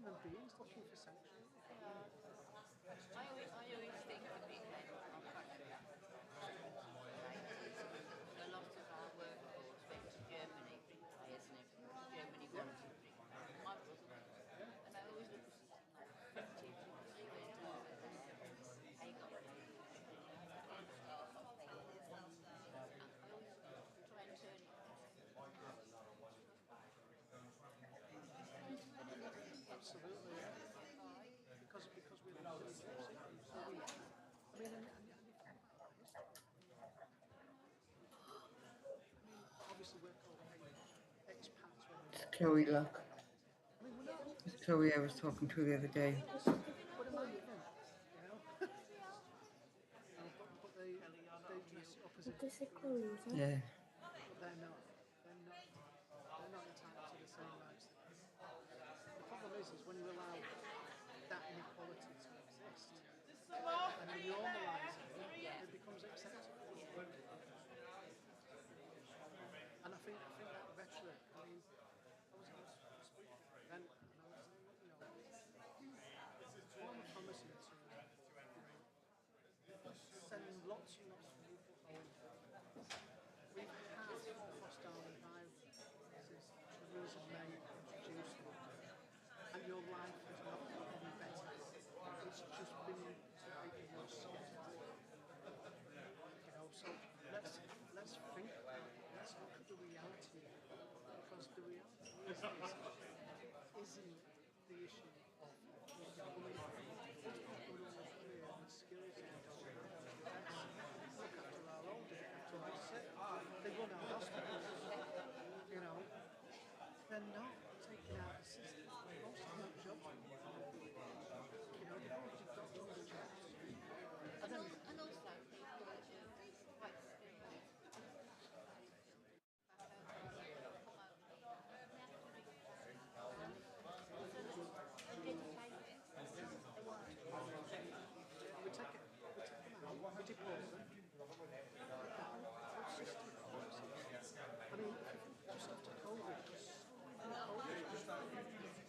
human beings looking for sanctuary. I always think of it then, I'm quite sure that a lot of our workforce went to Germany, bricklayers and everything, because Germany wanted bricklayers. My brother went, and I always look at it like 50 because he went over there, they got paid, I always try and turn it Absolutely, yeah. Because we're not doing jobs, so we, I mean, and if you think about history, obviously we're called expats when we're not. Chloe, look. I mean, we're not. It's Chloe I was talking to the other day. But imagine, you know, but they dress up as if Yeah. but they're not. They're not entitled to the same rights. The problem is when you allow that inequality to exist and you normalise it becomes acceptable. And I think that rhetoric, I mean, I was speaking to an event and I was saying, you know, what I'm promising to send lots and lots of people home. We've had hostile environments since Theresa May introduced them, and your life has not got any better. It's just been to make you more scared. You know, so let's think about it. Let's look at the reality, because the reality isn't the issue of women with skills and look after our old, after our sick. They run our hospitals, you know. They're not taking out the system. Most of our jobs, you know, they've already got those jobs. And then and also people that are quite skilled. we take them out, we deport them. Whole system collapses. I mean, just after COVID,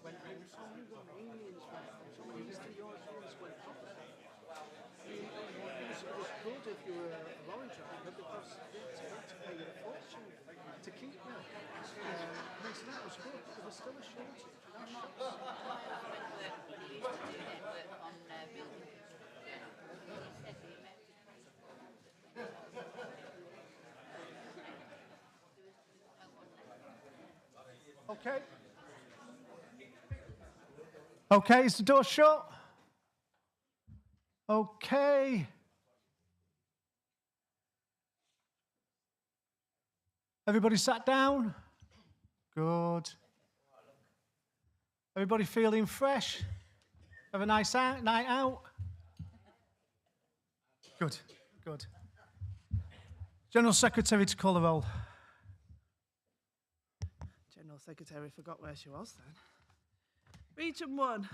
when so many Romanians went, so many Eastern Europeans went up. I mean, it was good if you were a lorry driver because they had to pay a fortune to keep you. I mean, so that was good, but there was still a shortage. My husband worked, when he used to do network on building construction. He said the American there was no one left. Okay. Okay, is the door shut? Okay. Everybody sat down? Good. Everybody feeling fresh? Have a nice night out? Good, good. General Secretary to call the roll. General Secretary forgot where she was then. Region 1.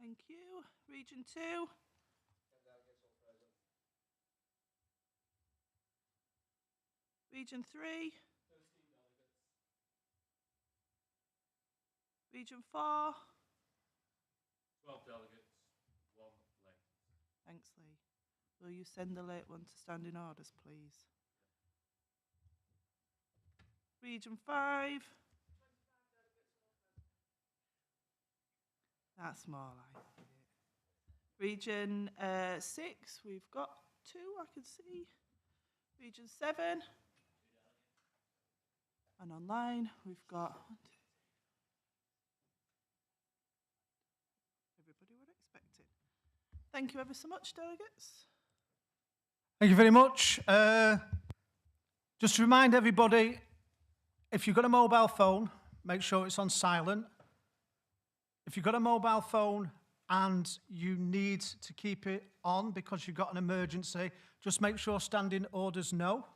Thank you. Region 2. Region 3. Region 4. 12 delegates, 1 late. Thanks, Lee. Will you send the late one to standing orders, please? Region 5. That's more like it. Region 6, we've got 2, I can see. Region 7. And online, we've got 1, 2, 3. Everybody we're expecting. Thank you ever so much, delegates. Thank you very much. Just to remind everybody, if you've got a mobile phone, make sure it's on silent. If you've got a mobile phone and you need to keep it on because you've got an emergency, just make sure standing orders know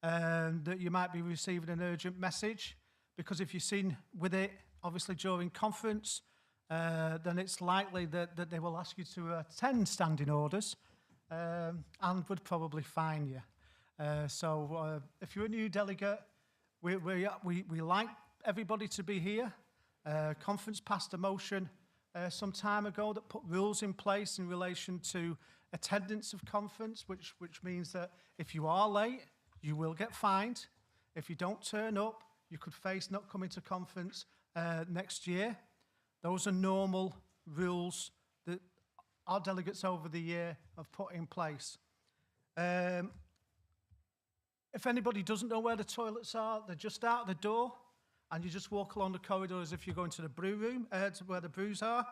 that you might be receiving an urgent message, because if you're seen with it, obviously during conference, then it's likely that they will ask you to attend standing orders and would probably fine you. So if you're a new delegate, we like everybody to be here. Conference passed a motion some time ago that put rules in place in relation to attendance of conference, which means that if you are late, you will get fined. If you don't turn up, you could face not coming to conference next year. Those are normal rules that our delegates over the year have put in place. If anybody doesn't know where the toilets are, they're just out the door, and you just walk along the corridor as if you're going to the brew room, to where the brews are.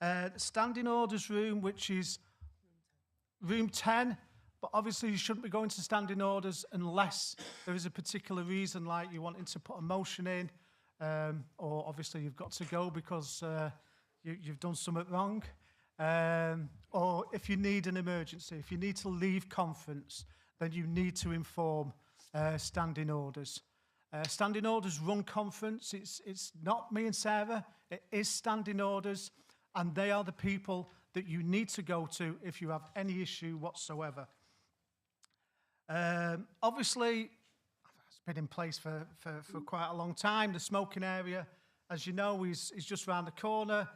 The standing orders room, which is room 10, but obviously you shouldn't be going to standing orders unless there is a particular reason, like you wanting to put a motion in, or obviously you've got to go because you've done something wrong, or if you need an emergency, if you need to leave conference, then you need to inform standing orders. Standing orders run conference. It's not me and Sarah. It is standing orders, and they are the people that you need to go to if you have any issue whatsoever. Obviously, it's been in place for quite a long time. The smoking area, as you know, is just round the corner.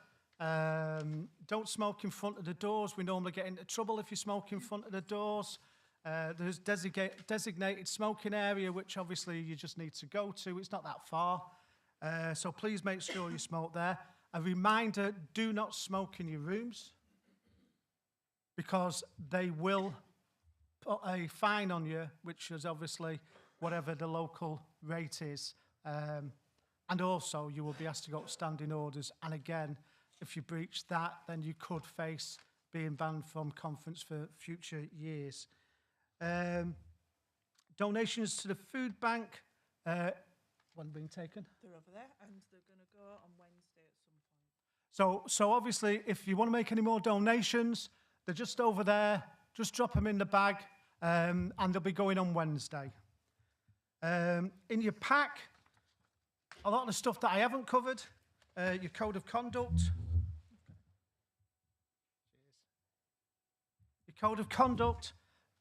Don't smoke in front of the doors. We normally get into trouble if you smoke in front of the doors. There's designated smoking area, which obviously you just need to go to. It's not that far. So please make sure you smoke there. A reminder, do not smoke in your rooms, because they will put a fine on you, which is obviously whatever the local rate is. And also you will be asked to go to standing orders. And again, if you breach that, then you could face being banned from conference for future years. Donations to the food bank, when being taken? They're over there, and they're going to go on Wednesday at some point. So obviously, if you want to make any more donations, they're just over there. Just drop them in the bag, and they'll be going on Wednesday. In your pack, a lot of the stuff that I haven't covered, your code of conduct. Your code of conduct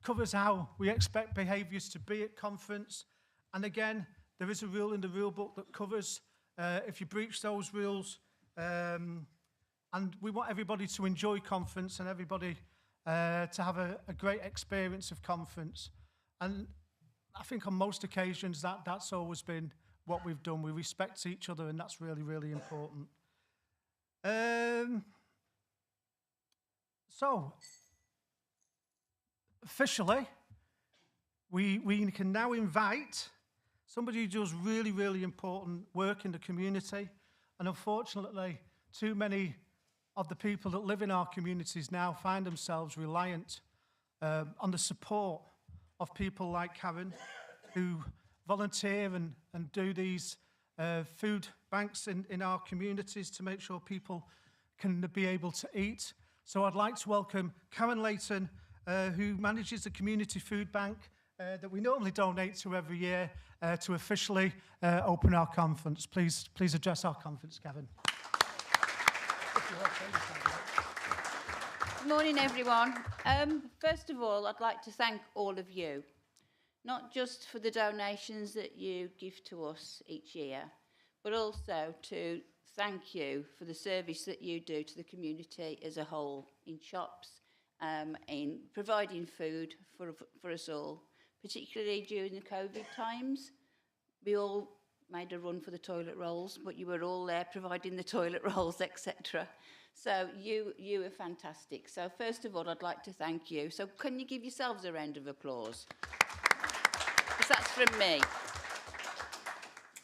covers how we expect behaviours to be at conference. And again, there is a rule in the rule book that covers if you breach those rules. And we want everybody to enjoy conference and everybody to have a great experience of conference. And I think on most occasions that's always been what we've done. We respect each other, and that's really, really important. So, officially, we can now invite somebody who does really, really important work in the community. And unfortunately, too many of the people that live in our communities now find themselves reliant on the support of people like Karen, who volunteer and do these food banks in our communities to make sure people can be able to eat. So I'd like to welcome Karen Layton, who manages the community food bank that we normally donate to every year, to officially open our conference. Please address our conference, Karen. Good morning, everyone. First of all, I'd like to thank all of you, not just for the donations that you give to us each year, but also to thank you for the service that you do to the community as a whole, in shops, in providing food for us all, particularly during the COVID times. We all made a run for the toilet rolls, but you were all there providing the toilet rolls, etc. So you are fantastic. So first of all, I'd like to thank you. So can you give yourselves a round of applause? Because that's from me.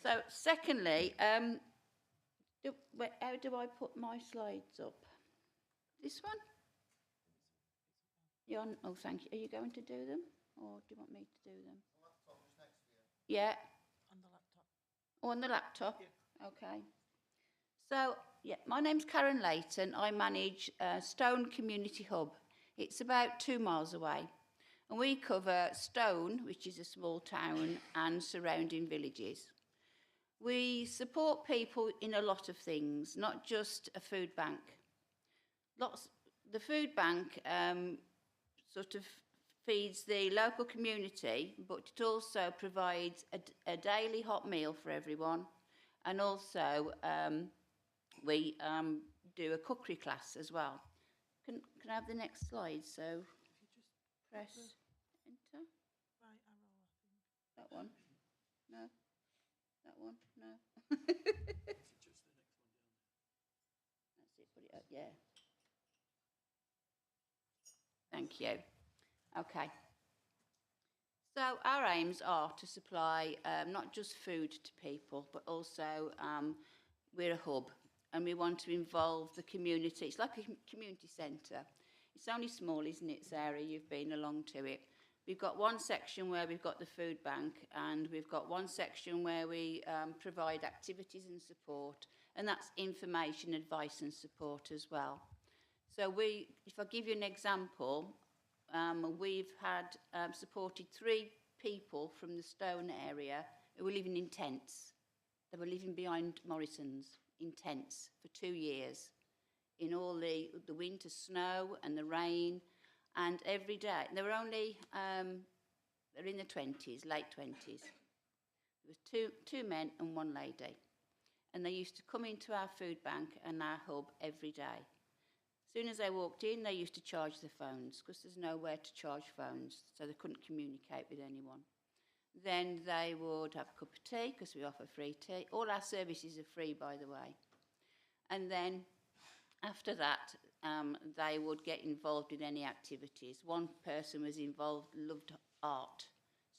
So secondly, how do I put my slides up? This one? You're on, oh, thank you. Are you going to do them? Or do you want me to do them? The laptop is next to you. Yeah. On the laptop. Oh, on the laptop? Yeah. Okay. So, yeah, my name's Karen Layton. I manage Stone Community Hub. It's about 2 miles away. And we cover Stone, which is a small town, and surrounding villages. We support people in a lot of things, not just a food bank. The food bank sort of feeds the local community, but it also provides a daily hot meal for everyone. And also, we do a cookery class as well. Can I have the next slide? So, press enter. Right arrow, I think. That one? No? That one? No? That's it, put it up, yeah. Thank you. Okay. So our aims are to supply not just food to people, but also we're a hub and we want to involve the community. It's like a community centre. It's only small, isn't it, Sarah? You've been along to it. We've got one section where we've got the food bank, and we've got one section where we provide activities and support, and that's information, advice and support as well. So if I give you an example, we've had supported 3 people from the Stone area who were living in tents. They were living behind Morrison's in tents for 2 years, in all the winter snow and the rain, and every day. They were only, they're in the 20s, late 20s. There was two men and 1 lady, and they used to come into our food bank and our hub every day. As soon as they walked in, they used to charge their phones because there's nowhere to charge phones, so they couldn't communicate with anyone. Then they would have a cup of tea because we offer free tea. All our services are free, by the way. And then after that, they would get involved in any activities. One person was involved, loved art,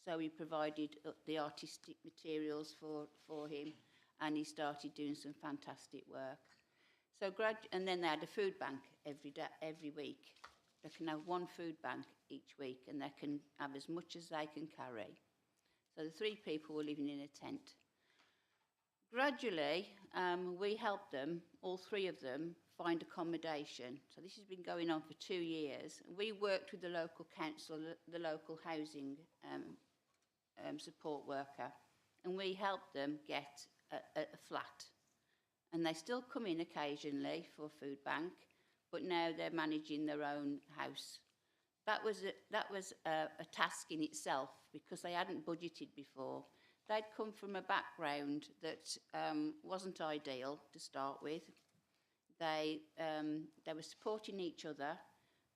so we provided the artistic materials for him, and he started doing some fantastic work. So and then they had a food bank every week. They can have 1 food bank each week, and they can have as much as they can carry. So the 3 people were living in a tent. Gradually, we helped them, all 3 of them, find accommodation. So this has been going on for 2 years. We worked with the local council, the local housing support worker, and we helped them get a flat. And they still come in occasionally for food bank, but now they're managing their own house. That was a task in itself because they hadn't budgeted before. They'd come from a background that wasn't ideal to start with. They were supporting each other,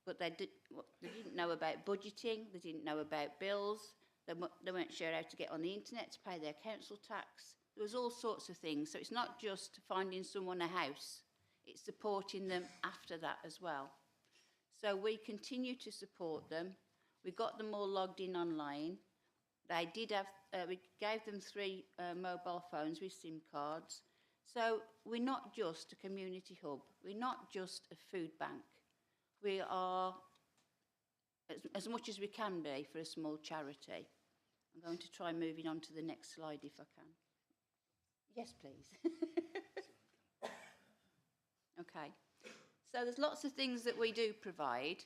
but they didn't know about budgeting. They didn't know about bills. They weren't sure how to get on the internet to pay their council tax. There was all sorts of things. So it's not just finding someone a house, it's supporting them after that as well. So we continue to support them. We got them all logged in online. They did have, we gave them 3 mobile phones with SIM cards. So we're not just a community hub. We're not just a food bank. We are as much as we can be for a small charity. I'm going to try moving on to the next slide if I can. Yes, please. Okay. So there's lots of things that we do provide.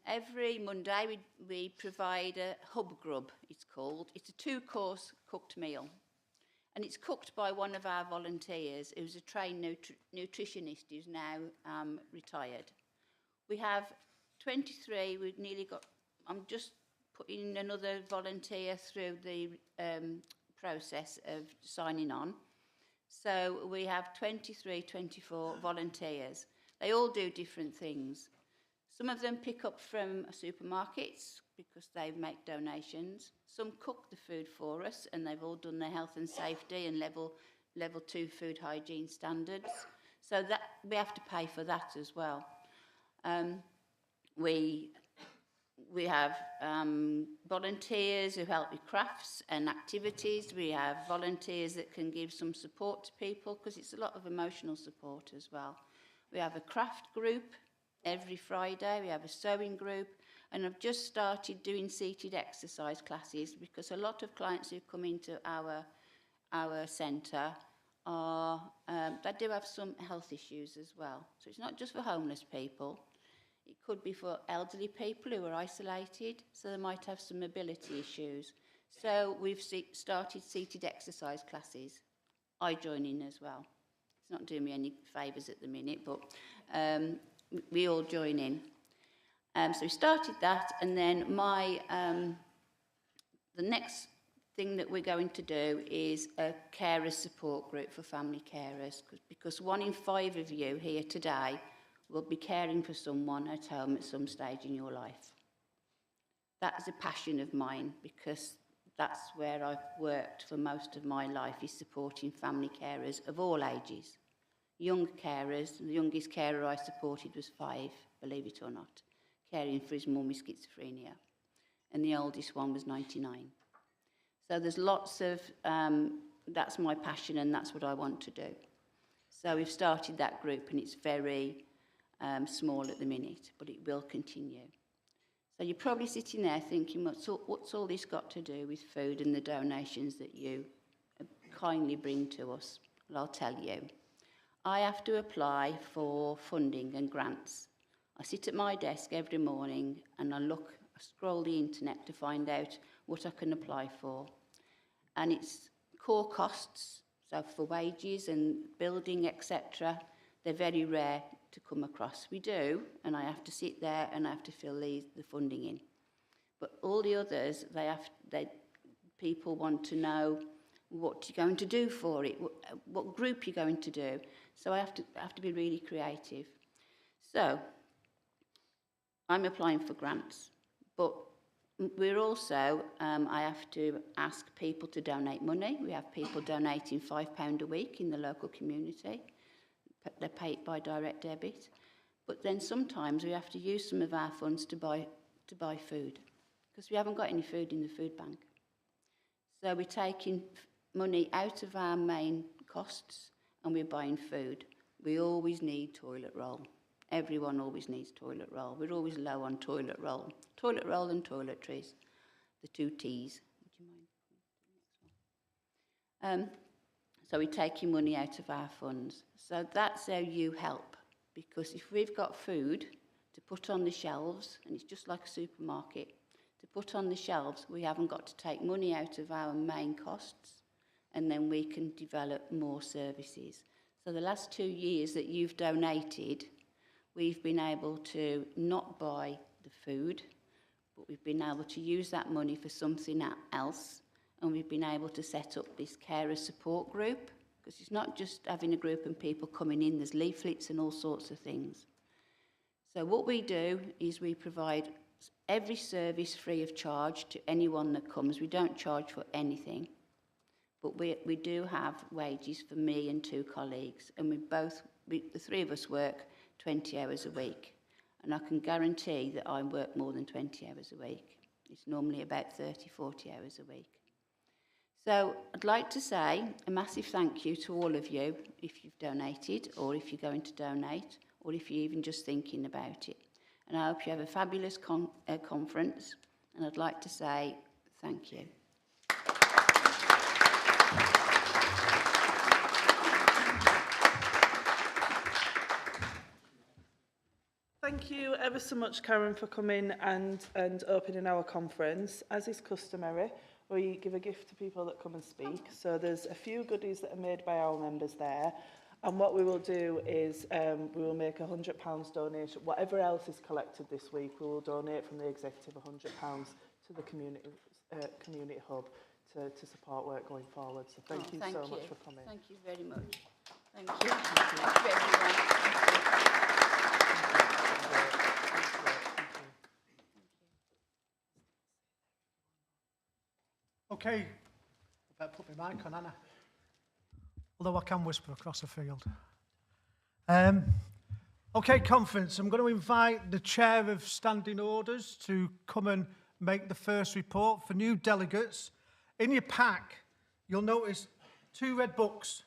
Every Monday we provide a hub grub, it's called. It's a 2-course cooked meal. And it's cooked by one of our volunteers who's a trained nutritionist who's now retired. We have 23, we've nearly got, I'm just putting another volunteer through the process of signing on. So we have 23, 24 volunteers. They all do different things. Some of them pick up from supermarkets because they make donations. Some cook the food for us, and they've all done their health and safety and level 2 food hygiene standards. So that we have to pay for that as well. We have volunteers who help with crafts and activities. We have volunteers that can give some support to people because it's a lot of emotional support as well. We have a craft group every Friday. We have a sewing group. And I've just started doing seated exercise classes because a lot of clients who come into our centre they do have some health issues as well. So it's not just for homeless people. It could be for elderly people who are isolated, so they might have some mobility issues. So we've started seated exercise classes. I join in as well. It's not doing me any favours at the minute, but we all join in. So we started that, and then the next thing that we're going to do is a carers support group for family carers, because 1 in 5 of you here today will be caring for someone at home at some stage in your life. That is a passion of mine, because that's where I've worked for most of my life, is supporting family carers of all ages. Young carers, the youngest carer I supported was 5, believe it or not, caring for his mum with schizophrenia. And the oldest one was 99. So there's lots of, that's my passion and that's what I want to do. So we've started that group, and it's very small at the minute, but it will continue. So you're probably sitting there thinking, what's all this got to do with food and the donations that you kindly bring to us? Well, I'll tell you. I have to apply for funding and grants. I sit at my desk every morning and I scroll the internet to find out what I can apply for. And it's core costs, so for wages and building, etc. They're very rare to come across. We do, and I have to sit there and I have to fill the funding in. But all the others, people want to know what you're going to do for it, what group you're going to do. So I have to be really creative. So I'm applying for grants, but we're also, I have to ask people to donate money. We have people donating £5 a week in the local community. They pay it by direct debit. But then sometimes we have to use some of our funds to buy food, because we haven't got any food in the food bank. So we're taking money out of our main costs and we're buying food. We always need toilet roll. Everyone always needs toilet roll. We're always low on toilet roll. Toilet roll and toiletries, the 2 T's. Would you mind? So we're taking money out of our funds. So that's how you help, because if we've got food to put on the shelves, and it's just like a supermarket, to put on the shelves, we haven't got to take money out of our main costs, and then we can develop more services. So the last 2 years that you've donated, we've been able to not buy the food, but we've been able to use that money for something else, and we've been able to set up this carer support group, because it's not just having a group and people coming in, there's leaflets and all sorts of things. So what we do is we provide every service free of charge to anyone that comes. We don't charge for anything, but we do have wages for me and 2 colleagues, and the 3 of us work 20 hours a week, and I can guarantee that I work more than 20 hours a week. It's normally about 30, 40 hours a week. So I'd like to say a massive thank you to all of you if you've donated, or if you're going to donate, or if you're even just thinking about it. And I hope you have a fabulous conference, and I'd like to say thank you. Thank you ever so much, Karen, for coming and opening our conference. As is customary, we give a gift to people that come and speak. So there's a few goodies that are made by our members there. And what we will do is we will make a £100 donation. Whatever else is collected this week, we will donate from the executive £100 to the community hub to support work going forward. So thank you so much for coming. Thank you very much. Thank you. Thank you, everyone. Okay, I better put my mic on, Anna. Although I can whisper across the field. Okay, conference. I'm going to invite the chair of standing orders to come and make the first report for new delegates. In your pack, you'll notice 2 red books,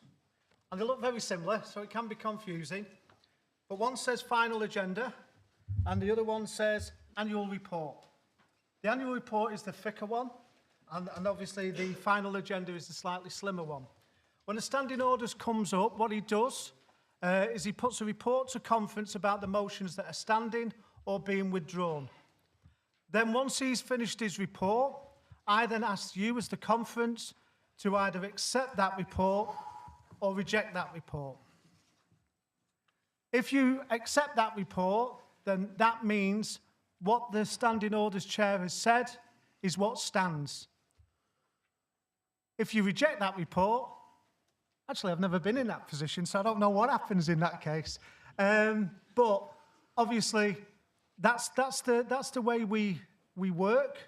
and they look very similar, so it can be confusing. But one says final agenda, and the other one says annual report. The annual report is the thicker one, and obviously the final agenda is the slightly slimmer one. When the standing orders comes up, what he does is he puts a report to conference about the motions that are standing or being withdrawn. Then once he's finished his report, I then ask you as the conference to either accept that report or reject that report. If you accept that report, then that means what the Standing Orders Chair has said is what stands. If you reject that report, actually I've never been in that position, so I don't know what happens in that case. But obviously that's the way we work,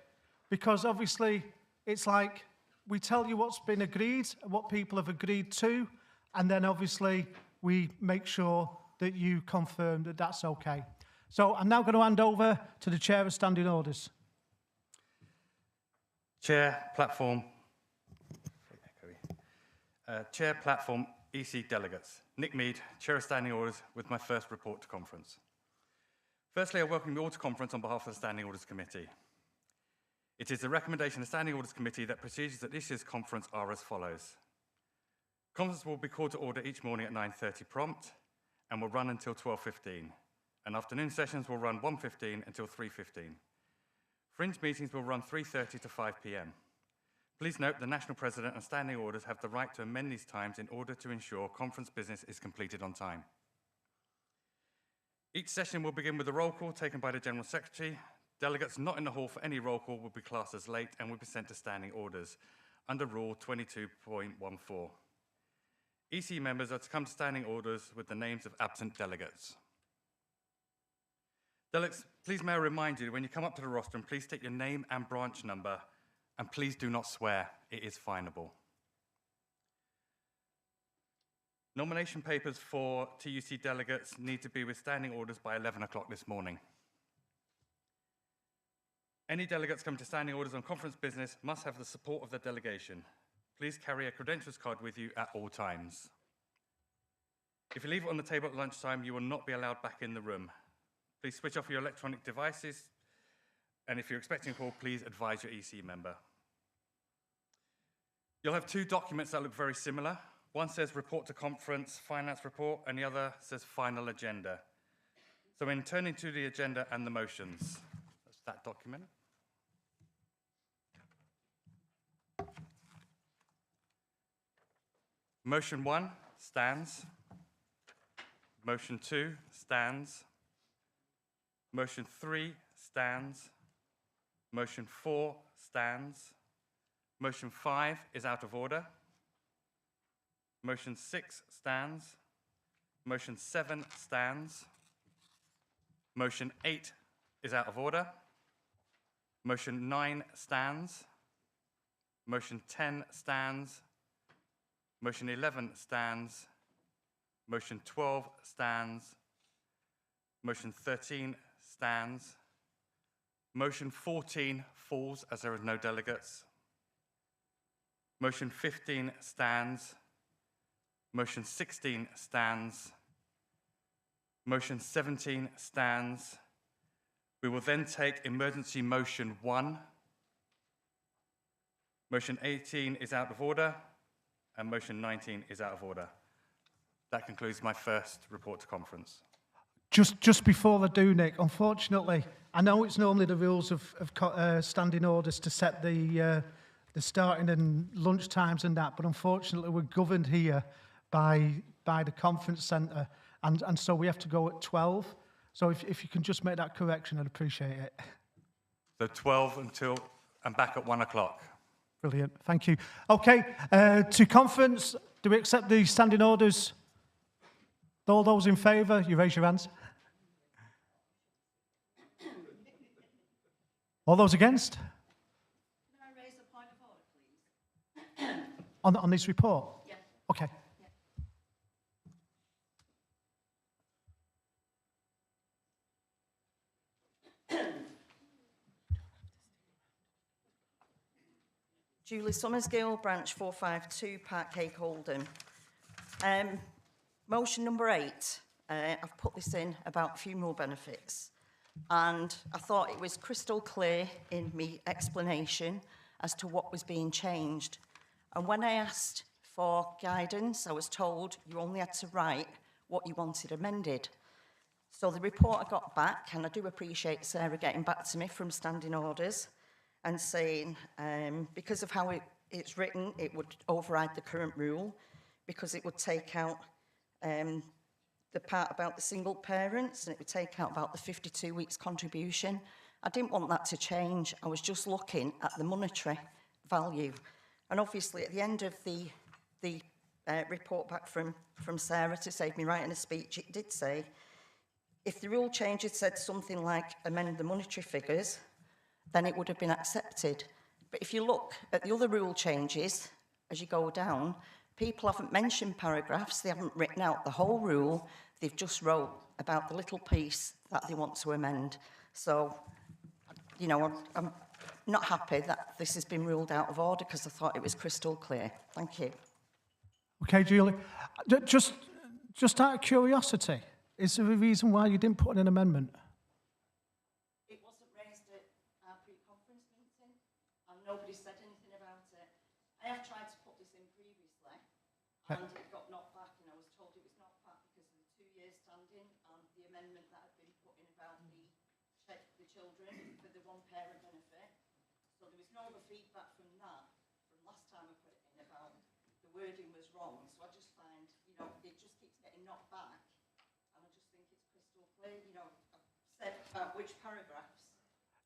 because obviously it's like we tell you what's been agreed, what people have agreed to, and then obviously we make sure that you confirm that that's okay. So I'm now going to hand over to the Chair of Standing Orders. Chair, platform, EC delegates. Nick Mead, Chair of Standing Orders, with my first report to conference. Firstly, I welcome you all to conference on behalf of the Standing Orders Committee. It is the recommendation of the Standing Orders Committee that procedures at this year's conference are as follows. Conference will be called to order each morning at 9:30 prompt and will run until 12:15. And afternoon sessions will run 1:15 until 3:15. Fringe meetings will run 3:30 to 5 p.m. Please note the National President and Standing Orders have the right to amend these times in order to ensure conference business is completed on time. Each session will begin with a roll call taken by the General Secretary. Delegates not in the hall for any roll call will be classed as late and will be sent to Standing Orders under Rule 22.14. EC members are to come to Standing Orders with the names of absent delegates. Delegates, please may I remind you, when you come up to the rostrum, please state your name and branch number, and please do not swear. It is finable. Nomination papers for TUC delegates need to be with Standing Orders by 11 o'clock this morning. Any delegates come to Standing Orders on conference business must have the support of the delegation. Please carry a credentials card with you at all times. If you leave it on the table at lunchtime, you will not be allowed back in the room. Please switch off your electronic devices, and if you're expecting a call, please advise your EC member. You'll have two documents that look very similar. One says Report to Conference, Finance Report, and the other says Final Agenda. So in turning to the agenda and the motions, that's that document. Motion 1 stands. Motion 2 stands. Motion 3 stands. Motion 4 stands. Motion 5 is out of order. Motion 6 stands. Motion 7 stands. Motion 8 is out of order. Motion 9 stands. Motion 10 stands. Motion 11 stands. Motion 12 stands. Motion 13 stands. Motion 14 falls as there are no delegates. Motion 15 stands. Motion 16 stands. Motion 17 stands. We will then take emergency motion 1. Motion 18 is out of order, and motion 19 is out of order. That concludes my first report to conference. Just before they do, Nick, unfortunately, I know it's normally the rules of Standing Orders to set the starting and lunch times and that, but unfortunately we're governed here by the conference centre, and so we have to go at 12. So if you can just make that correction, I'd appreciate it. So 12 until and back at 1 o'clock. Brilliant, thank you. Okay, to conference, do we accept the Standing Orders? All those in favour, you raise your hands. All those against? Can I raise a point of order, please? On this report? Yeah. Okay. Julie Summersgill, branch 452, Parkcake, Oldham. Motion number 8, I've put this in about funeral benefits, and I thought it was crystal clear in my explanation as to what was being changed. And when I asked for guidance, I was told you only had to write what you wanted amended. So the report I got back, and I do appreciate Sarah getting back to me from Standing Orders and saying, because of how it's written, it would override the current rule, because it would take out the part about the single parents, and it would take out about the 52 weeks contribution, I didn't want that to change. I was just looking at the monetary value. And obviously, at the end of the report back from Sarah, to save me writing a speech, it did say, if the rule change had said something like amend the monetary figures, then it would have been accepted. But if you look at the other rule changes, as you go down, people haven't mentioned paragraphs, they haven't written out the whole rule, they've just wrote about the little piece that they want to amend. So, you know, I'm not happy that this has been ruled out of order because I thought it was crystal clear. Thank you. Okay, Julie. Just out of curiosity, is there a reason why you didn't put in an amendment? It wasn't raised at our pre-conference meeting, and nobody said anything about it. I have tried to put this in previously, and it got knocked back, and I was told it was knocked back because of the 2 years standing and the amendment that had been put in about the children for the one-parent benefit. So there was no other feedback from that, from last time I put it in, about the wording was wrong. So I just find, you know, it just keeps getting knocked back, and I just think it's crystal clear. You know, I've said about which paragraphs.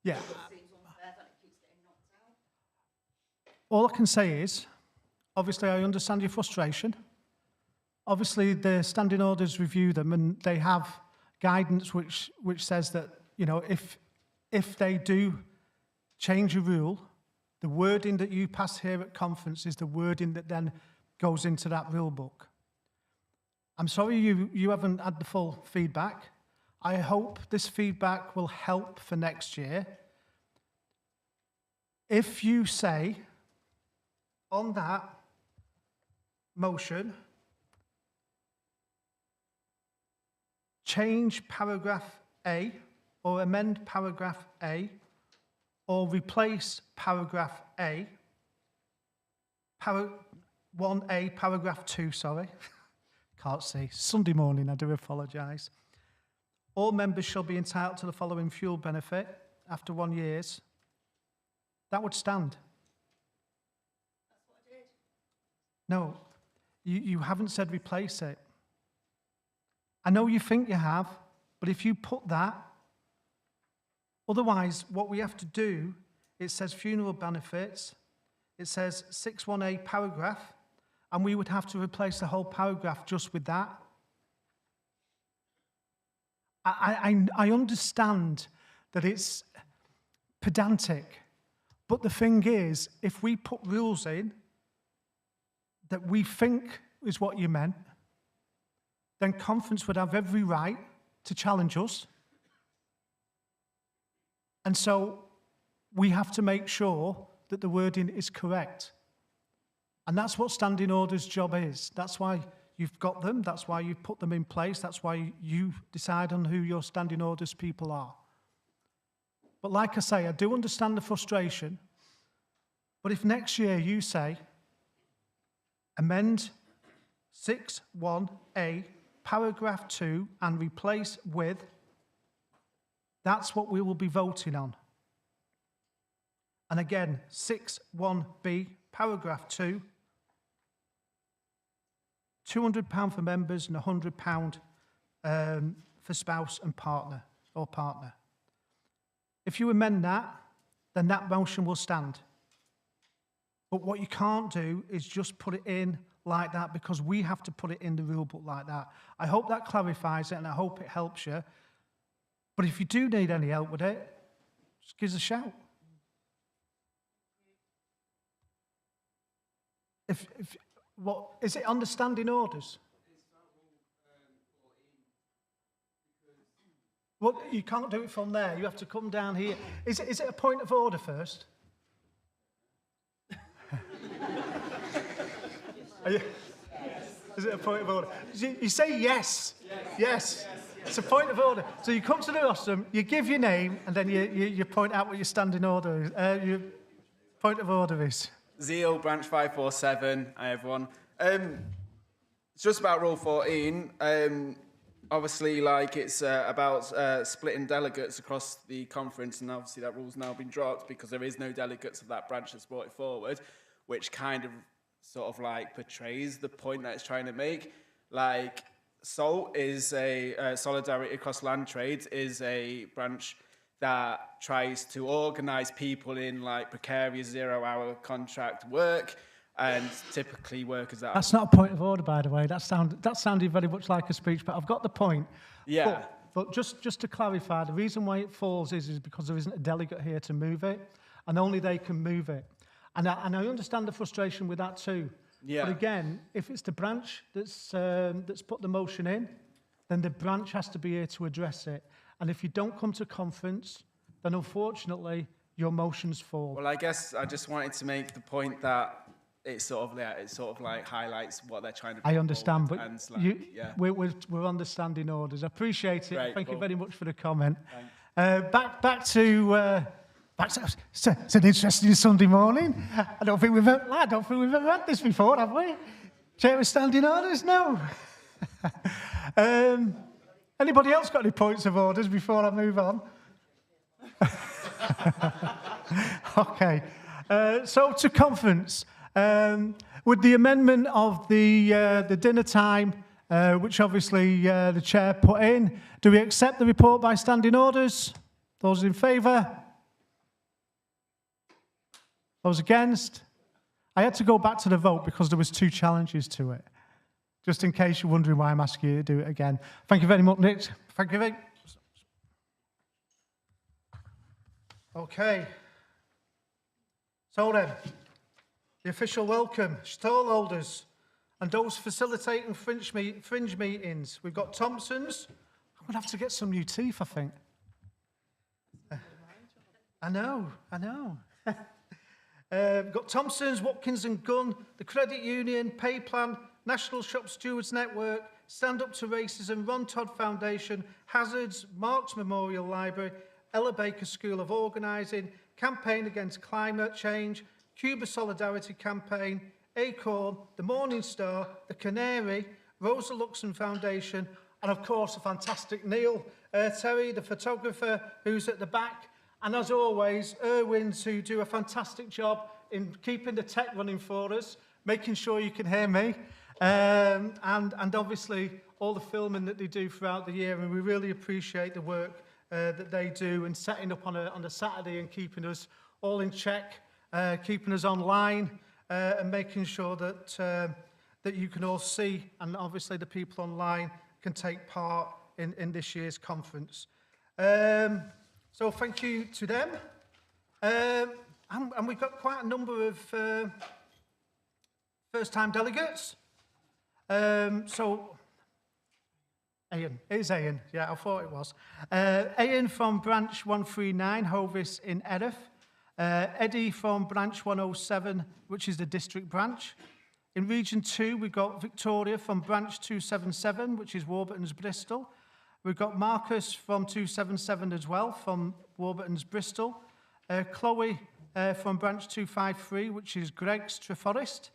Yeah. It seems unfair that it keeps getting knocked out. All I can say is, obviously, I understand your frustration. Obviously, the standing orders review them, and they have guidance which says that, you know, if they do change a rule, the wording that you pass here at conference is the wording that then goes into that rule book. I'm sorry you haven't had the full feedback. I hope this feedback will help for next year. If you say on that motion, change paragraph A or amend paragraph A or replace paragraph A, 1A, paragraph 2, sorry. Can't see. Sunday morning, I do apologise. All members shall be entitled to the following fuel benefit after 1 year. That would stand. That's what I did. No, you haven't said replace it. I know you think you have, but if you put that, otherwise what we have to do, it says funeral benefits, it says 61A paragraph, and we would have to replace the whole paragraph just with that. I understand that it's pedantic, but the thing is, if we put rules in that we think is what you meant, then conference would have every right to challenge us. And so we have to make sure that the wording is correct. And that's what standing orders' job is. That's why you've got them. That's why you've put them in place. That's why you decide on who your standing orders people are. But like I say, I do understand the frustration. But if next year you say, amend 61A, paragraph 2, and replace with, that's what we will be voting on. And again, 61B, paragraph 2, £200 for members and £100 for spouse and partner or partner. If you amend that, then that motion will stand. But what you can't do is just put it in like that, because we have to put it in the rule book like that. I hope that clarifies it, and I hope it helps you. But if you do need any help with it, just give us a shout. What is it, understanding orders? Well, you can't do it from there. You have to come down here. Is it a point of order first? Is it a point of order? You say yes. Yes. It's a point of order. So you come to the rostrum, you give your name, and then you point out what your standing order is. Your point of order is. Zeal, branch 547. Hi, everyone. It's just about Rule 14. Obviously, like, it's about splitting delegates across the conference, and obviously that rule's now been dropped because there is no delegates of that branch that's brought it forward, which kind of sort of like portrays the point that it's trying to make. Like, SALT is a Solidarity Across Land Trades is a branch that tries to organise people in like precarious 0-hour contract work and typically workers that That's not a point of order, by the way. That sounded very much like a speech, but I've got the point. Yeah. But just to clarify, the reason why it falls is because there isn't a delegate here to move it, and only they can move it. And I understand the frustration with that too. Yeah. But again, if it's the branch that's put the motion in, then the branch has to be here to address it. And if you don't come to conference, then unfortunately your motions fall. Well, I guess I just wanted to make the point that it sort of like highlights what they're trying to. I understand, but and like, we're understanding orders. I appreciate it. Great, Thank you cool. very much for the comment. Back to it's an interesting Sunday morning. I don't think we've ever had this before, have we? Chair with standing orders? No. Anybody else got any points of orders before I move on? Okay. So to conference. With the amendment of the dinner time, which obviously the chair put in, do we accept the report by standing orders? Those in favour? Those against? I had to go back to the vote because there was 2 challenges to it. Just in case you're wondering why I'm asking you to do it again. Thank you very much, Nick. Thank you very much. Okay. So then, the official welcome, stall holders, and those facilitating fringe meetings. We've got Thompson's. I'm going to have to get some new teeth, I think. I know. We've got Thompson's, Watkins and Gunn, the Credit Union, Pay Plan, National Shop Stewards Network, Stand Up to Racism, Ron Todd Foundation, Hazards, Marks Memorial Library, Ella Baker School of Organising, Campaign Against Climate Change, Cuba Solidarity Campaign, Acorn, the Morning Star, the Canary, Rosa Luxon Foundation, and of course the fantastic Neil Terry, the photographer who's at the back, and as always, Erwin, who do a fantastic job in keeping the tech running for us, making sure you can hear me, and obviously all the filming that they do throughout the year, and we really appreciate the work that they do in setting up on a Saturday and keeping us all in check, keeping us online, and making sure that you can all see, and obviously the people online can take part in this year's conference. So thank you to them. And we've got quite a number of first-time delegates. So, Ian, it is Ian, yeah, I thought it was. Ian from branch 139, Hovis in Erith. Eddie from branch 107, which is the district branch. In region 2, we've got Victoria from branch 277, which is Warburton's Bristol. We've got Marcus from 277 as well, from Warburton's Bristol. Chloe from branch 253, which is Greg's Treforest.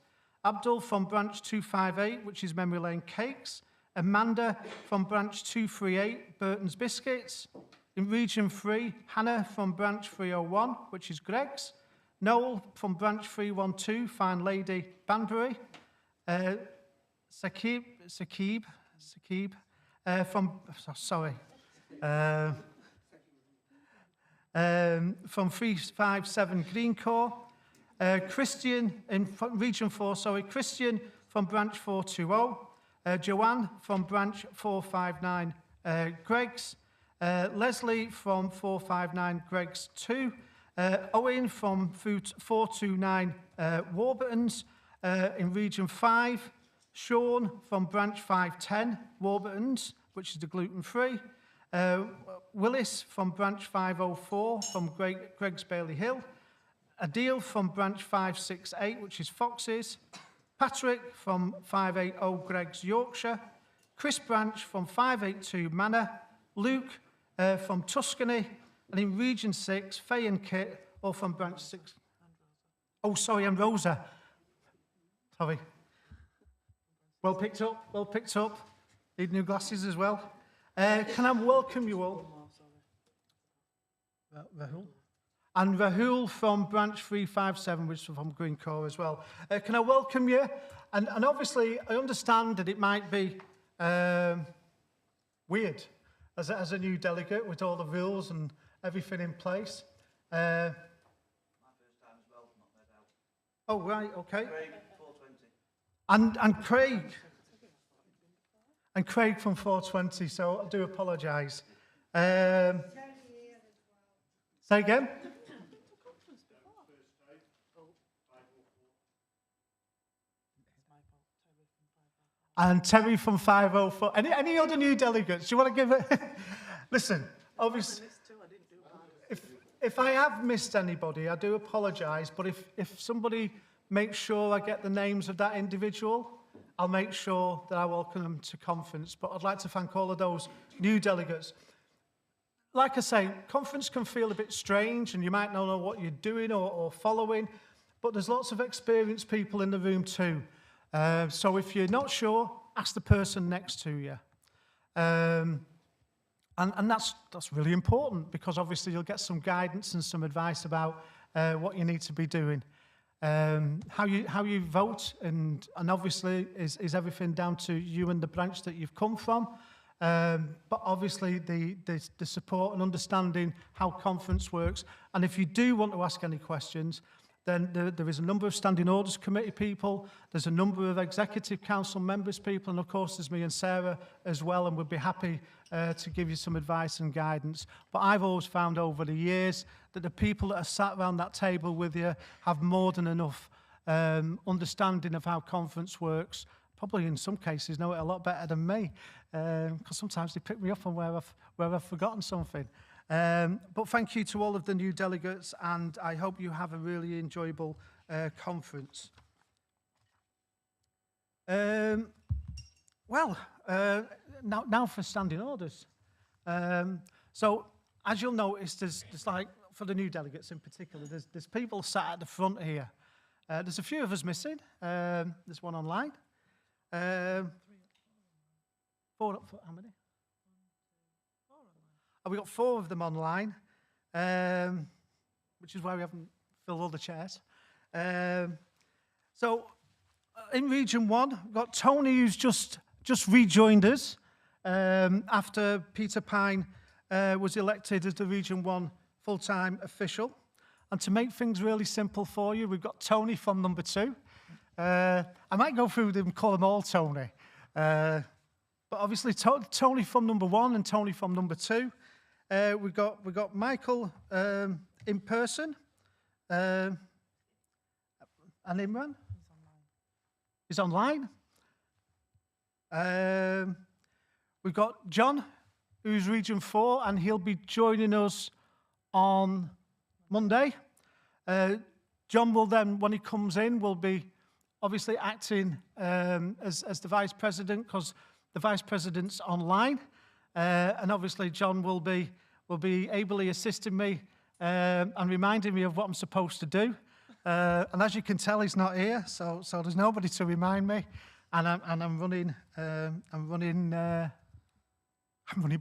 Abdul from branch 258, which is Memory Lane Cakes. Amanda from branch 238, Burton's Biscuits. In region 3, Hannah from branch 301, which is Greg's. Noel from branch 312, Fine Lady Banbury. Sakib from 357 Greencore. Christian in region 4, Christian from branch 420. Joanne from branch 459 Greg's. Leslie from 459 Greg's 2. Owen from 429 Warburton's in region 5. Sean from branch 510 Warburton's, which is the gluten-free. Willis from branch 504 from Greg's Bailey Hill. Adil from branch 568, which is Fox's. Patrick from 580 Greg's Yorkshire. Chris Branch from 582 Manor. Luke from Tuscany. And in region 6, Faye and Kit, all from branch 6. Oh, sorry, and Rosa. Sorry. Well picked up. Need new glasses as well. Can I welcome you all? Rahul. And Rahul from branch 357, which is from Green Core as well. Can I welcome you? And obviously, I understand that it might be weird as a new delegate with all the rules and everything in place. My first time as well, not made out. Oh, right, okay. Craig, 420. And Craig from 420, so I do apologise. Say again? And Terry from 504. Any other new delegates? Do you want to give it? Listen, obviously, if I have missed anybody, I do apologise, but if somebody makes sure I get the names of that individual, I'll make sure that I welcome them to conference. But I'd like to thank all of those new delegates. Like I say, conference can feel a bit strange and you might not know what you're doing or following, but there's lots of experienced people in the room too. So if you're not sure, ask the person next to you. And that's really important because obviously you'll get some guidance and some advice about what you need to be doing. How you vote and obviously is everything down to you and the branch that you've come from. But obviously the support and understanding how conference works. And if you do want to ask any questions, then there is a number of Standing Orders Committee people, there's a number of Executive Council members people, and of course there's me and Sarah as well, and we'd be happy to give you some advice and guidance. But I've always found over the years that the people that are sat around that table with you have more than enough understanding of how conference works, probably in some cases know it a lot better than me, because sometimes they pick me up on where I've forgotten something. But thank you to all of the new delegates, and I hope you have a really enjoyable conference. Now for standing orders. So as you'll notice, there's like, for the new delegates in particular, there's people sat at the front here. There's a few of us missing. There's one online. How many? And we got 4 of them online, which is why we haven't filled all the chairs. So in Region 1, we've got Tony, who's just rejoined us after Peter Pine was elected as the Region 1 full-time official. And to make things really simple for you, we've got Tony from number 2. I might go through them, call them all Tony. But obviously Tony from number 1 and Tony from number 2. We've got Michael in person, and Imran. He's online. We've got John, who's Region 4, and he'll be joining us on Monday. John will then, when he comes in, will be obviously acting as the Vice President, because the Vice President's online. And obviously John will be ably assisting me and reminding me of what I'm supposed to do. And as you can tell, he's not here, so there's nobody to remind me. And I'm running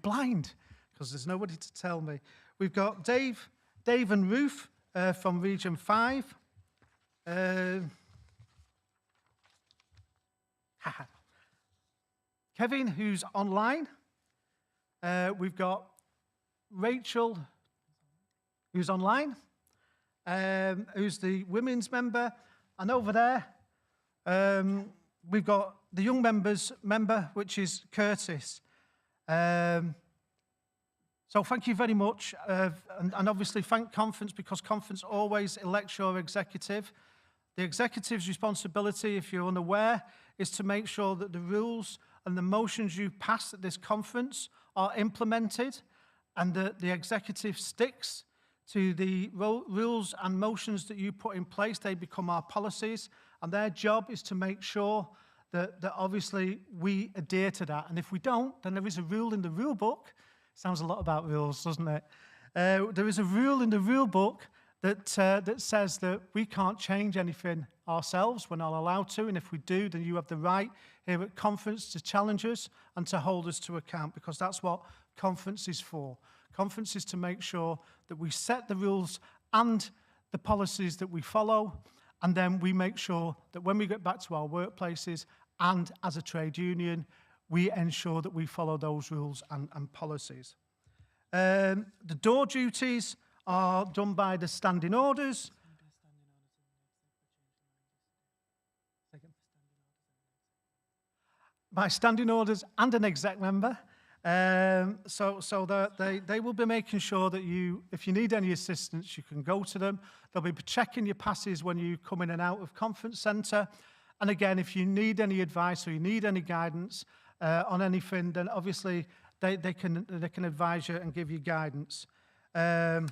blind because there's nobody to tell me. We've got Dave and Ruth from Region 5. Kevin, who's online. We've got Rachel, who's online, who's the women's member. And over there, we've got the young member, which is Curtis. So thank you very much. And obviously thank Conference, because Conference always elects your executive. The executive's responsibility, if you're unaware, is to make sure that the rules and the motions you pass at this conference are implemented, and that the executive sticks to the rules and motions that you put in place. They become our policies, and their job is to make sure that obviously we adhere to that. And if we don't, then there is a rule in the rule book. Sounds a lot about rules, doesn't it? There is a rule in the rule book that says that we can't change anything ourselves. We're not allowed to, and if we do, then you have the right here at Conference to challenge us and to hold us to account, because that's what Conference is for. Conference is to make sure that we set the rules and the policies that we follow, and then we make sure that when we get back to our workplaces and as a trade union, we ensure that we follow those rules and policies. The door duties are done by the standing orders. By standing orders and an exec member. So they will be making sure that if you need any assistance, you can go to them. They'll be checking your passes when you come in and out of conference centre. And again, if you need any advice or you need any guidance on anything, then obviously they can advise you and give you guidance. Scrutineers,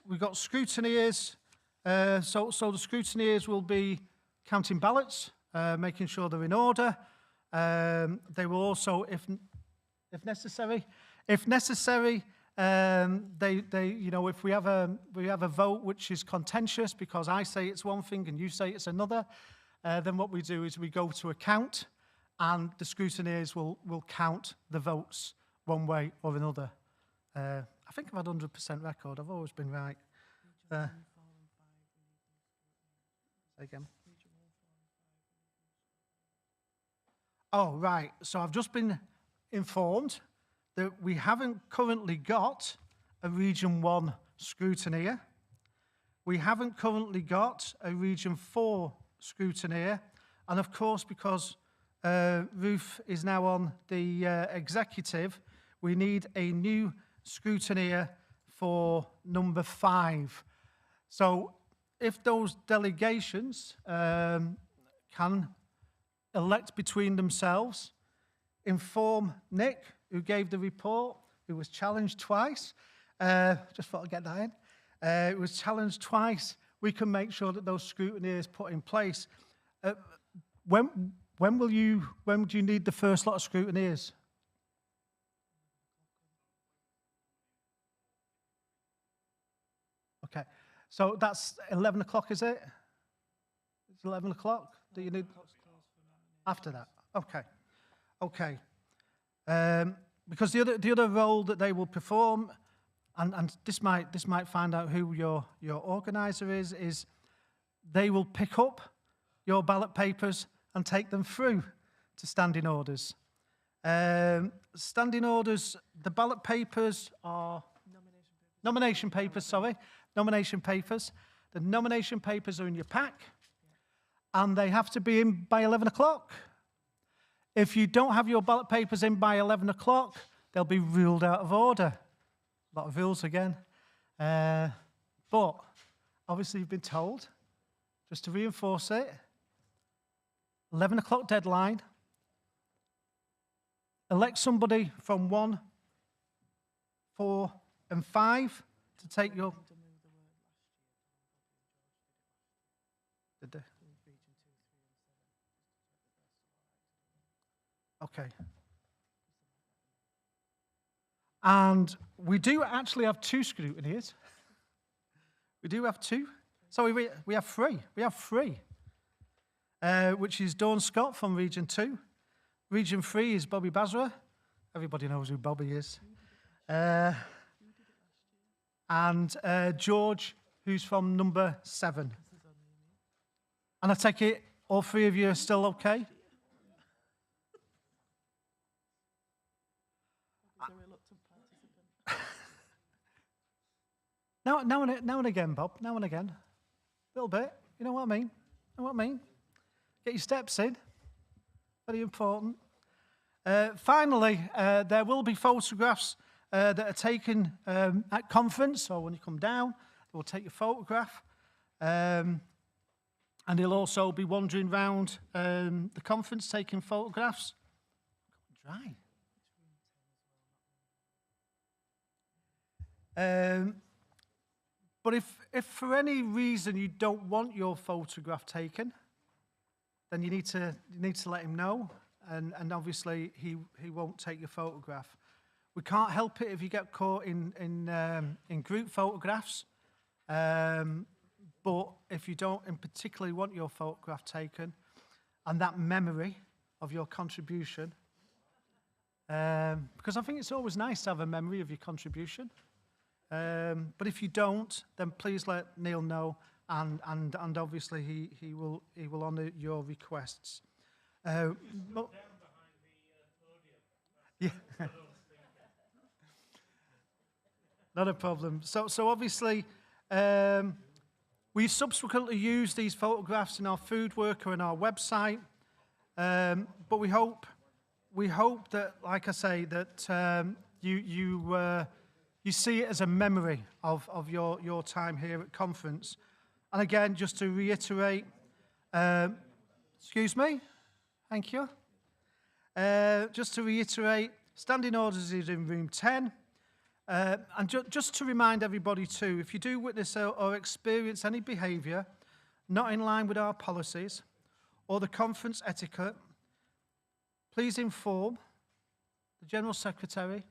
we've got scrutineers. So the scrutineers will be counting ballots, making sure they're in order. They will also, if necessary, if we have a vote which is contentious because I say it's one thing and you say it's another, then what we do is we go to a count, and the scrutineers will count the votes one way or another. I think I've had 100% record. I've always been right. Say again. Oh, right. So I've just been informed that we haven't currently got a Region 1 scrutineer. We haven't currently got a Region 4 scrutineer. And of course, because Ruth is now on the executive, we need a new scrutineer for number 5. So if those delegations can elect between themselves, inform Nick, who gave the report, who was challenged twice. Just thought I'd get that in. It was challenged twice. We can make sure that those scrutineers put in place. When do you need the first lot of scrutineers? Okay, so that's 11 o'clock, is it? It's 11 o'clock that you need? After that, okay. Because the other role that they will perform, and this might find out who your organiser is they will pick up your ballot papers and take them through to standing orders. Standing orders, the ballot papers are nomination papers. The nomination papers are in your pack. And they have to be in by 11 o'clock. If you don't have your ballot papers in by 11 o'clock, they'll be ruled out of order. A lot of rules again. But obviously you've been told, just to reinforce it, 11 o'clock deadline. Elect somebody from 1, 4, and 5 to take your... Did they? Okay. And we do actually have 2 scrutineers. We do have 2. Sorry, we have 3. We have 3. Which is Dawn Scott from Region 2. Region 3 is Bobby Basra. Everybody knows who Bobby is. And George, who's from number 7. And I take it all 3 of you are still okay? Now and again, Bob. Now and again. A little bit. You know what I mean? Get your steps in. Very important. Finally, there will be photographs that are taken at conference, or when you come down, they will take your photograph. And he'll also be wandering around the conference taking photographs. Dry. But if for any reason you don't want your photograph taken, then you need to let him know, and obviously he won't take your photograph. We can't help it if you get caught in group photographs, but if you don't in particularly want your photograph taken, and that memory of your contribution, because I think it's always nice to have a memory of your contribution. But if you don't, then please let Neil know, and obviously he will honour your requests. Yeah. Not a problem. So obviously, we subsequently used these photographs in our food worker and our website, but we hope that, like I say, that you see it as a memory of your time here at conference. And again, just to reiterate, excuse me, thank you. Just to reiterate, standing orders is in room 10. And just to remind everybody too, if you do witness or experience any behaviour not in line with our policies or the conference etiquette, please inform the General Secretary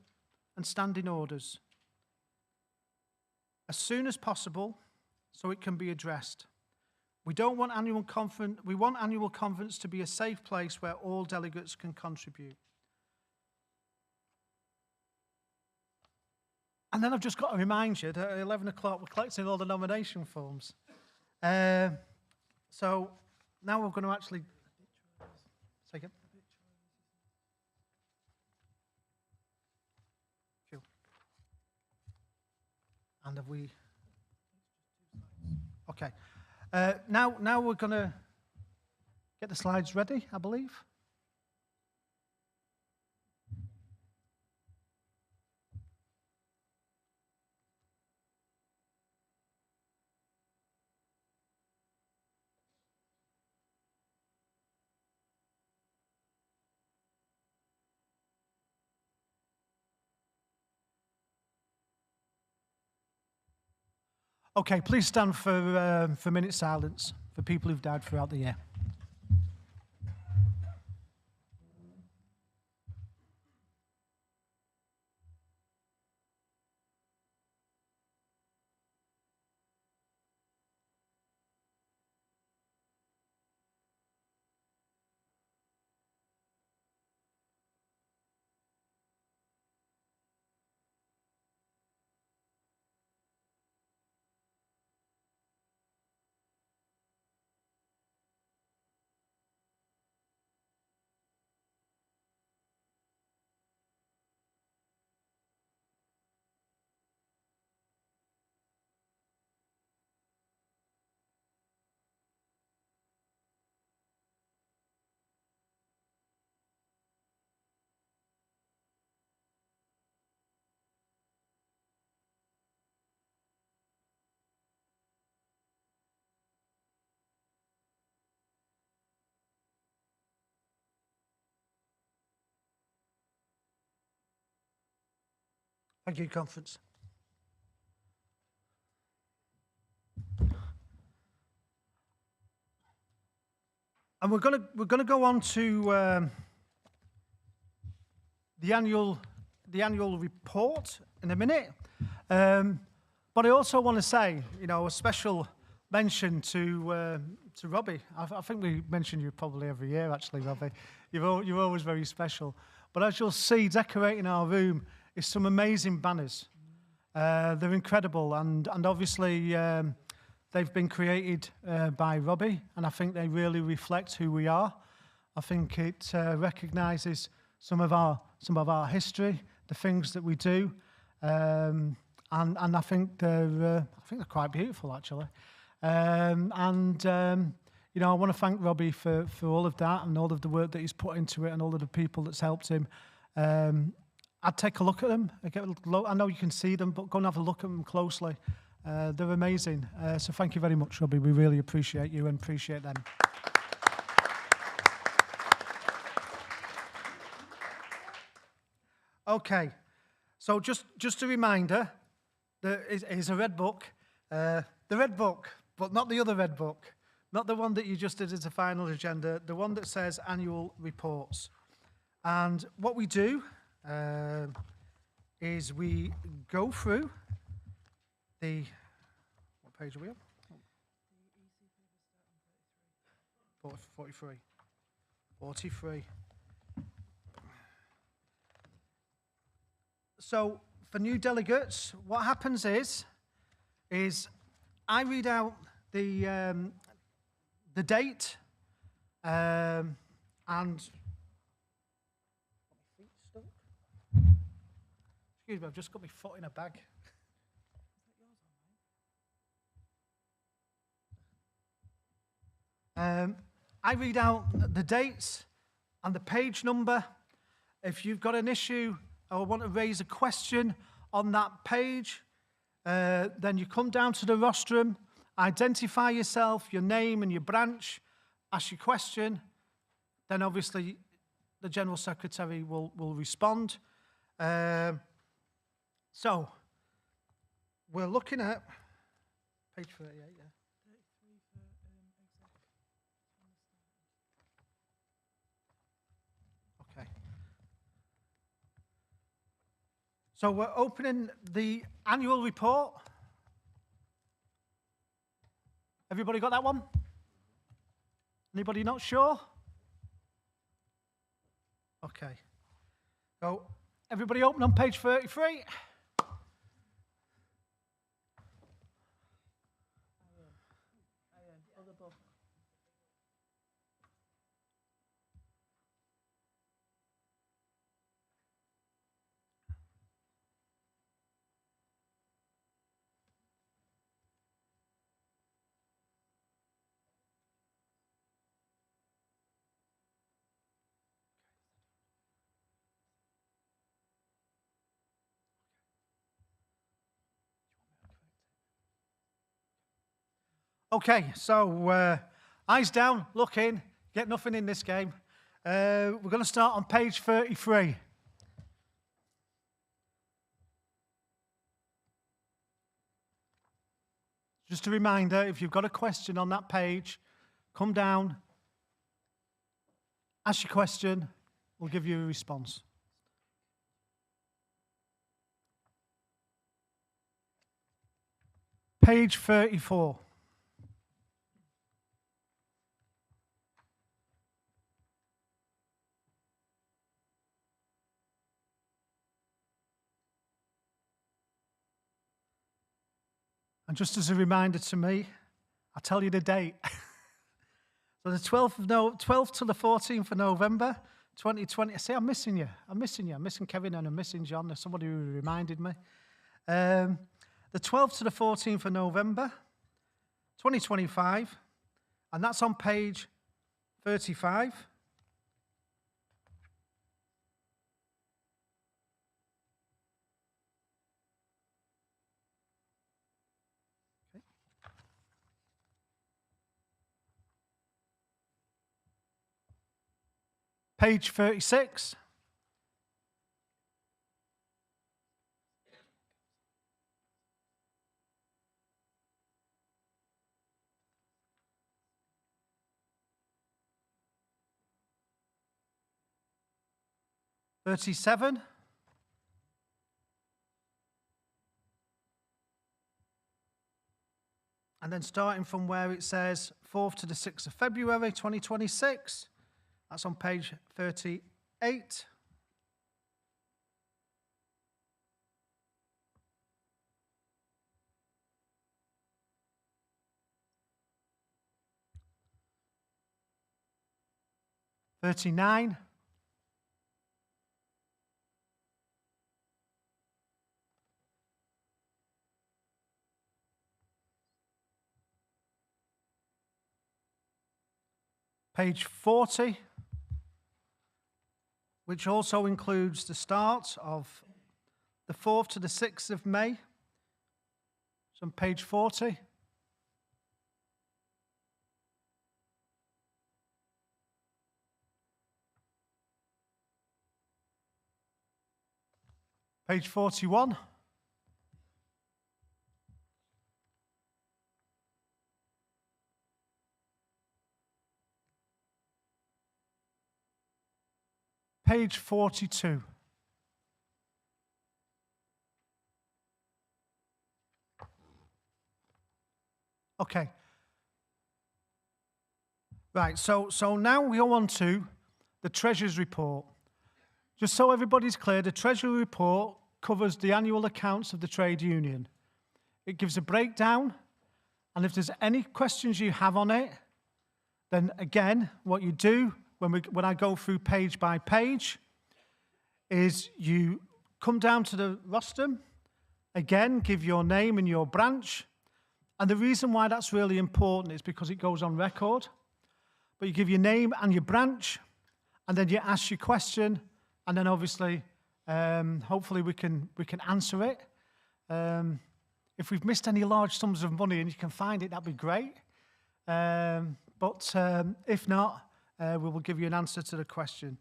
and standing orders as soon as possible so it can be addressed. We want annual conference to be a safe place where all delegates can contribute. And then I've just got to remind you that at 11 o'clock we're collecting all the nomination forms. So now we're going to actually... Say again. Cool. And have we... Okay. Now we're going to get the slides ready, I believe. Okay, please stand for a minute's silence for people who've died throughout the year. Thank you, conference. And we're going to go on to the annual report in a minute. But I also want to say, a special mention to Robbie. I think we mention you probably every year, actually, Robbie. You're always very special. But as you'll see, decorating our room is some amazing banners. They're incredible, and obviously they've been created by Robbie, and I think they really reflect who we are. I think it recognises some of our history, the things that we do, and I think they're quite beautiful, actually. I want to thank Robbie for all of that and all of the work that he's put into it and all of the people that's helped him. I'd take a look at them. I know you can see them, but go and have a look at them closely. They're amazing. So thank you very much, Robbie. We really appreciate you and appreciate them. Okay, so just a reminder, there is a red book. The red book, but not the other red book. Not the one that you just did as a final agenda, the one that says annual reports. And what we do is we go through what page are we on? 43. 43. So for new delegates, what happens is I read out the date and excuse me, I've just got my foot in a bag. I read out the dates and the page number. If you've got an issue or want to raise a question on that page, then you come down to the rostrum, identify yourself, your name and your branch, ask your question, then obviously the General Secretary will respond. So, we're looking at page 38, yeah. Okay. So we're opening the annual report. Everybody got that one? Anybody not sure? Okay. So everybody open on page 33. Okay, so eyes down, look in, get nothing in this game. We're going to start on page 33. Just a reminder, if you've got a question on that page, come down, ask your question, we'll give you a response. Page 34. And just as a reminder to me, I'll tell you the date. So the 12th to the 14th of November, 2020. See, I'm missing you. I'm missing Kevin and I'm missing John. There's somebody who reminded me. The 12th to the 14th of November, 2025. And that's on page 35. Page 36. (37) and then starting from where it says 4th to the 6th of February 2026. That's on page 38. (39) page 40, which also includes the start of the 4th to the 6th of May. It's on page 40. Page 41. Page 42. Okay. Right, so now we go on to the Treasurer's report. Just so everybody's clear, the Treasury report covers the annual accounts of the trade union. It gives a breakdown, and if there's any questions you have on it, then again, what you do when I go through page by page is you come down to the rostrum, again, give your name and your branch, and the reason why that's really important is because it goes on record. but you give your name and your branch, and then you ask your question, and then obviously, hopefully we can answer it. If we've missed any large sums of money and you can find it, that'd be great. But if not, we will give you an answer to the question.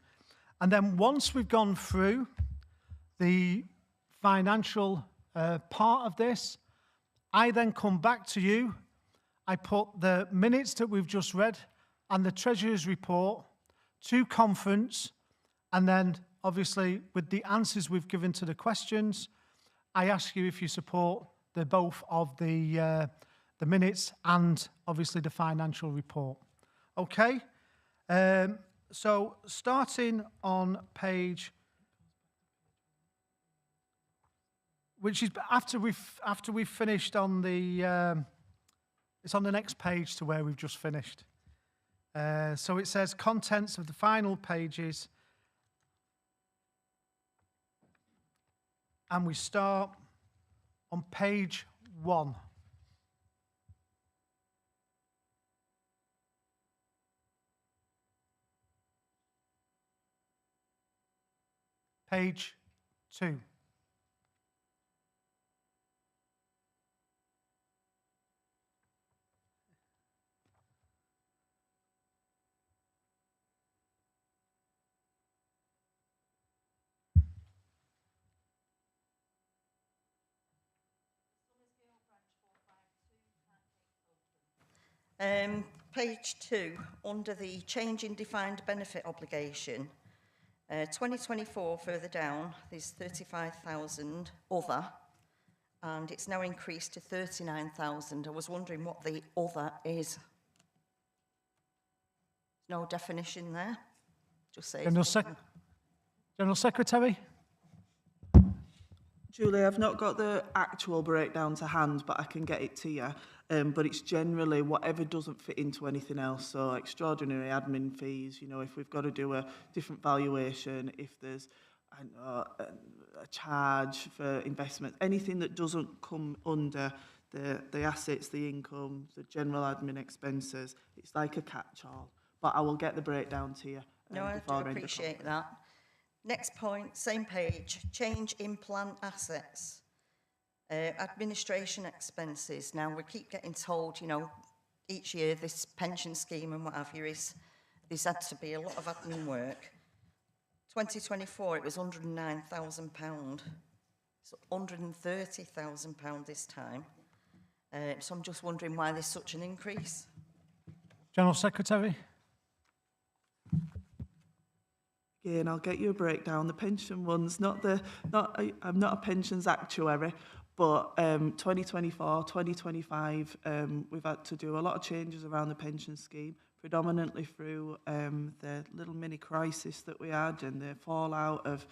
And then once we've gone through the financial part of this, I then come back to you. I put the minutes that we've just read and the Treasurer's report to conference, and then obviously with the answers we've given to the questions, I ask you if you support the both of the minutes and obviously the financial report. Okay? So starting on page, which is after we've finished on the, it's on the next page to where we've just finished. So it says contents of the final pages, and we start on page 1. Page 2. Page 2, under the change in defined benefit obligation, 2024 further down, there's 35,000 other, and it's now increased to 39,000. I was wondering what the other is. No definition there. Just say. General Secretary? Julie, I've not got the actual breakdown to hand, but I can get it to you. But it's generally whatever doesn't fit into anything else. So extraordinary admin fees, you know, if we've got to do a different valuation, if there's a charge for investment, anything that doesn't come under the assets, the income, the general admin expenses, it's like a catch-all. But I will get the breakdown to you. No, I do appreciate that. Next point, same page, change in plan assets. Administration expenses. Now, we keep getting told, you know, each year this pension scheme and what have you there's had to be a lot of admin work. 2024, it was £109,000. It's £130,000 this time. So I'm just wondering why there's such an increase. General Secretary? Again, I'll get you a breakdown. The pension ones, I'm not a pensions actuary, but 2024, 2025, we've had to do a lot of changes around the pension scheme, predominantly through the little mini crisis that we had and the fallout of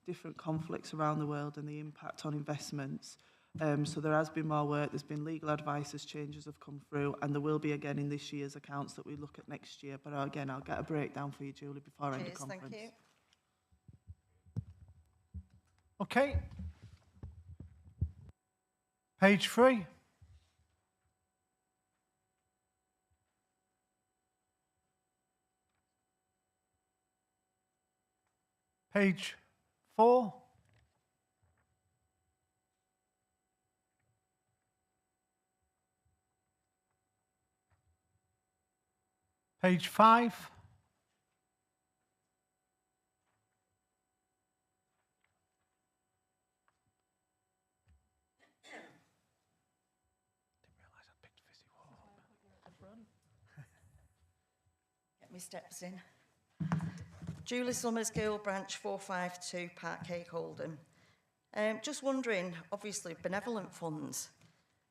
different conflicts around the world and the impact on investments. So there has been more work, there's been legal advice as changes have come through, and there will be again in this year's accounts that we look at next year. But again, I'll get a breakdown for you, Julie, before I end the conference. Thank you. Okay. Page 3. Page 4. Page 5. Get my steps in. Julie Summers, Girl Branch 452, Parkcake, Oldham. Just wondering, obviously, benevolent funds.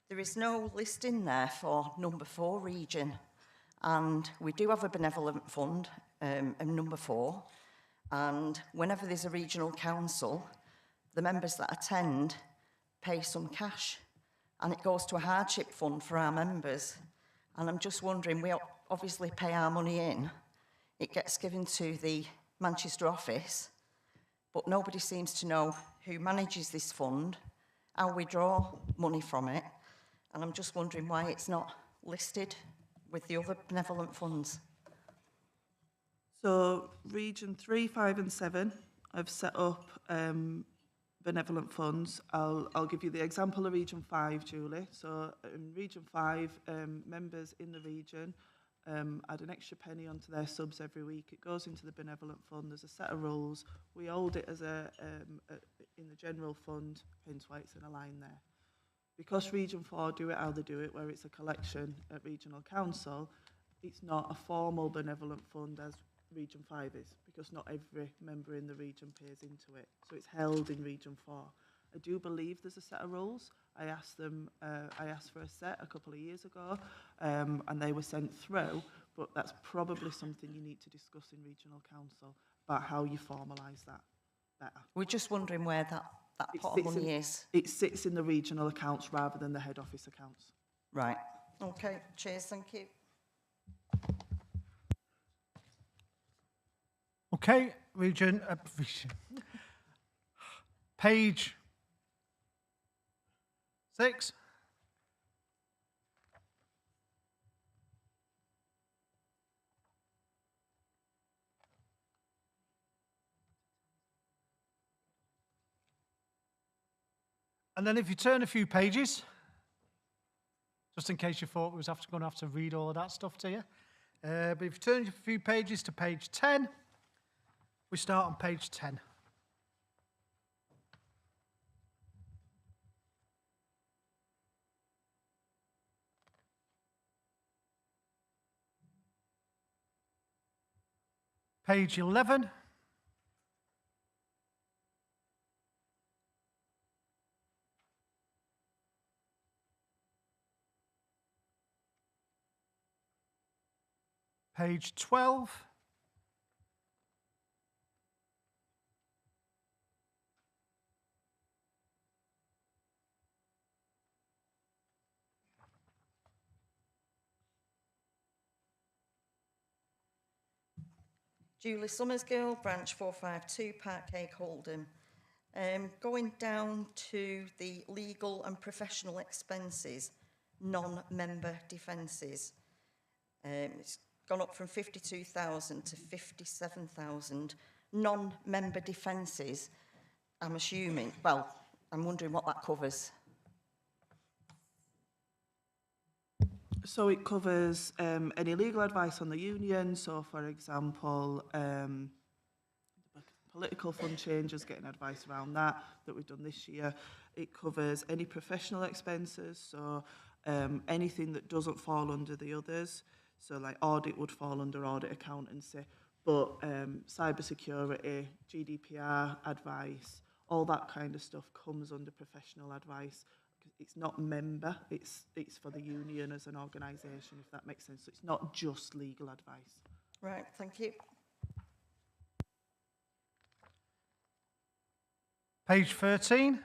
There is no list in there for number 4 region. And we do have a benevolent fund, number 4. And whenever there's a regional council, the members that attend pay some cash. And it goes to a hardship fund for our members. And I'm just wondering, we obviously pay our money in. It gets given to the Manchester office, but nobody seems to know who manages this fund, how we draw money from it. And I'm just wondering why it's not listed with the other benevolent funds. So Region 3, 5 and 7 have set up benevolent funds. I'll give you the example of Region 5, Julie. So in Region 5, members in the region add an extra penny onto their subs every week. It goes into the benevolent fund. There's a set of rules. We hold it as in the general fund, hence why it's in a line there. Because Region 4 do it how they do it, where it's a collection at regional council, it's not a formal benevolent fund as Region 5 is, because not every member in the region pays into it. So it's held in Region 4. I do believe there's a set of rules. I asked for a set a couple of years ago, and they were sent through, but that's probably something you need to discuss in regional council about how you formalise that better. We're just wondering where that pot of money is. It sits in the regional accounts rather than the head office accounts. Right. Okay, cheers, thank you. Okay, page 6. And then if you turn a few pages, just in case you thought we was going to have to read all of that stuff to you, but if you turn a few pages to page 10, we start on page 10. Page 11. Page 12. Julie Summersgill, branch 452, Parkcake, Oldham. Going down to the legal and professional expenses, non-member defences. It's gone up from 52,000 to 57,000. Non-member defences, I'm assuming, well, I'm wondering what that covers. So it covers any legal advice on the union. So, for example, political fund changes, getting advice around that we've done this year. It covers any professional expenses, so anything that doesn't fall under the others. So, like audit would fall under audit accountancy, but cybersecurity, GDPR advice, all that kind of stuff comes under professional advice. It's not member, it's for the union as an organisation, if that makes sense. So it's not just legal advice. Right, thank you. Page 13.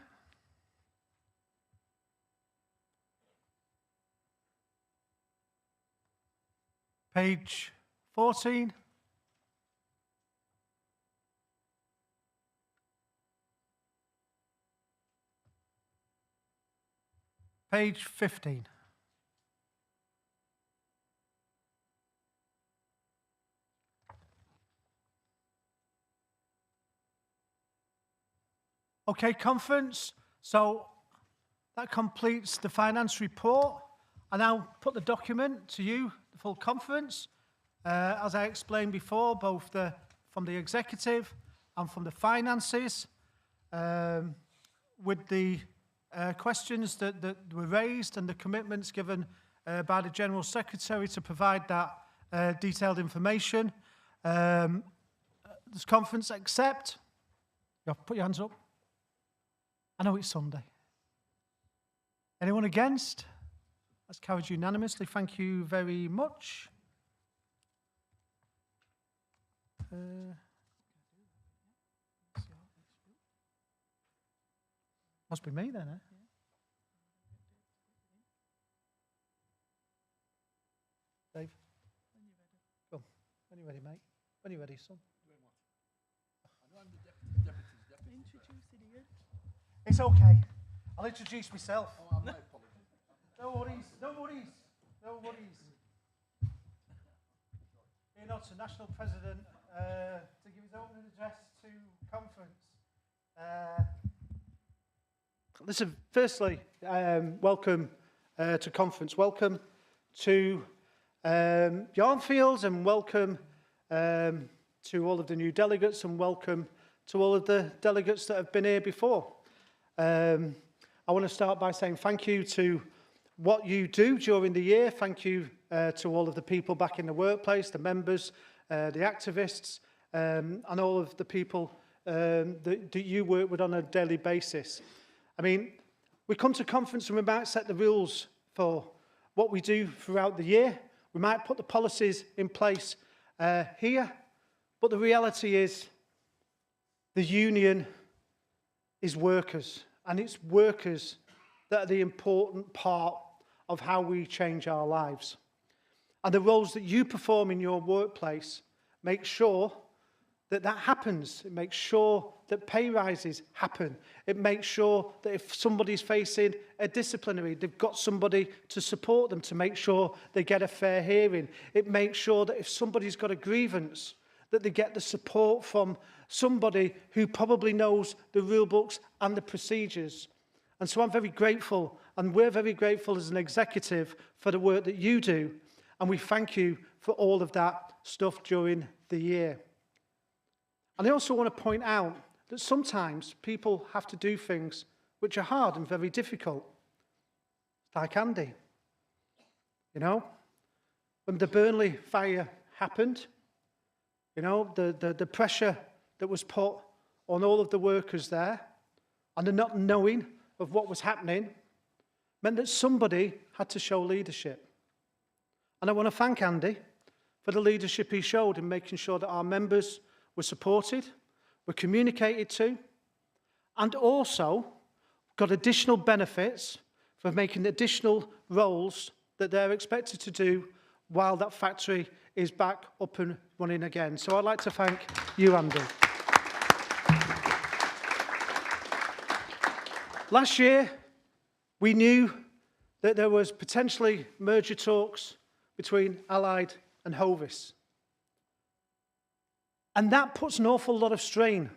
Page 14. Page 15. Okay, conference. So that completes the finance report. I now put the document to you, the full conference. As I explained before, both from the executive and from the finances, with the questions that were raised and the commitments given by the General Secretary to provide that detailed information. Does conference accept? You have to put your hands up. I know it's Sunday. Anyone against? That's carried unanimously. Thank you very much. Must be me then, eh? Dave? Come. When you're ready, mate. When you're ready, son. It's okay. I'll introduce myself. Oh, my apologies. No worries, no worries, no worries. Ian Otter, National President to give his opening address to conference. Listen, firstly, welcome to conference. Welcome to Yarnfield, and welcome to all of the new delegates, and welcome to all of the delegates that have been here before. I want to start by saying thank you to what you do during the year. Thank you to all of the people back in the workplace, the members, the activists, and all of the people that you work with on a daily basis. I mean, we come to conference and we might set the rules for what we do throughout the year. We might put the policies in place here, but the reality is the union is workers, and it's workers that are the important part of how we change our lives. And the roles that you perform in your workplace make sure that that happens. It makes sure that pay rises happen. It makes sure that if somebody's facing a disciplinary, they've got somebody to support them to make sure they get a fair hearing. It makes sure that if somebody's got a grievance, that they get the support from somebody who probably knows the rule books and the procedures. And so I'm very grateful, and we're very grateful as an executive for the work that you do, and we thank you for all of that stuff during the year. And I also want to point out that sometimes people have to do things which are hard and very difficult. Like Andy. You know, when the Burnley fire happened, you know, the pressure that was put on all of the workers there, and the not knowing of what was happening, meant that somebody had to show leadership. And I want to thank Andy for the leadership he showed in making sure that our members were supported, were communicated to, and also got additional benefits for making additional roles that they're expected to do while that factory is back up and running again. So I'd like to thank you, Andy. Last year, we knew that there was potentially merger talks between Allied and Hovis. And that puts an awful lot of strain,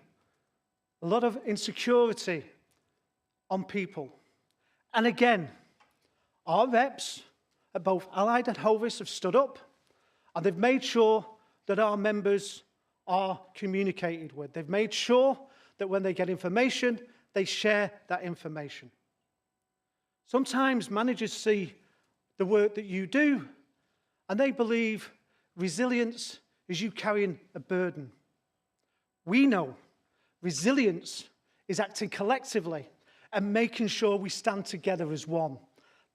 a lot of insecurity on people. And again, our reps at both Allied and Hovis have stood up, and they've made sure that our members are communicated with. They've made sure that when they get information, they share that information. Sometimes managers see the work that you do, and they believe resilience is you carrying a burden. We know resilience is acting collectively and making sure we stand together as one.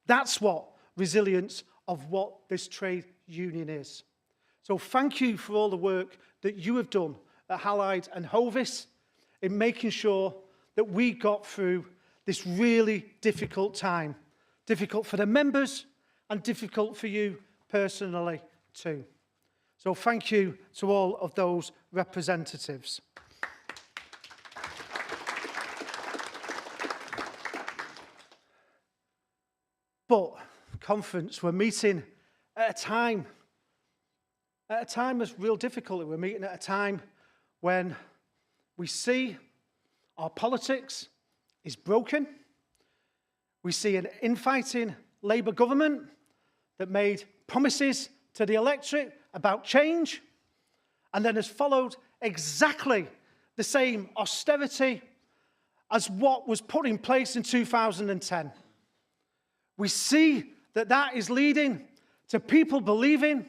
That's what resilience of what this trade union is. So thank you for all the work that you have done at Allied and Hovis in making sure that we got through this really difficult time. Difficult for the members and difficult for you personally too. So thank you to all of those representatives. But conference, we're meeting at a time that's real difficult. We're meeting at a time when we see our politics is broken. We see an infighting Labour government that made promises to the electorate about change, and then has followed exactly the same austerity as what was put in place in 2010. We see that that is leading to people believing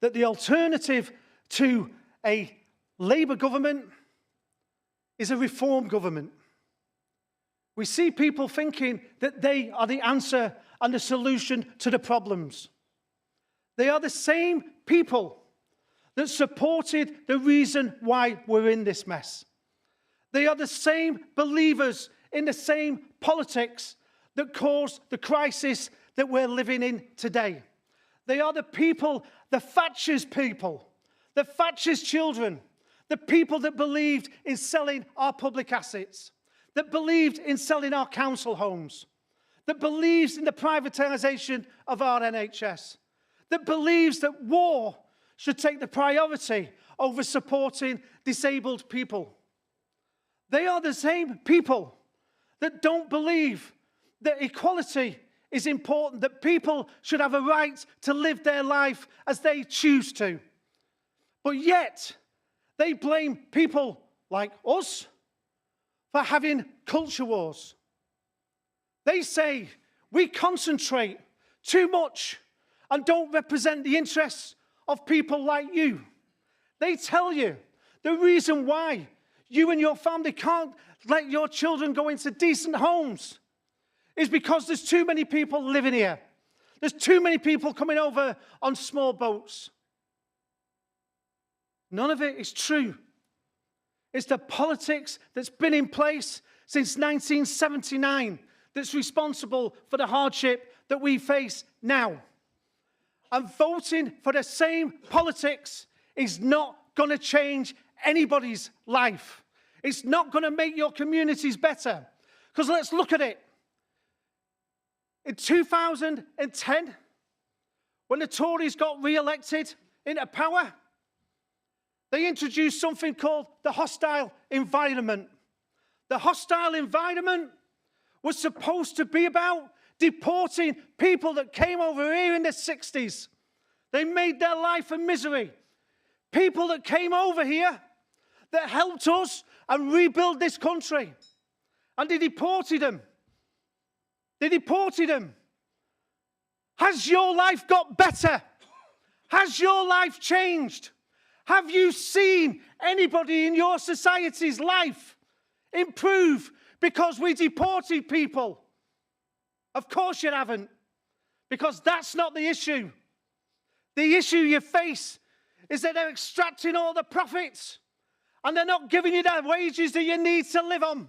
that the alternative to a Labour government is a Reform government. We see people thinking that they are the answer and the solution to the problems. They are the same people that supported the reason why we're in this mess. They are the same believers in the same politics that caused the crisis that we're living in today. They are the people, the Thatcher's people, the Thatcher's children, the people that believed in selling our public assets, that believed in selling our council homes, that believes in the privatisation of our NHS, that believes that war should take the priority over supporting disabled people. They are the same people that don't believe that equality is important, that people should have a right to live their life as they choose to. But yet, they blame people like us for having culture wars. They say we concentrate too much and don't represent the interests of people like you. They tell you the reason why you and your family can't let your children go into decent homes is because there's too many people living here. There's too many people coming over on small boats. None of it is true. It's the politics that's been in place since 1979 that's responsible for the hardship that we face now. And voting for the same politics is not going to change anybody's life. It's not going to make your communities better. Because let's look at it. In 2010, when the Tories got re-elected into power, they introduced something called the hostile environment. The hostile environment was supposed to be about deporting people that came over here in the 60s. They made their life a misery. People that came over here that helped us and rebuild this country. And they deported them. They deported them. Has your life got better? Has your life changed? Have you seen anybody in your society's life improve because we deported people? Of course you haven't, because that's not the issue. The issue you face is that they're extracting all the profits and they're not giving you the wages that you need to live on.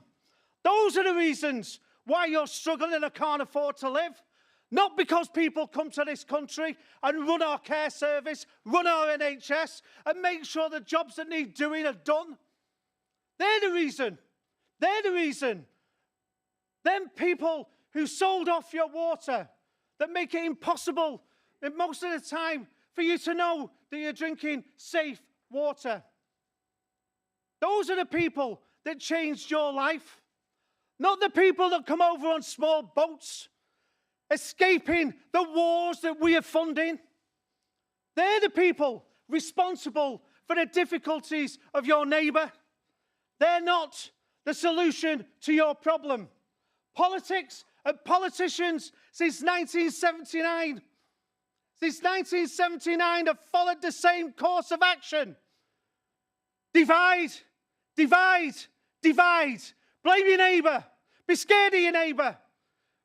Those are the reasons why you're struggling and can't afford to live. Not because people come to this country and run our care service, run our NHS, and make sure the jobs that need doing are done. They're the reason. They're the reason. Them people who sold off your water, that make it impossible, most of the time, for you to know that you're drinking safe water. Those are the people that changed your life. Not the people that come over on small boats, escaping the wars that we are funding. They're the people responsible for the difficulties of your neighbour. They're not the solution to your problem. Politics and politicians since 1979 have followed the same course of action. Divide, divide, divide. Blame your neighbour. Be scared of your neighbour.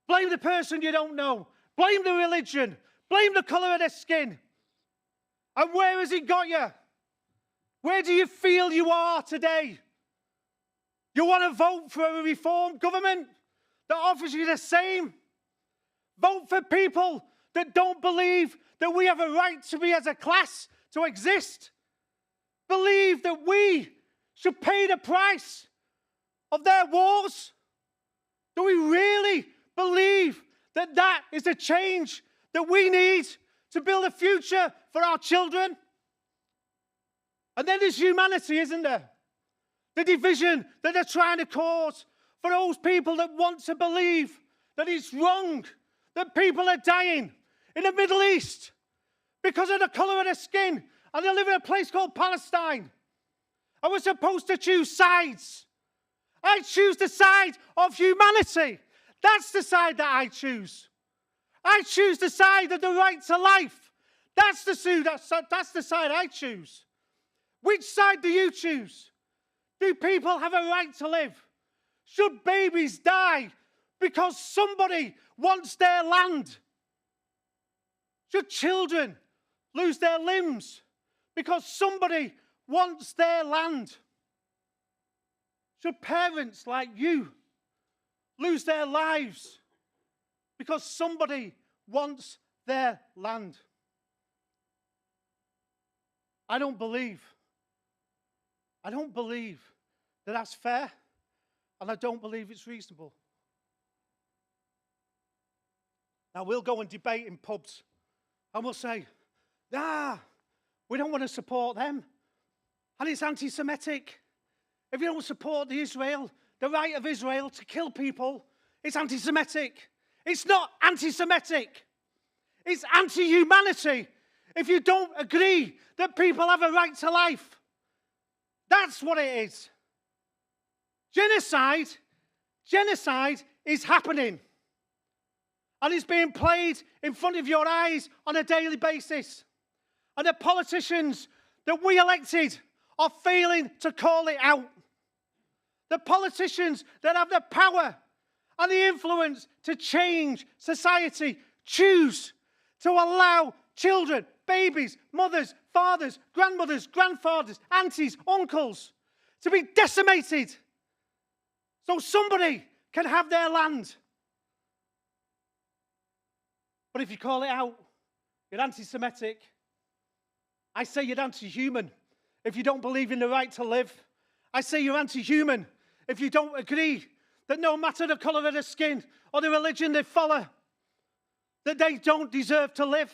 Blame the person you don't know. Blame the religion. Blame the colour of their skin. And where has it got you? Where do you feel you are today? You want to vote for a reformed government that offers you the same? Vote for people that don't believe that we have a right to be as a class to exist. Believe that we should pay the price of their wars. Do we really believe that that is the change that we need to build a future for our children? And then there's humanity, isn't there? The division that they're trying to cause for those people that want to believe that it's wrong that people are dying in the Middle East because of the colour of their skin, and they live in a place called Palestine. And we're supposed to choose sides. I choose the side of humanity. That's the side that I choose. I choose the side of the right to life. That's the side I choose. Which side do you choose? Do people have a right to live? Should babies die because somebody wants their land? Should children lose their limbs because somebody wants their land? Should parents like you lose their lives because somebody wants their land? I don't believe that that's fair, and I don't believe it's reasonable. Now, we'll go and debate in pubs, and we'll say, we don't want to support them. and it's anti-Semitic. If you don't support the right of Israel to kill people, it's anti-Semitic. It's not anti-Semitic. It's anti-humanity. If you don't agree that people have a right to life, that's what it is. Genocide is happening. And it's being played in front of your eyes on a daily basis. And the politicians that we elected are failing to call it out. The politicians that have the power and the influence to change society choose to allow children, babies, mothers, fathers, grandmothers, grandfathers, aunties, uncles to be decimated so somebody can have their land. But if you call it out, you're anti-Semitic. I say you're anti-human if you don't believe in the right to live. I say you're anti-human if you don't agree that no matter the colour of their skin or the religion they follow, that they don't deserve to live.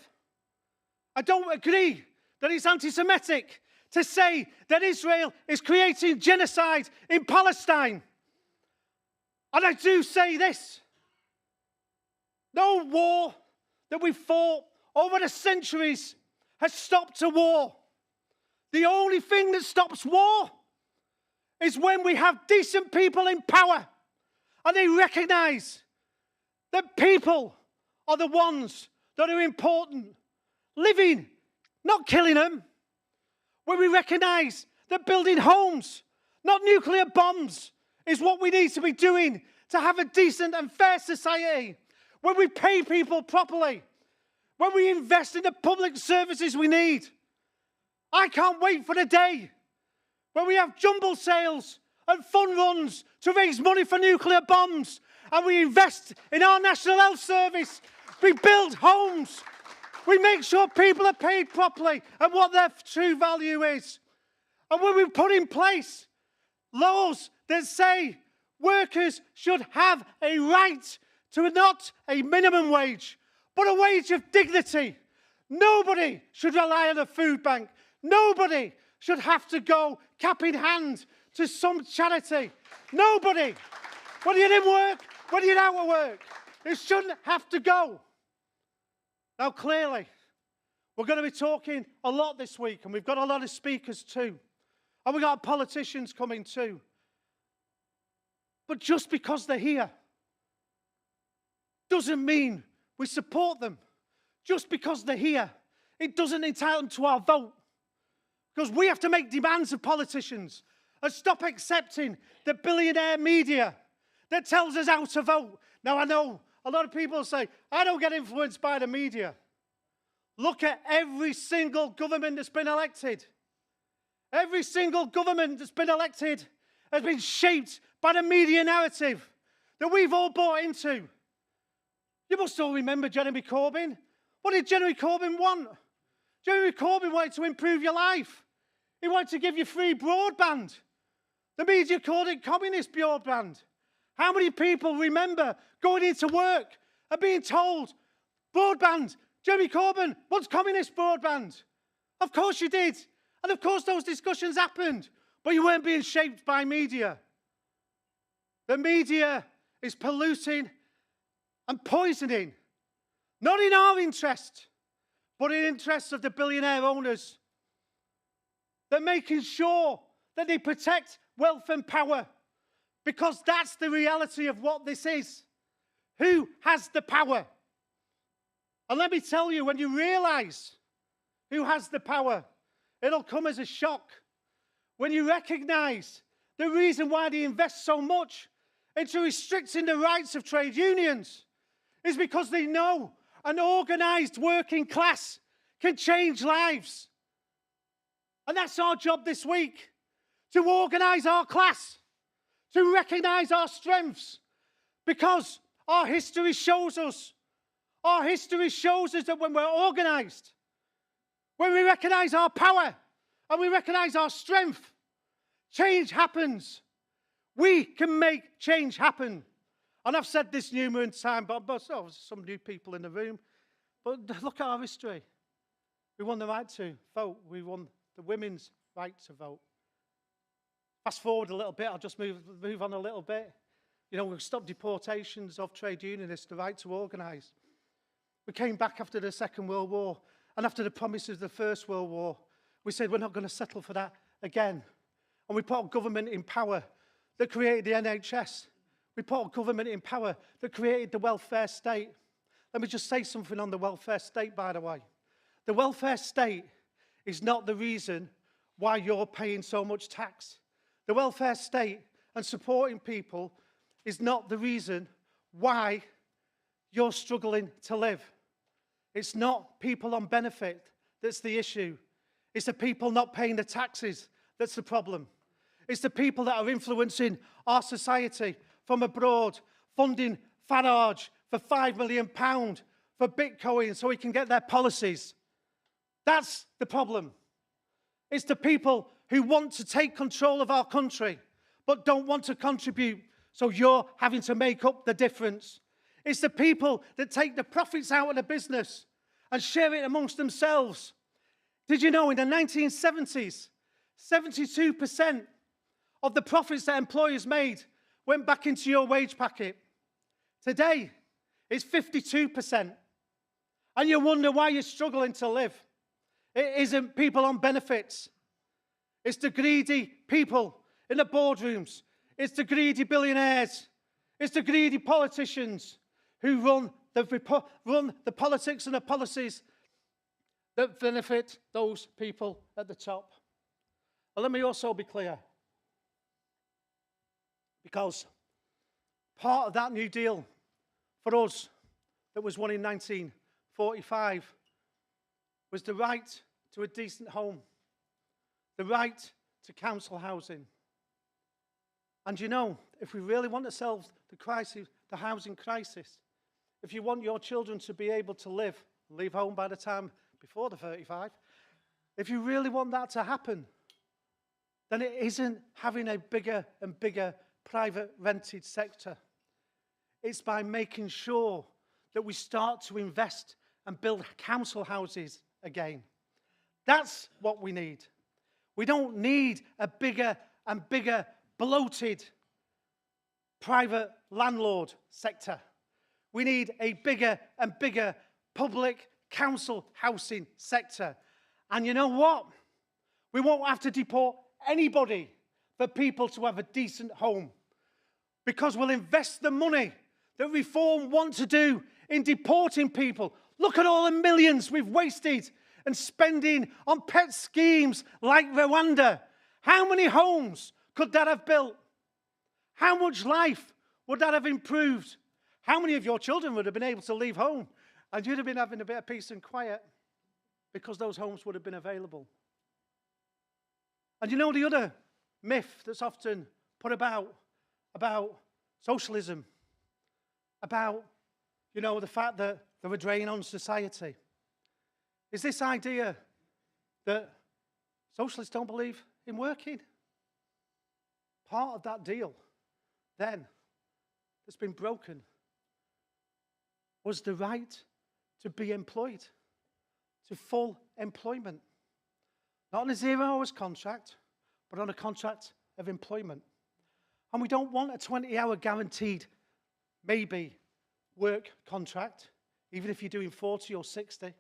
I don't agree that it's anti-Semitic to say that Israel is creating genocide in Palestine. And I do say this: no war that we've fought over the centuries has stopped a war. The only thing that stops war is when we have decent people in power and they recognise that people are the ones that are important. Living, not killing them. When we recognise that building homes, not nuclear bombs, is what we need to be doing to have a decent and fair society. When we pay people properly. When we invest in the public services we need. I can't wait for the day when we have jumble sales and fun runs to raise money for nuclear bombs, and we invest in our National Health Service. We build homes. We make sure people are paid properly and what their true value is. And when we put in place laws that say workers should have a right to not a minimum wage, but a wage of dignity. Nobody should rely on a food bank. Nobody should have to go cap in hand to some charity. Nobody. Whether you're in work, whether you're out of work, it shouldn't have to go. Now, clearly, we're going to be talking a lot this week, and we've got a lot of speakers too. And we've got politicians coming too. But just because they're here doesn't mean we support them. Just because they're here, it doesn't entitle them to our vote. Because we have to make demands of politicians and stop accepting the billionaire media that tells us how to vote. Now, I know a lot of people say, I don't get influenced by the media. Look at every single government that's been elected. Every single government that's been elected has been shaped by the media narrative that we've all bought into. You must all remember Jeremy Corbyn. What did Jeremy Corbyn want? Jeremy Corbyn wanted to improve your life. He wanted to give you free broadband. The media called it communist broadband. How many people remember going into work and being told, broadband, Jeremy Corbyn wants communist broadband? Of course you did. And of course those discussions happened. But you weren't being shaped by media. The media is polluting and poisoning, not in our interest, but in the interests of the billionaire owners. They're making sure that they protect wealth and power, because that's the reality of what this is. Who has the power? And let me tell you, when you realise who has the power, it'll come as a shock. When you recognise the reason why they invest so much into restricting the rights of trade unions is because they know an organised working class can change lives. And that's our job this week, to organise our class, to recognise our strengths, because our history shows us that when we're organised, when we recognise our power and we recognise our strength, change happens. We can make change happen. And I've said this numerous times, but some new people in the room. But look at our history. We won the right to vote. We won the women's right to vote. Fast forward a little bit, I'll just move on a little bit. You know, we've stopped deportations of trade unionists, the right to organise. We came back after the Second World War, and after the promises of the First World War, we said we're not going to settle for that again. And we put a government in power that created the NHS. We put a government in power that created the welfare state. Let me just say something on the welfare state, by the way. The welfare state is not the reason why you're paying so much tax. The welfare state and supporting people is not the reason why you're struggling to live. It's not people on benefit that's the issue. It's the people not paying the taxes that's the problem. It's the people that are influencing our society from abroad, funding Farage for £5 million for Bitcoin so he can get their policies. That's the problem. It's the people who want to take control of our country but don't want to contribute, so you're having to make up the difference. It's the people that take the profits out of the business and share it amongst themselves. Did you know in the 1970s, 72% of the profits that employers made went back into your wage packet? Today, it's 52%. And you wonder why you're struggling to live. It isn't people on benefits. It's the greedy people in the boardrooms. It's the greedy billionaires. It's the greedy politicians who run the politics and the policies that benefit those people at the top. And let me also be clear, because part of that New Deal for us that was won in 1945 was the right to a decent home, the right to council housing. And you know, if we really want to solve the housing crisis, if you want your children to be able to leave home by the time before the 35, if you really want that to happen, then it isn't having a bigger and bigger private rented sector. It's by making sure that we start to invest and build council houses again. That's what we need. We don't need a bigger and bigger bloated private landlord sector. We need a bigger and bigger public council housing sector. And you know what? We won't have to deport anybody for people to have a decent home, because we'll invest the money that Reform want to do in deporting people. Look at all the millions we've wasted and spending on pet schemes like Rwanda. How many homes could that have built? How much life would that have improved? How many of your children would have been able to leave home and you'd have been having a bit of peace and quiet because those homes would have been available? And you know the other myth that's often put about socialism, about, you know, the fact that they're a drain on society, is this idea that socialists don't believe in working. Part of that deal then that's been broken was the right to be employed, to full employment. Not on a 0 hours contract, but on a contract of employment. And we don't want a 20-hour guaranteed, maybe, work contract, even if you're doing 40 or 60.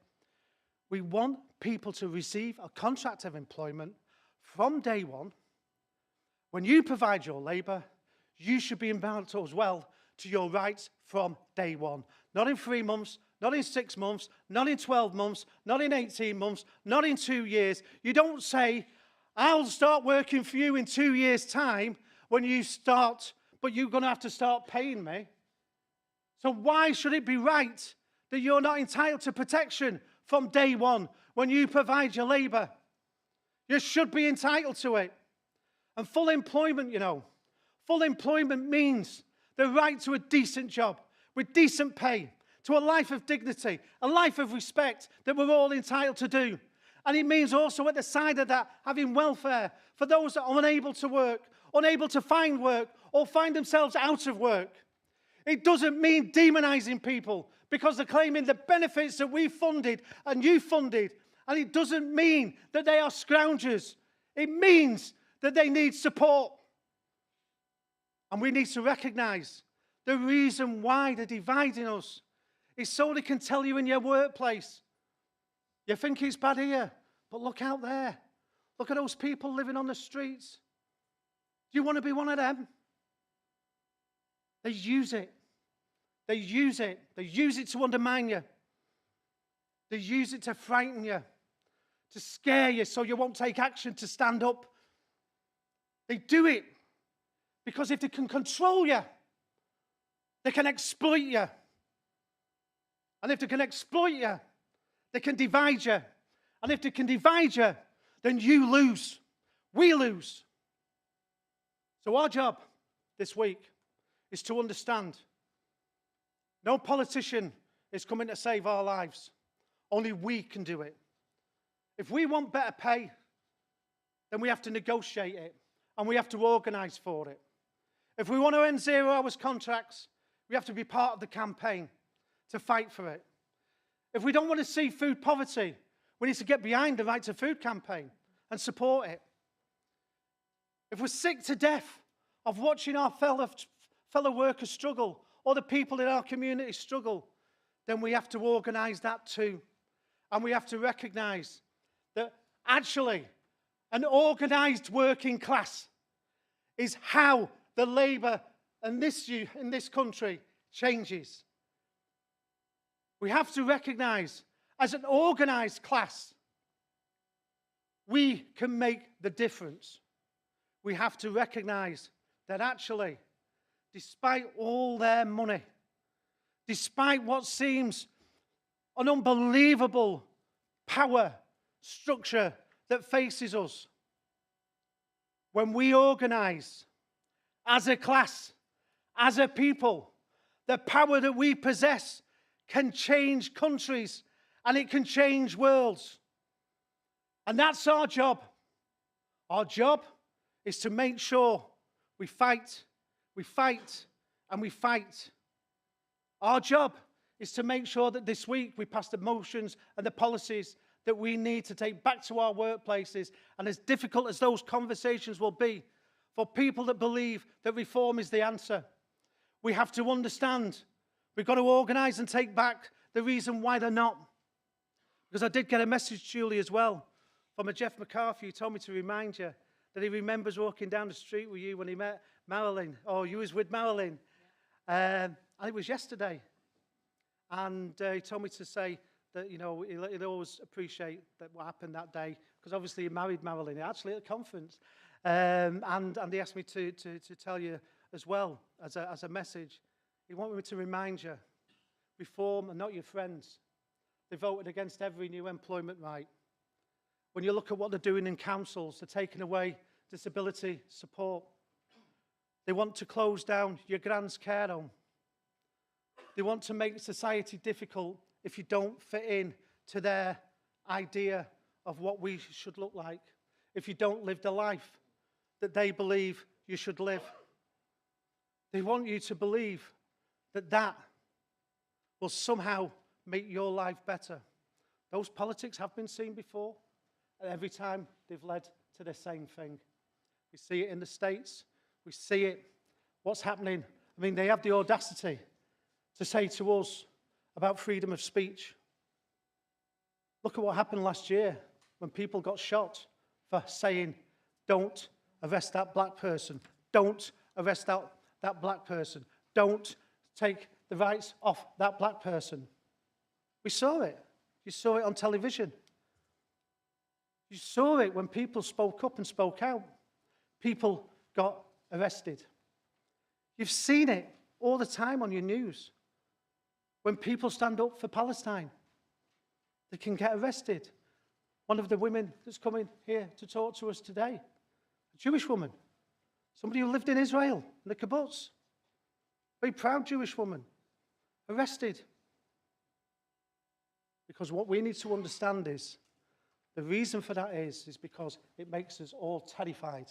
We want people to receive a contract of employment from day one. When you provide your labour, you should be entitled as well to your rights from day one. Not in 3 months, not in 6 months, not in 12 months, not in 18 months, not in 2 years. You don't say, I'll start working for you in 2 years' time when you start, but you're going to have to start paying me. So why should it be right that you're not entitled to protection from day one when you provide your labour? You should be entitled to it. And full employment, you know, full employment means the right to a decent job with decent pay, to a life of dignity, a life of respect that we're all entitled to do. And it means also at the side of that, having welfare for those that are unable to work, unable to find work, or find themselves out of work. It doesn't mean demonising people because they're claiming the benefits that we funded and you funded. And it doesn't mean that they are scroungers. It means that they need support. And we need to recognise the reason why they're dividing us is so they can tell you in your workplace, you think it's bad here, but look out there. Look at those people living on the streets. Do you want to be one of them? They use it. They use it. They use it to undermine you. They use it to frighten you, to scare you so you won't take action, to stand up. They do it because if they can control you, they can exploit you. And if they can exploit you, they can divide you. And if they can divide you, then you lose. We lose. So our job this week is to understand no politician is coming to save our lives. Only we can do it. If we want better pay, then we have to negotiate it and we have to organise for it. If we want to end 0 hours contracts, we have to be part of the campaign to fight for it. If we don't want to see food poverty, we need to get behind the Right to Food campaign and support it. If we're sick to death of watching our fellow workers struggle or the people in our community struggle, then we have to organise that too. And we have to recognise that actually an organised working class is how the labour in this country changes. We have to recognise as an organised class, we can make the difference. We have to recognise that actually, despite all their money, despite what seems an unbelievable power structure that faces us, when we organise as a class, as a people, the power that we possess can change countries and it can change worlds. And that's our job. Our job is to make sure we fight, and we fight. Our job is to make sure that this week we pass the motions and the policies that we need to take back to our workplaces. And as difficult as those conversations will be, for people that believe that reform is the answer, we have to understand we've got to organise and take back the reason why they're not. Because I did get a message, Julie, as well, from a Jeff McCarthy who told me to remind you that he remembers walking down the street with you when he met Marilyn, or you was with Marilyn. And it was yesterday. And he told me to say that, you know, he'll always appreciate that what happened that day, because obviously he married Marilyn, actually at a conference. And he asked me to tell you as well, as a message, he wanted me to remind you, reform are not your friends. They voted against every new employment right. When you look at what they're doing in councils, they're taking away disability support. They want to close down your grand's care home. They want to make society difficult if you don't fit in to their idea of what we should look like, if you don't live the life that they believe you should live. They want you to believe that that will somehow make your life better. Those politics have been seen before, and every time they've led to the same thing. We see it in the States. We see it, what's happening. I mean, they have the audacity to say to us about freedom of speech. Look at what happened last year when people got shot for saying, don't arrest that black person. Don't arrest that black person. Don't take the rights off that black person. We saw it. You saw it on television. You saw it when people spoke up and spoke out. People got arrested. You've seen it all the time on your news. When people stand up for Palestine, they can get arrested. One of the women that's coming here to talk to us today, a Jewish woman, somebody who lived in Israel, in the kibbutz, very proud Jewish woman, arrested. Because what we need to understand is, the reason for that is because it makes us all terrified.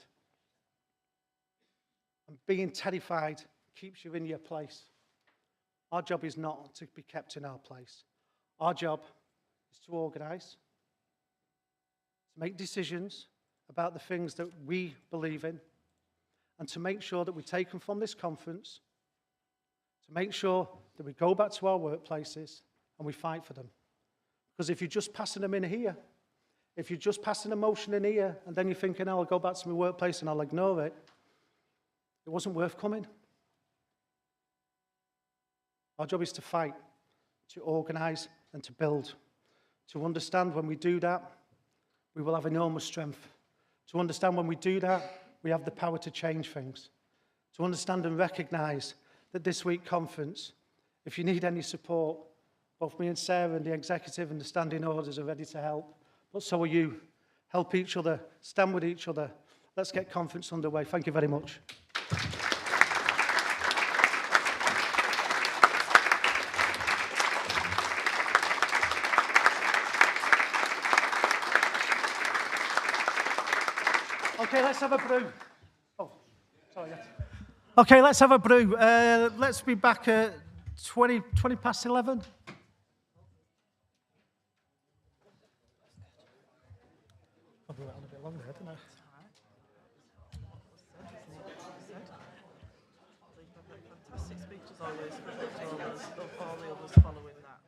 And being terrified keeps you in your place. Our job is not to be kept in our place. Our job is to organise, to make decisions, about the things that we believe in, and to make sure that we take them from this conference, to make sure that we go back to our workplaces and we fight for them. Because if you're just passing them in here, if you're just passing a motion in here, and then you're thinking, oh, I'll go back to my workplace and I'll ignore it, it wasn't worth coming. Our job is to fight, to organise and to build, to understand when we do that, we will have enormous strength. To understand when we do that, we have the power to change things. To understand and recognise that this week's conference, if you need any support, both me and Sarah and the executive and the standing orders are ready to help, but so are you. Help each other, stand with each other. Let's get conference underway. Thank you very much. Okay, let's have a brew. Oh, sorry. Okay, let's have a brew. Let's be back at 20 past 11. Probably went on a bit longer, didn't I? Fantastic speeches always, all the others following that.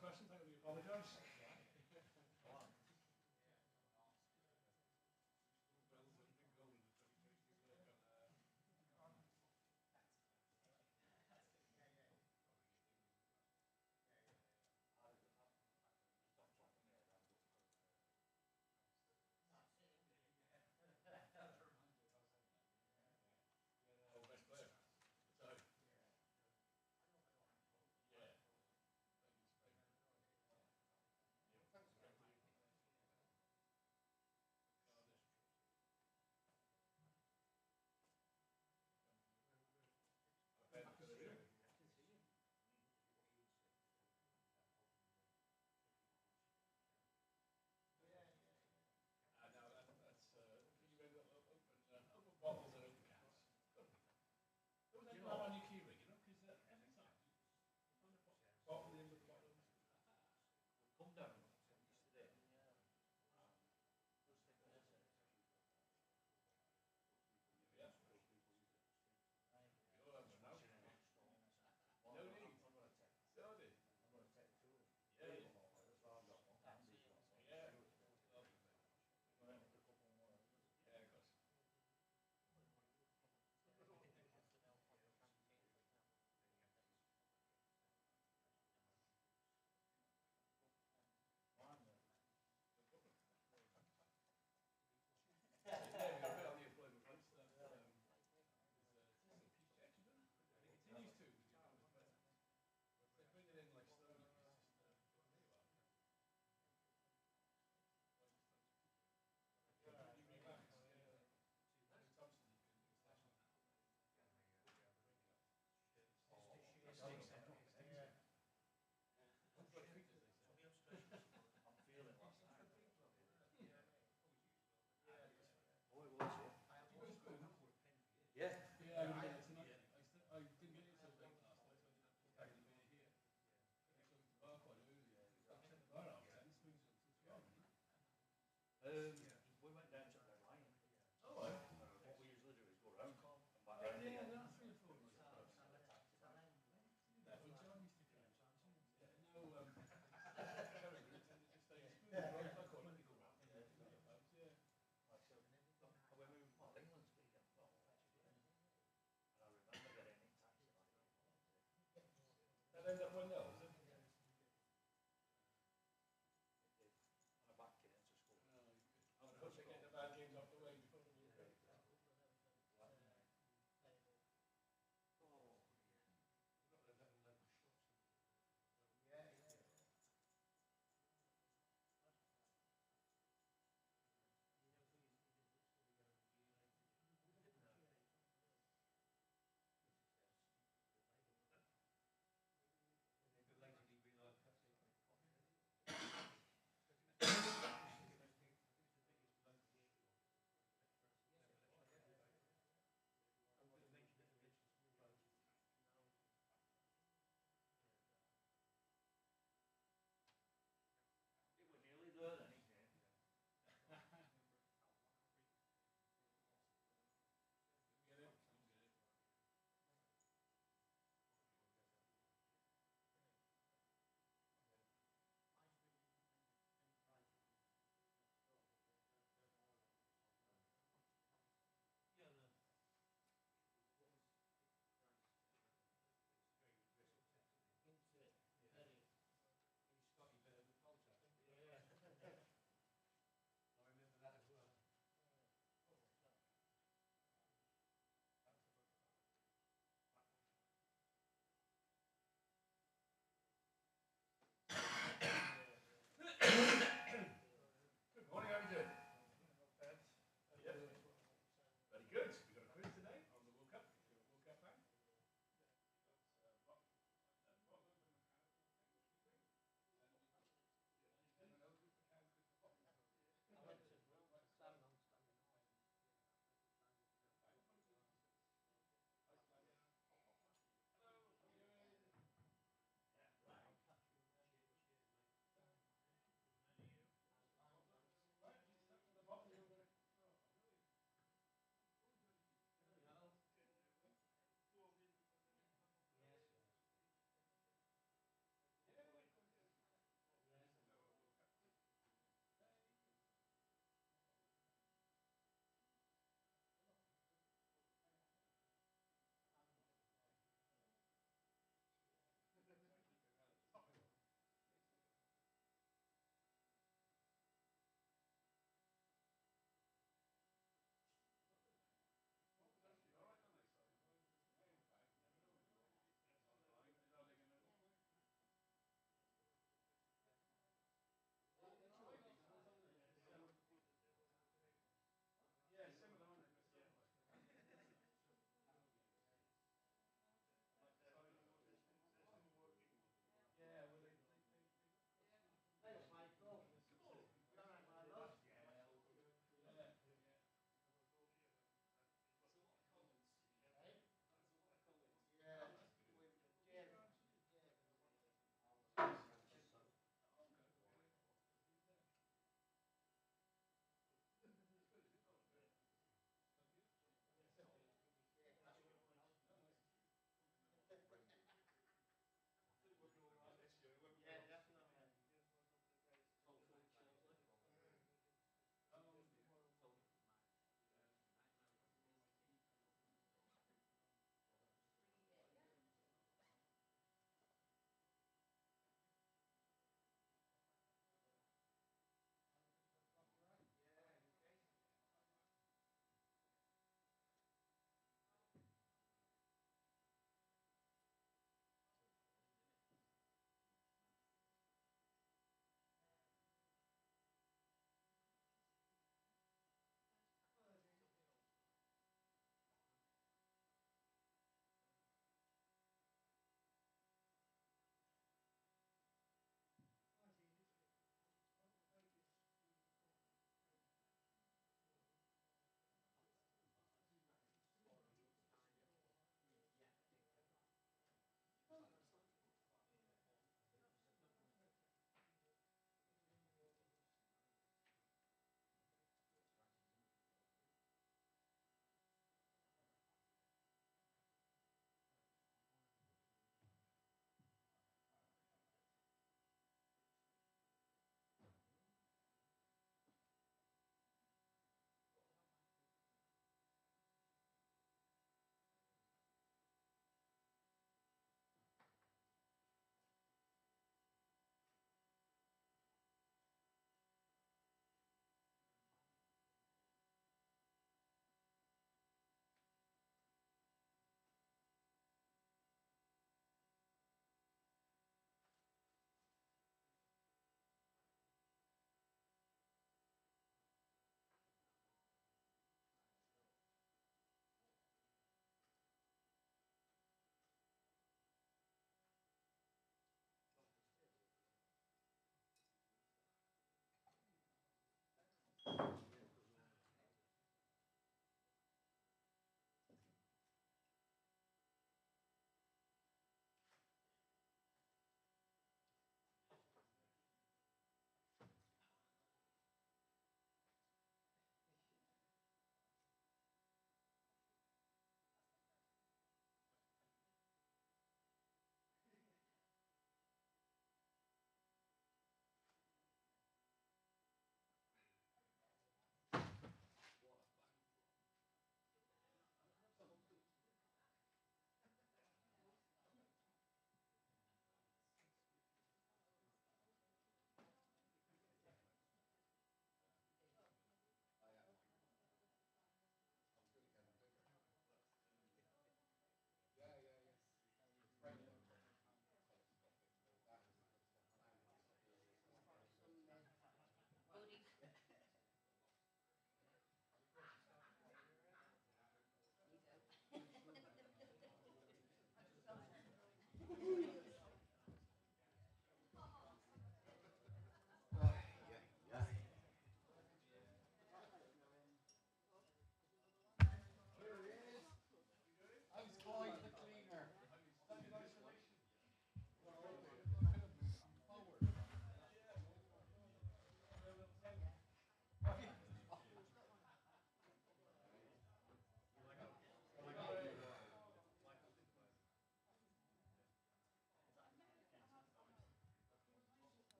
last question. Thank you. Apologise. Bottles and open cans. There was anyone on your key ring, you know, because every time you find a bottle in the bottom. Come down yesterday. Yeah. You'll have one now. No need. Sorry. Yeah. Yeah. Yeah, of course. Yeah. Yeah, I didn't get it tonight. I didn't get it till late last night, so I didn't have to be here. I took the bar quite early. I checked the bar out, and it swings up to 12. We went down to the line. Oh, right. What we usually do is go round and back Yeah, round yeah, again. that's 3 or 4 months. Yeah, when John used to come in, no, Kerry, we tended to stay in school. Yeah. Like, so, when we were in England speaking, well, and I remember getting in taxi like that. That ended up one nil, was it? It did. And I backed it into school. No, you could.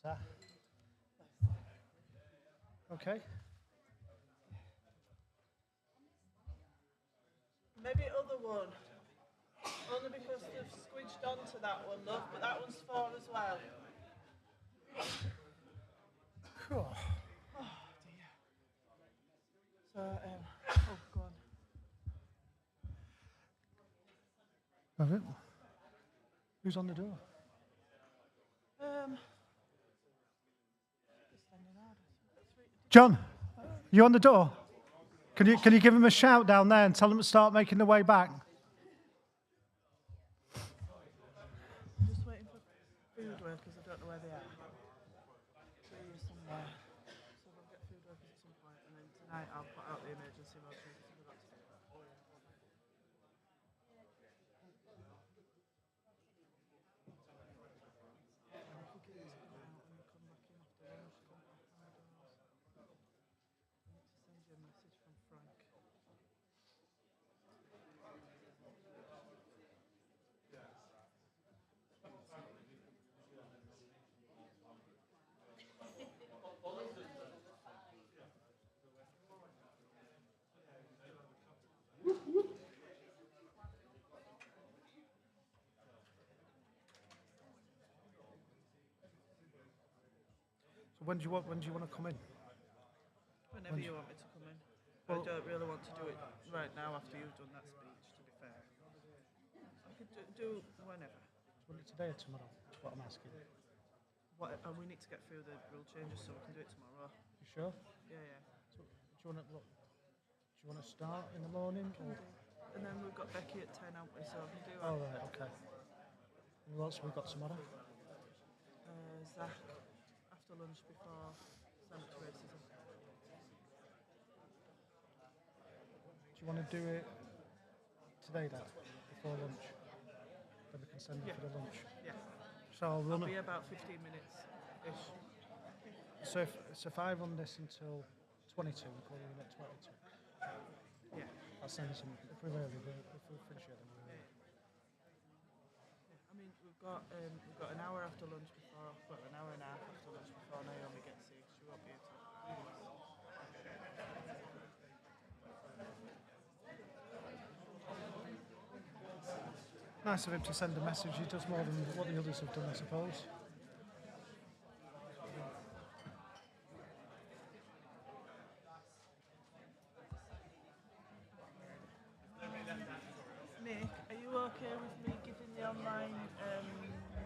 that. Okay. Maybe other one. Only because they've squidged onto that one, love, but that one's 4 as well. Cool. Oh dear. So, oh, go on. Have it. Who's on the door? John, you on the door? Can you give him a shout down there and tell him to start making the way back? Just waiting for food workers, I don't know where they are. They're here somewhere. So we'll get food workers at some point, and then tonight I'll put out the emergency motion. So when do you want to come in? Whenever you want me to come in. I don't really want to do it right now after you've done that speech, to be fair. I could do whenever. Do you want it today or tomorrow? That's what I'm asking. And we need to get through the rule changes so we can do it tomorrow. You sure? Yeah, yeah. So, do you want to start in the morning? Or? And then we've got Becky at 10, haven't we? So I can do Oh, right, okay. And what else have we got tomorrow? Zach, after lunch before cemetery racism. Do you want to do it today then, before lunch? Then we can send it for the lunch. Yeah. So I'll be about 15 minutes-ish. So if I run this until 22, we'll call it at 22. Yeah. I'll send some, if we're early, if we finish it, then we're early. I mean, we've got an hour after lunch before, well, an hour and a half after lunch before Naomi gets here. She won't be able to. Nice of him to send a message. He does more than what the others have done, I suppose. Nick, are you okay with me giving the online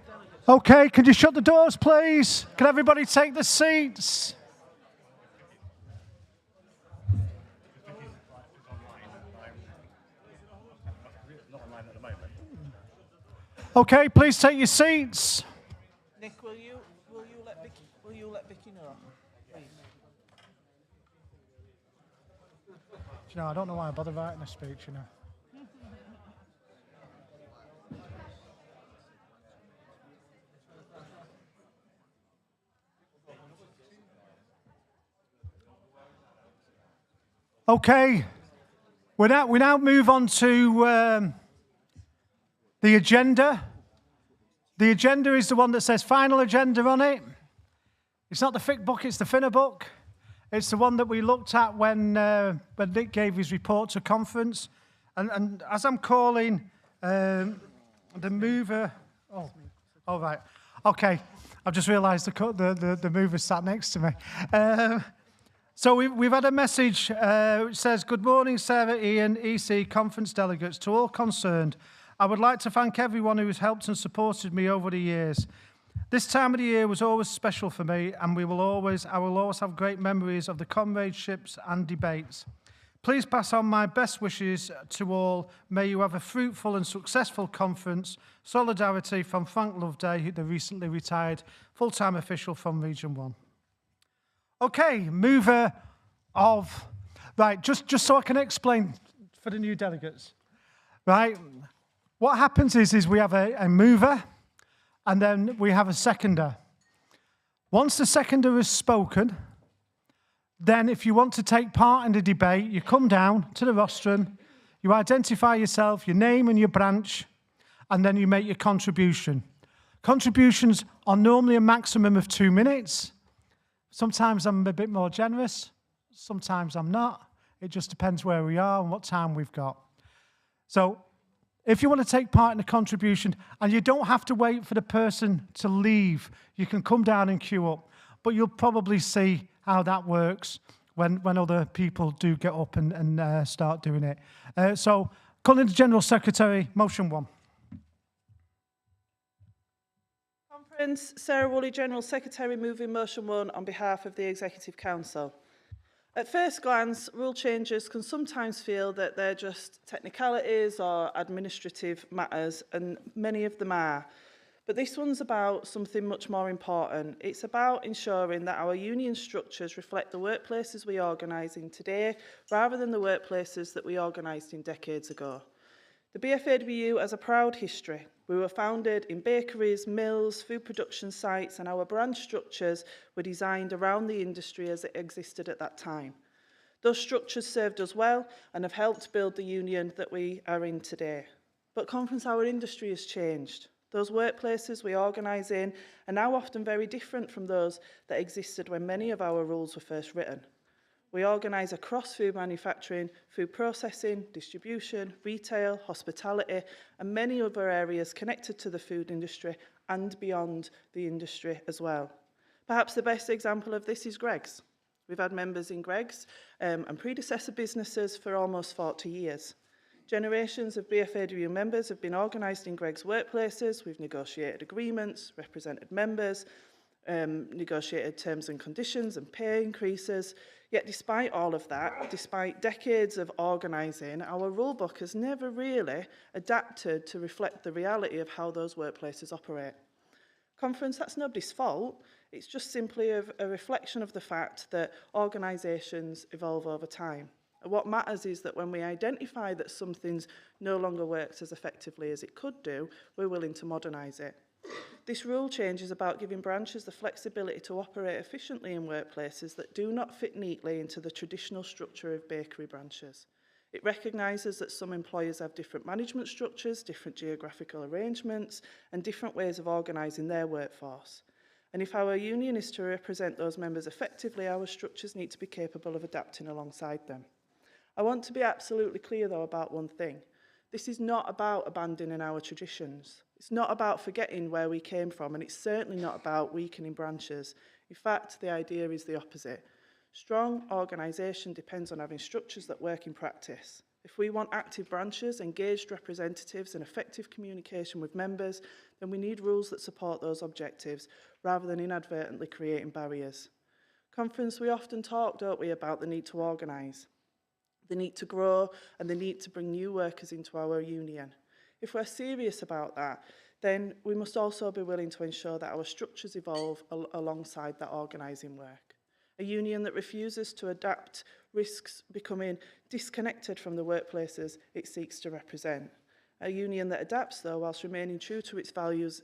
delegates? Okay, could you shut the doors, please? Can everybody take the seats? Okay, please take your seats. Nick, will you let Vicky know, please? You know, I don't know why I bother writing a speech, you know. Okay, we now move on to the agenda. The agenda is the one that says final agenda on it. It's not the thick book, it's the thinner book. It's the one that we looked at when Nick gave his report to conference. And as I'm calling the mover... Oh, right. Okay. I've just realised the mover sat next to me. So we've had a message which says, "Good morning, Sarah, Ian, EC, conference delegates. To all concerned, I would like to thank everyone who has helped and supported me over the years. This time of the year was always special for me, and I will always have great memories of the comradeships and debates. Please pass on my best wishes to all. May you have a fruitful and successful conference. Solidarity from Frank Loveday, the recently retired full-time official from Region 1. Okay, mover of... Right, just so I can explain for the new delegates. Right, what happens is we have a mover, and then we have a seconder. Once the seconder has spoken, then if you want to take part in the debate, you come down to the rostrum, you identify yourself, your name and your branch, and then you make your contribution. Contributions are normally a maximum of 2 minutes. Sometimes I'm a bit more generous, sometimes I'm not. It just depends where we are and what time we've got. So if you want to take part in a contribution, and you don't have to wait for the person to leave, you can come down and queue up. But you'll probably see how that works when other people do get up and start doing it. So, calling the General Secretary, motion 1. Conference, Sarah Woolley, General Secretary, moving motion 1 on behalf of the Executive Council. At first glance, rule changes can sometimes feel that they're just technicalities or administrative matters, and many of them are. But this one's about something much more important. It's about ensuring that our union structures reflect the workplaces we organise in today, rather than the workplaces that we organised in decades ago. The BFAWU has a proud history. We were founded in bakeries, mills, food production sites, and our branch structures were designed around the industry as it existed at that time. Those structures served us well and have helped build the union that we are in today. But Conference, our industry has changed. Those workplaces we organise in are now often very different from those that existed when many of our rules were first written. We organise across food manufacturing, food processing, distribution, retail, hospitality, and many other areas connected to the food industry and beyond the industry as well. Perhaps the best example of this is Greggs. We've had members in Greggs and predecessor businesses for almost 40 years. Generations of BFAWU members have been organised in Greggs workplaces. We've negotiated agreements, represented members, negotiated terms and conditions and pay increases. Yet despite all of that, despite decades of organising, our rulebook has never really adapted to reflect the reality of how those workplaces operate. Conference, that's nobody's fault. It's just simply a reflection of the fact that organisations evolve over time. And what matters is that when we identify that something's no longer works as effectively as it could do, we're willing to modernise it. This rule change is about giving branches the flexibility to operate efficiently in workplaces that do not fit neatly into the traditional structure of bakery branches. It recognises that some employers have different management structures, different geographical arrangements, and different ways of organising their workforce. And if our union is to represent those members effectively, our structures need to be capable of adapting alongside them. I want to be absolutely clear, though, about one thing. This is not about abandoning our traditions. It's not about forgetting where we came from, and it's certainly not about weakening branches. In fact, the idea is the opposite. Strong organisation depends on having structures that work in practice. If we want active branches, engaged representatives, and effective communication with members, then we need rules that support those objectives, rather than inadvertently creating barriers. Conference, we often talk, don't we, about the need to organise, the need to grow, and the need to bring new workers into our union. If we're serious about that, then we must also be willing to ensure that our structures evolve alongside that organising work. A union that refuses to adapt risks becoming disconnected from the workplaces it seeks to represent. A union that adapts, though, whilst remaining true to its values,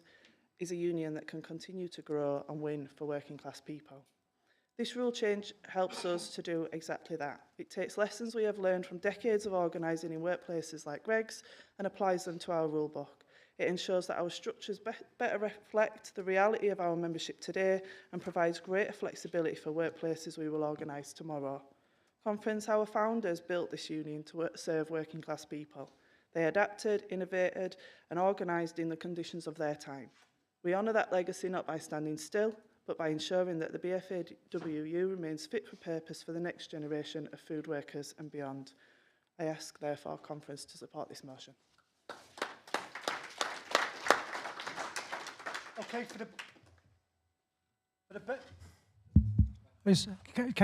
is a union that can continue to grow and win for working class people. This rule change helps us to do exactly that. It takes lessons we have learned from decades of organising in workplaces like Greggs and applies them to our rulebook. It ensures that our structures better reflect the reality of our membership today and provides greater flexibility for workplaces we will organise tomorrow. Conference, our founders built this union to serve working class people. They adapted, innovated and organised in the conditions of their time. We honour that legacy not by standing still, but by ensuring that the BFAWU remains fit for purpose for the next generation of food workers and beyond. I ask, therefore, Conference to support this motion. Okay,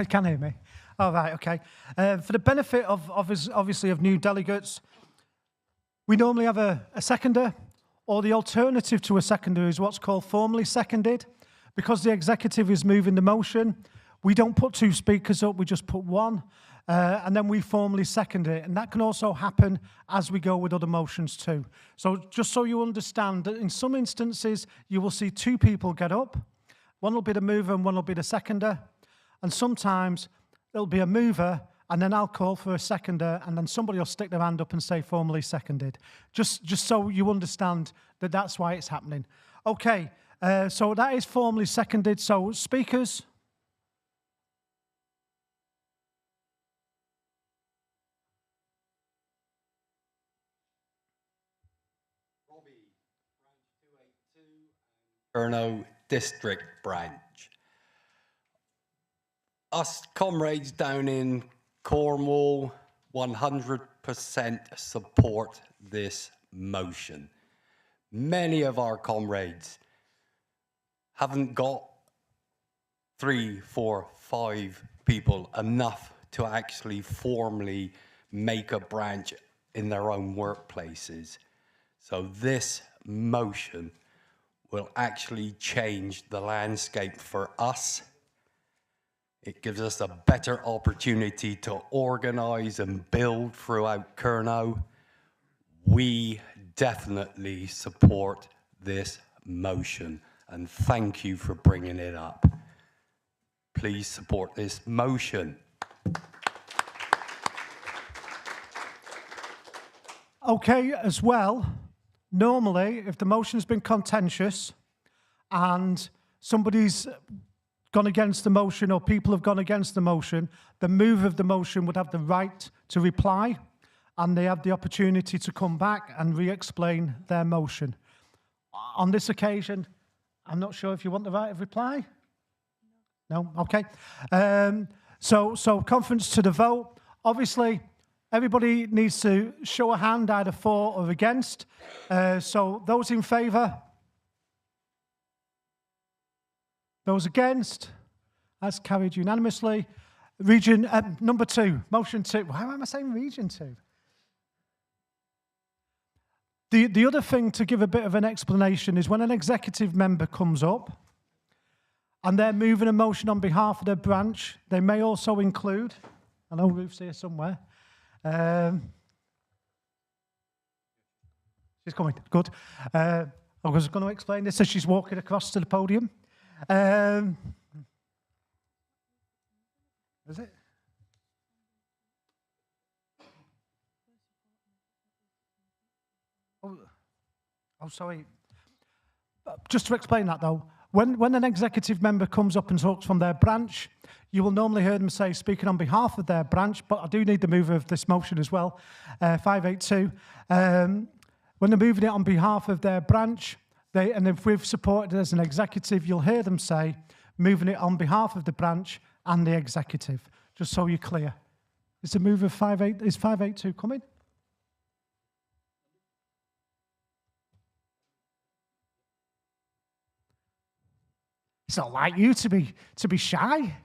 can hear me? All right, okay. For the benefit of obviously of new delegates, we normally have a seconder, or the alternative to a seconder is what's called formally seconded. Because the executive is moving the motion, we don't put 2 speakers up, we just put 1, and then we formally second it. And that can also happen as we go with other motions too. So just so you understand that in some instances, you will see 2 people get up. One will be the mover and one will be the seconder. And sometimes there'll be a mover, and then I'll call for a seconder, and then somebody will stick their hand up and say formally seconded. Just so you understand that that's why it's happening. Okay, so that is formally seconded. So speakers? Erno District Branch. Us comrades down in Cornwall 100% support this motion. Many of our comrades haven't got 3, 4, 5 people, enough to actually formally make a branch in their own workplaces. So this motion will actually change the landscape for us. It gives us a better opportunity to organise and build throughout Curnow. We definitely support this motion, and thank you for bringing it up. Please support this motion. Okay, as well, normally, if the motion has been contentious and somebody's gone against the motion or people have gone against the motion, the mover of the motion would have the right to reply, and they have the opportunity to come back and re-explain their motion. On this occasion, I'm not sure if you want the right of reply. No? Okay. So conference to the vote. Obviously, everybody needs to show a hand either for or against. So those in favour? Those against? That's carried unanimously. Region number 2, motion 2. Why am I saying region 2? The other thing to give a bit of an explanation is when an executive member comes up and they're moving a motion on behalf of their branch, they may also include, I know Ruth's here somewhere. She's coming, good. I was going to explain this as she's walking across to the podium. Is it? Oh, sorry. Just to explain that, though, when an executive member comes up and talks from their branch, you will normally hear them say, speaking on behalf of their branch, but I do need the mover of this motion as well, 582. When they're moving it on behalf of their branch, and if we've supported it as an executive, you'll hear them say, moving it on behalf of the branch and the executive, just so you're clear. Is the mover of 582 coming? It's not like you to be shy.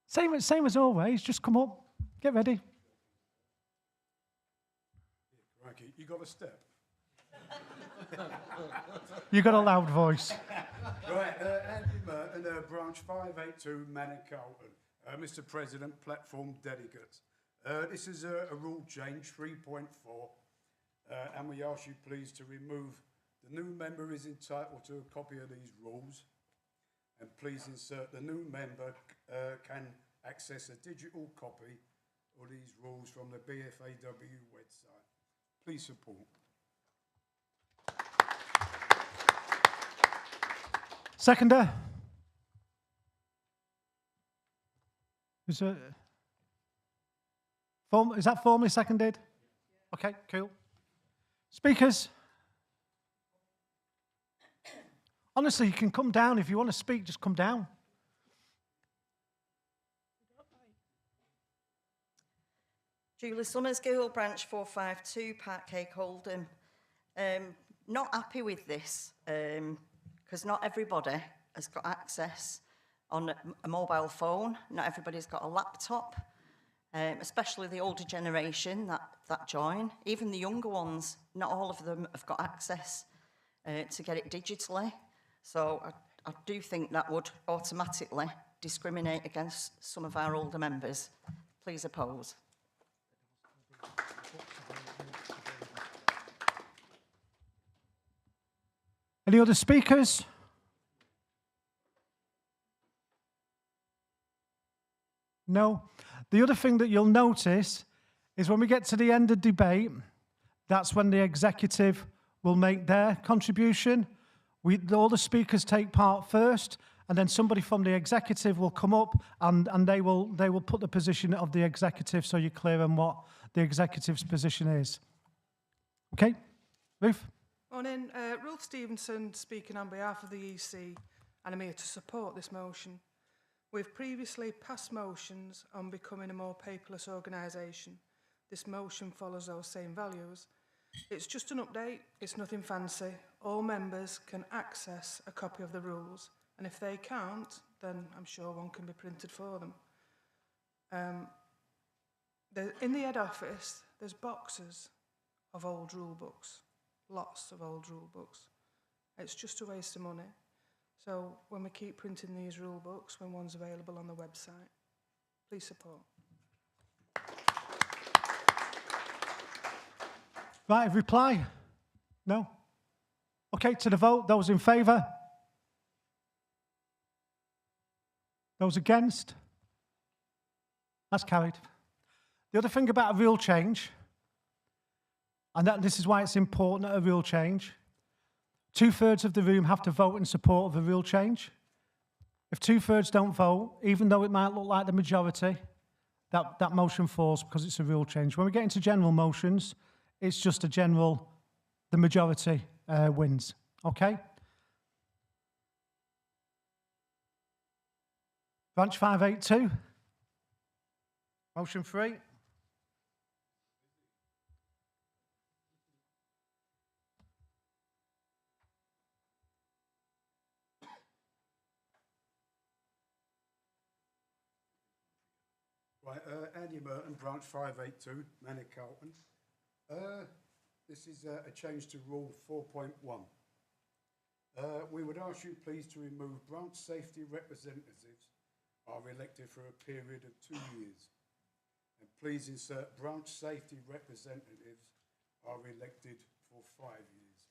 Same as always. Just come up, get ready. Crikey, you got a step. You got a loud voice. Right, Andy Merton, branch 582, Manicolton. Mr. President, platform delegates. This is a rule change, 3.4, and we ask you please to remove the new member is entitled to a copy of these rules, and please insert the new member can access a digital copy of these rules from the BFAWU website. Please support. Seconder. Is that formally seconded? Okay, cool. Speakers. Honestly, you can come down. If you want to speak, just come down. Julie Summers, Gill, Branch 452, Parkcake, Oldham. Not happy with this, because not everybody has got access on a mobile phone. Not everybody's got a laptop, especially the older generation that join. Even the younger ones, not all of them have got access to get it digitally. So I do think that would automatically discriminate against some of our older members. Please oppose. Any other speakers? No. The other thing that you'll notice is when we get to the end of debate, that's when the executive will make their contribution. All the speakers take part first, and then somebody from the executive will come up and they will put the position of the executive so you're clear on what the executive's position is. Okay, Ruth? Morning, Ruth Stevenson speaking on behalf of the EC, and I'm here to support this motion. We've previously passed motions on becoming a more paperless organisation. This motion follows those same values. It's just an update, it's nothing fancy. All members can access a copy of the rules, and if they can't, then I'm sure one can be printed for them. In the head office, there's boxes of old rule books, lots of old rule books. It's just a waste of money. So when we keep printing these rule books, when one's available on the website, please support. Right, reply? No? Okay, to the vote. Those in favour? Those against? That's carried. The other thing about a rule change, and this is why it's important that a rule change, 2/3 of the room have to vote in support of a rule change. If 2/3 don't vote, even though it might look like the majority, that motion falls because it's a rule change. When we get into general motions, it's just a general, the majority wins. Okay? Branch 582. Motion 3. Right, Andy Merton, branch 582, Manic Carlton. This is a change to rule 4.1. We would ask you please to remove branch safety representatives are elected for a period of 2 years. And please insert branch safety representatives are elected for 5 years.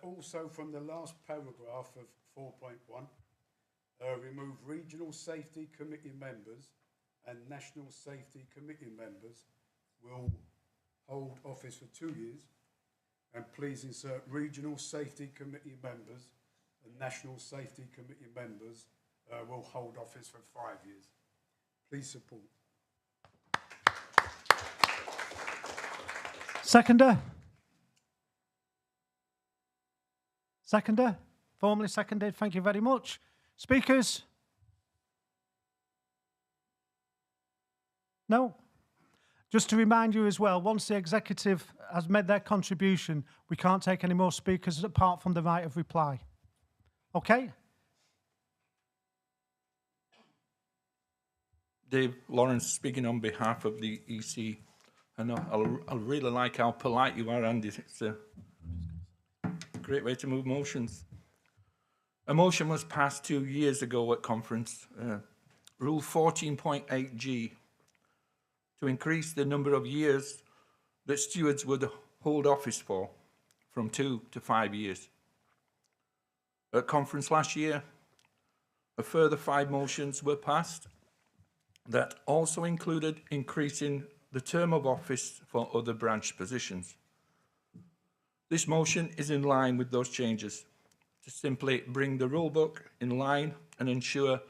Also from the last paragraph of 4.1, remove regional safety committee members and national safety committee members will hold office for 2 years, and please insert regional safety committee members and national safety committee members will hold office for 5 years. Please support. Seconder? Seconder? Formally seconded. Thank you very much. Speakers? No? Just to remind you as well, once the executive has made their contribution, we can't take any more speakers apart from the right of reply. Okay? Dave Lawrence speaking on behalf of the EC. And I really like how polite you are, Andy. It's a great way to move motions. A motion was passed 2 years ago at conference, Rule 14.8G, to increase the number of years that stewards would hold office for from 2 to 5 years. At conference last year, a further 5 motions were passed that also included increasing the term of office for other branch positions. This motion is in line with those changes to simply bring the rulebook in line and ensure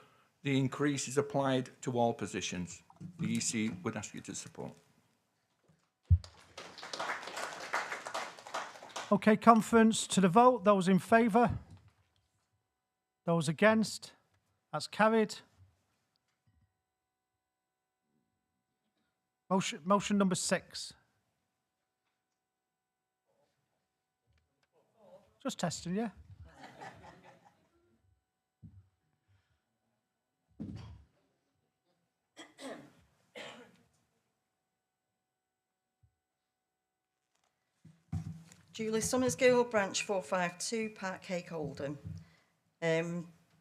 the increase is applied to all positions. The EC would ask you to support. Okay, conference to the vote. Those in favour? Those against? That's carried. Motion number 6. Just testing, yeah? Julie Summersgill, branch 452, Parkcake, Oldham.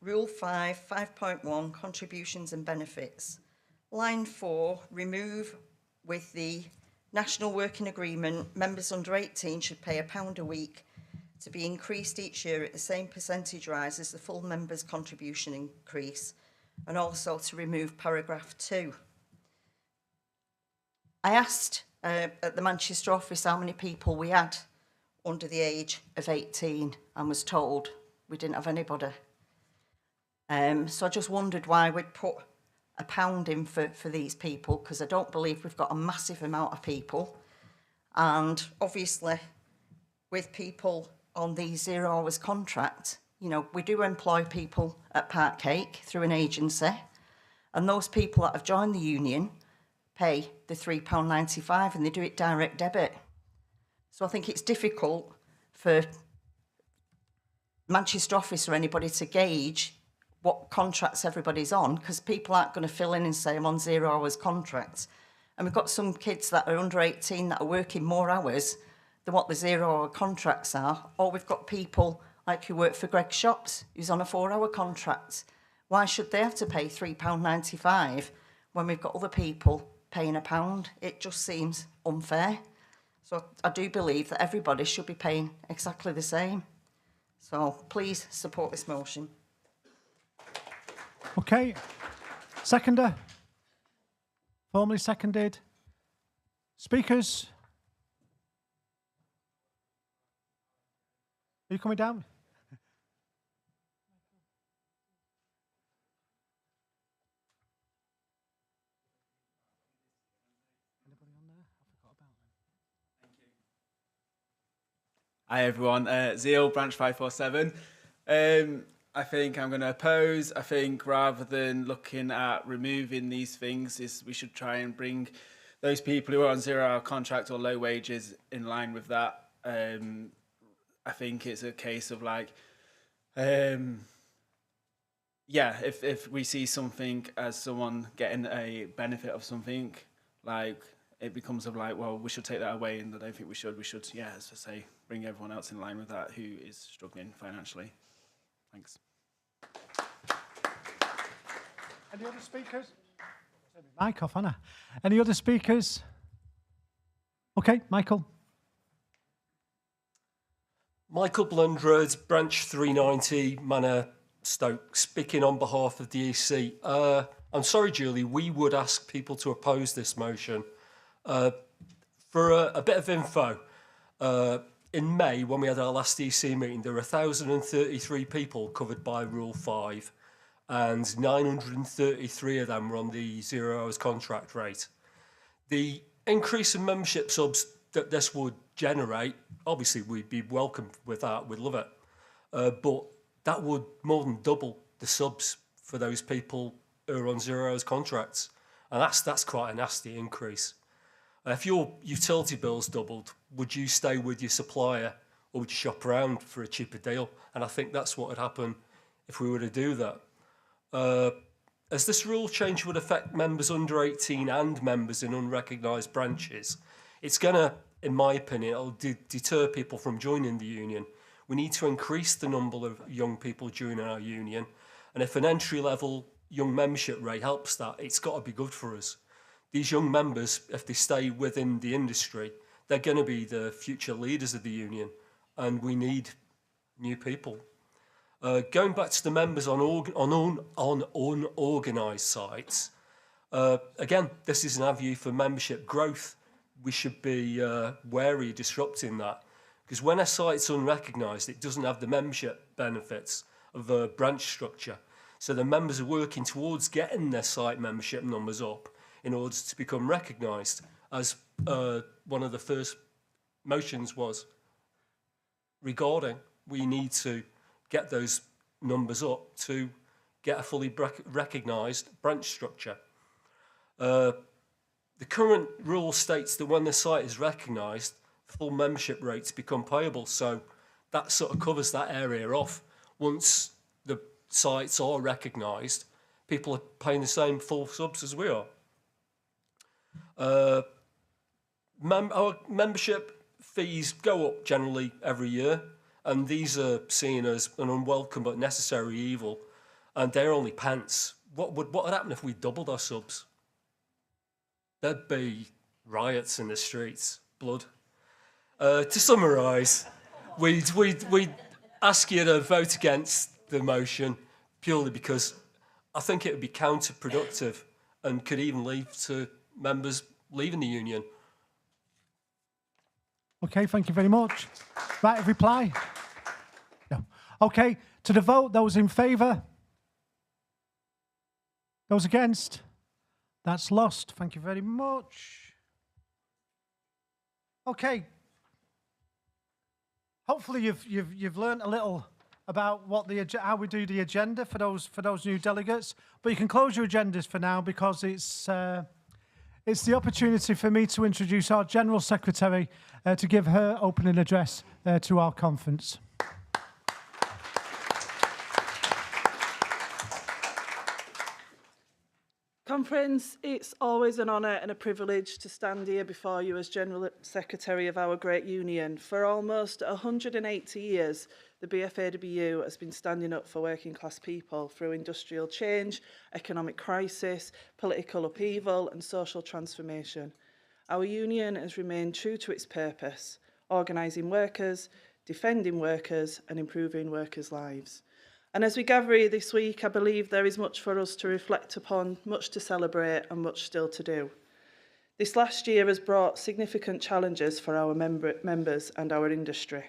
Rule 5, 5.1, contributions and benefits. Line 4, remove with the National Working Agreement, members under 18 should pay £1 a week to be increased each year at the same percentage rise as the full members' contribution increase, and also to remove paragraph 2. I asked at the Manchester office how many people we had under the age of 18 and was told we didn't have anybody. So I just wondered why we'd put £1 in for these people, because I don't believe we've got a massive amount of people. And obviously, with people on the 0 hours contract, you know, we do employ people at Parkcake through an agency, and those people that have joined the union pay the £3.95 and they do it direct debit. So I think it's difficult for Manchester office or anybody to gauge what contracts everybody's on, because people aren't going to fill in and say I'm on 0 hours contracts. And we've got some kids that are under 18 that are working more hours than what the 0 hour contracts are. Or we've got people like who work for Greg Shops, who's on a 4 hour contract. Why should they have to pay £3.95 when we've got other people paying £1? It just seems unfair. So I do believe that everybody should be paying exactly the same. So please support this motion. Okay. Seconder? Formally seconded. Speakers? Are you coming down? Hi everyone, Zeal, branch 547. I think I'm going to oppose. I think rather than looking at removing these things, we should try and bring those people who are on 0 hour contract or low wages in line with that. I think it's a case of like, yeah, if we see something as someone getting a benefit of something, like it becomes of like, well, we should take that away, and I don't think we should. We should, yeah, as I say, bring everyone else in line with that who is struggling financially. Thanks. Any other speakers? Mic off, Anna. Any other speakers? Okay, Michael. Michael Blundred, branch 390, Manor, Stoke, speaking on behalf of the EC. I'm sorry, Julie, we would ask people to oppose this motion. For a bit of info, in May, when we had our last EC meeting, there were 1,033 people covered by Rule 5, and 933 of them were on the 0 hours contract rate. The increase in membership subs that this would generate, obviously we'd be welcome with that, we'd love it, but that would more than double the subs for those people who are on 0 hours contracts, and that's quite a nasty increase. If your utility bills doubled, would you stay with your supplier or would you shop around for a cheaper deal? And I think that's what would happen if we were to do that. As this rule change would affect members under 18 and members in unrecognised branches, it's going to, in my opinion, it'll deter people from joining the union. We need to increase the number of young people joining our union. And if an entry-level young membership rate helps that, it's got to be good for us. These young members, if they stay within the industry, they're going to be the future leaders of the union, and we need new people. Going back to the members on unorganised sites, again, this is an avenue for membership growth. We should be wary of disrupting that, because when a site's unrecognised, it doesn't have the membership benefits of a branch structure. So the members are working towards getting their site membership numbers up in order to become recognised, as one of the first motions was regarding. We need to get those numbers up to get a fully recognised branch structure. The current rule states that when the site is recognised, full membership rates become payable, so that sort of covers that area off. Once the sites are recognised, people are paying the same full subs as we are. Our membership fees go up generally every year, and these are seen as an unwelcome but necessary evil, and they're only pence. What would happen if we doubled our subs? There'd be riots in the streets, blood. To summarise, we'd ask you to vote against the motion purely because I think it would be counterproductive and could even lead to members leaving the union. Okay, thank you very much. Right, reply? No. Okay, to the vote, those in favour? Those against? That's lost. Thank you very much. Okay. Hopefully you've learned a little about how we do the agenda for those new delegates. But you can close your agendas for now because it's the opportunity for me to introduce our General Secretary to give her opening address to our conference. Conference, it's always an honour and a privilege to stand here before you as General Secretary of our great union. For almost 180 years, the BFAWU has been standing up for working class people through industrial change, economic crisis, political upheaval and social transformation. Our union has remained true to its purpose, organising workers, defending workers and improving workers' lives. And as we gather here this week, I believe there is much for us to reflect upon, much to celebrate and much still to do. This last year has brought significant challenges for our members and our industry.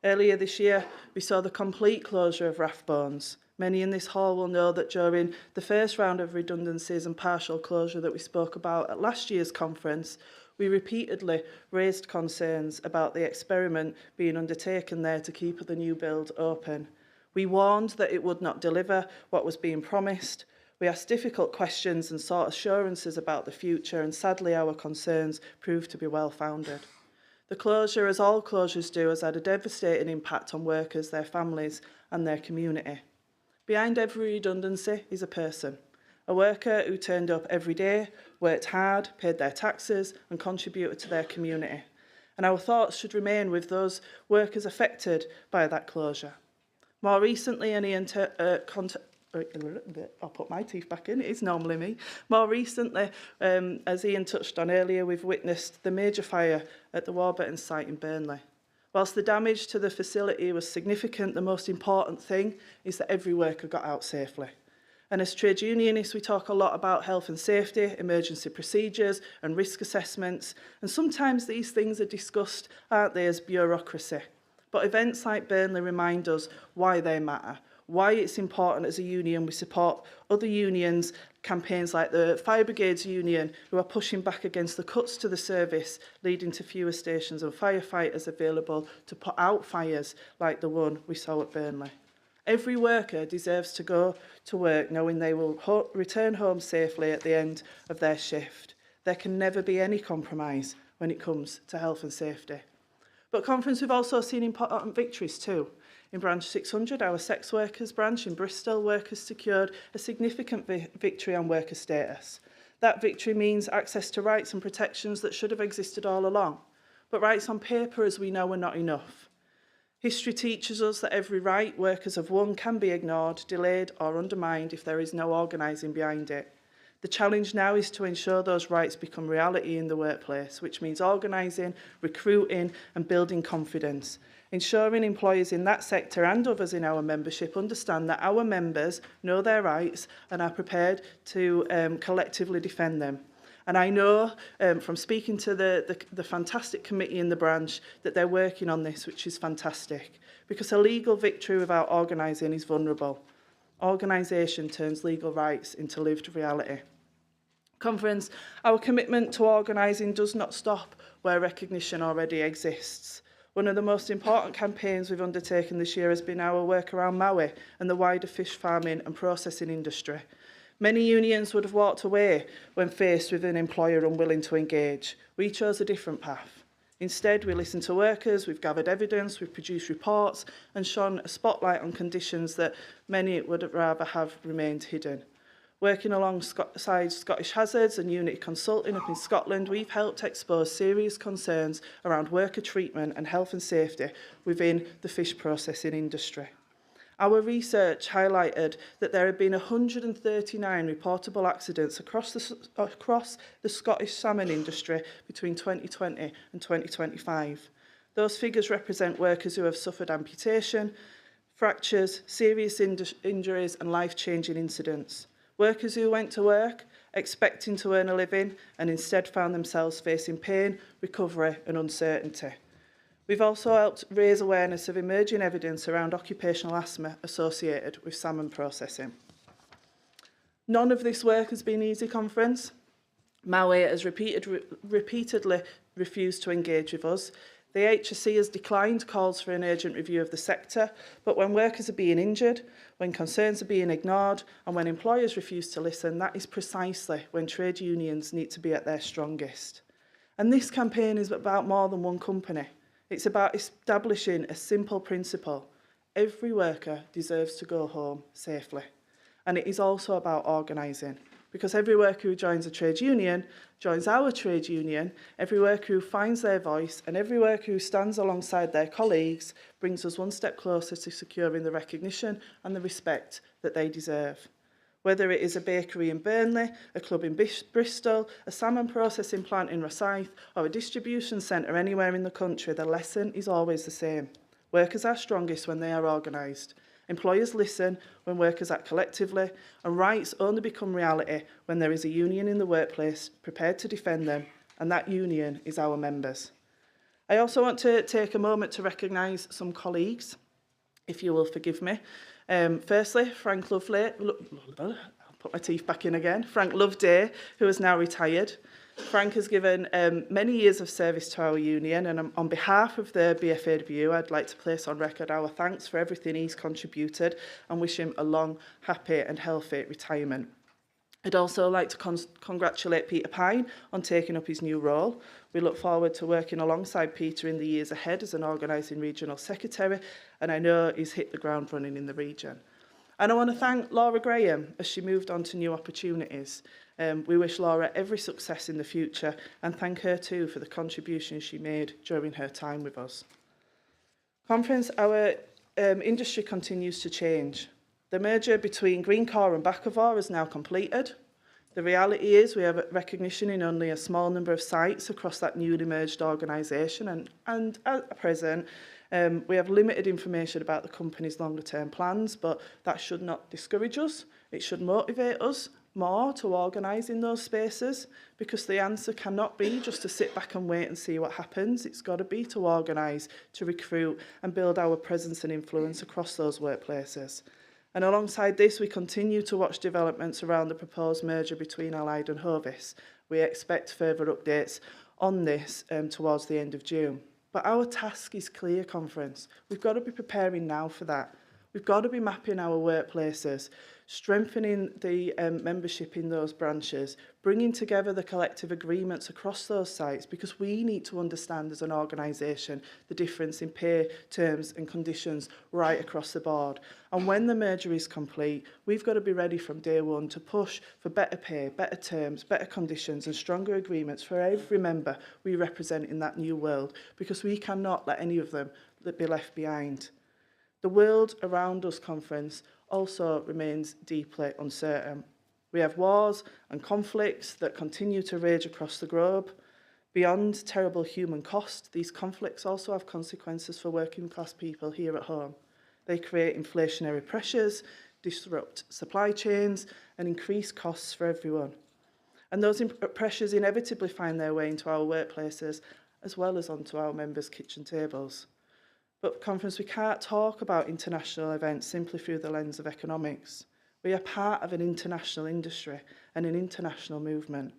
Earlier this year, we saw the complete closure of Rathbones. Many in this hall will know that during the first round of redundancies and partial closure that we spoke about at last year's conference, we repeatedly raised concerns about the experiment being undertaken there to keep the new build open. We warned that it would not deliver what was being promised. We asked difficult questions and sought assurances about the future, and sadly our concerns proved to be well-founded. The closure, as all closures do, has had a devastating impact on workers, their families and their community. Behind every redundancy is a person, a worker who turned up every day, worked hard, paid their taxes and contributed to their community. And our thoughts should remain with those workers affected by that closure. More recently, I'll put my teeth back in, it is normally me. More recently, as Ian touched on earlier, we've witnessed the major fire at the Warburton site in Burnley. Whilst the damage to the facility was significant, the most important thing is that every worker got out safely. And as trade unionists, we talk a lot about health and safety, emergency procedures and risk assessments. And sometimes these things are discussed, aren't they, as bureaucracy. But events like Burnley remind us why they matter, why it's important as a union we support other unions, campaigns like the Fire Brigades Union, who are pushing back against the cuts to the service, leading to fewer stations and firefighters available to put out fires like the one we saw at Burnley. Every worker deserves to go to work knowing they will return home safely at the end of their shift. There can never be any compromise when it comes to health and safety. But conference, we've also seen important victories too. In branch 600, our sex workers branch in Bristol, workers secured a significant victory on worker status. That victory means access to rights and protections that should have existed all along. But rights on paper, as we know, are not enough. History teaches us that every right workers have won can be ignored, delayed or undermined if there is no organising behind it. The challenge now is to ensure those rights become reality in the workplace, which means organising, recruiting and building confidence, ensuring employers in that sector and others in our membership understand that our members know their rights and are prepared to collectively defend them. And I know from speaking to the fantastic committee in the branch that they're working on this, which is fantastic, because a legal victory without organising is vulnerable. Organisation turns legal rights into lived reality. Conference, our commitment to organising does not stop where recognition already exists. One of the most important campaigns we've undertaken this year has been our work around Maui and the wider fish farming and processing industry. Many unions would have walked away when faced with an employer unwilling to engage. We chose a different path. Instead, we listened to workers, we've gathered evidence, we've produced reports and shone a spotlight on conditions that many would rather have remained hidden. Working alongside Scottish Hazards and Unity Consulting up in Scotland, we've helped expose serious concerns around worker treatment and health and safety within the fish processing industry. Our research highlighted that there had been 139 reportable accidents across the Scottish salmon industry between 2020 and 2025. Those figures represent workers who have suffered amputation, fractures, serious injuries and life-changing incidents. Workers who went to work expecting to earn a living and instead found themselves facing pain, recovery and uncertainty. We've also helped raise awareness of emerging evidence around occupational asthma associated with salmon processing. None of this work has been easy, conference. MAWI has repeatedly refused to engage with us. The HSE has declined calls for an urgent review of the sector, but when workers are being injured, when concerns are being ignored, and when employers refuse to listen, that is precisely when trade unions need to be at their strongest. And this campaign is about more than one company. It's about establishing a simple principle. Every worker deserves to go home safely. And it is also about organising, because every worker who joins a trade union joins our trade union. Every worker who finds their voice and every worker who stands alongside their colleagues brings us one step closer to securing the recognition and the respect that they deserve. Whether it is a bakery in Burnley, a club in Bristol, a salmon processing plant in Rosyth, or a distribution centre anywhere in the country, the lesson is always the same. Workers are strongest when they are organised. Employers listen when workers act collectively, and rights only become reality when there is a union in the workplace prepared to defend them, and that union is our members. I also want to take a moment to recognise some colleagues, if you will forgive me. Firstly, Frank Loveday, I'll put my teeth back in again, Frank Loveday, who is now retired. Frank has given many years of service to our union, and on behalf of the BFAWU, I'd like to place on record our thanks for everything he's contributed and wish him a long, happy and healthy retirement. I'd also like to congratulate Peter Pine on taking up his new role. We look forward to working alongside Peter in the years ahead as an organising regional secretary, and I know he's hit the ground running in the region. And I want to thank Laura Graham as she moved on to new opportunities. We wish Laura every success in the future and thank her too for the contributions she made during her time with us. Conference, our industry continues to change. The merger between Greencore and BFAWU is now completed. The reality is we have recognition in only a small number of sites across that newly merged organisation, and at present we have limited information about the company's longer term plans, but that should not discourage us. It should motivate us more to organise in those spaces, because the answer cannot be just to sit back and wait and see what happens. It's got to be to organise, to recruit and build our presence and influence across those workplaces. And alongside this, we continue to watch developments around the proposed merger between Allied and Hovis. We expect further updates on this towards the end of June. But our task is clear, conference. We've got to be preparing now for that. We've got to be mapping our workplaces, strengthening the membership in those branches, bringing together the collective agreements across those sites, because we need to understand as an organisation the difference in pay, terms and conditions right across the board. And when the merger is complete, we've got to be ready from day one to push for better pay, better terms, better conditions and stronger agreements for every member we represent in that new world, because we cannot let any of them be left behind. The world around us, conference, also remains deeply uncertain. We have wars and conflicts that continue to rage across the globe. Beyond terrible human cost, these conflicts also have consequences for working class people here at home. They create inflationary pressures, disrupt supply chains and increase costs for everyone. And those pressures inevitably find their way into our workplaces as well as onto our members' kitchen tables. But, conference, we can't talk about international events simply through the lens of economics. We are part of an international industry and an international movement.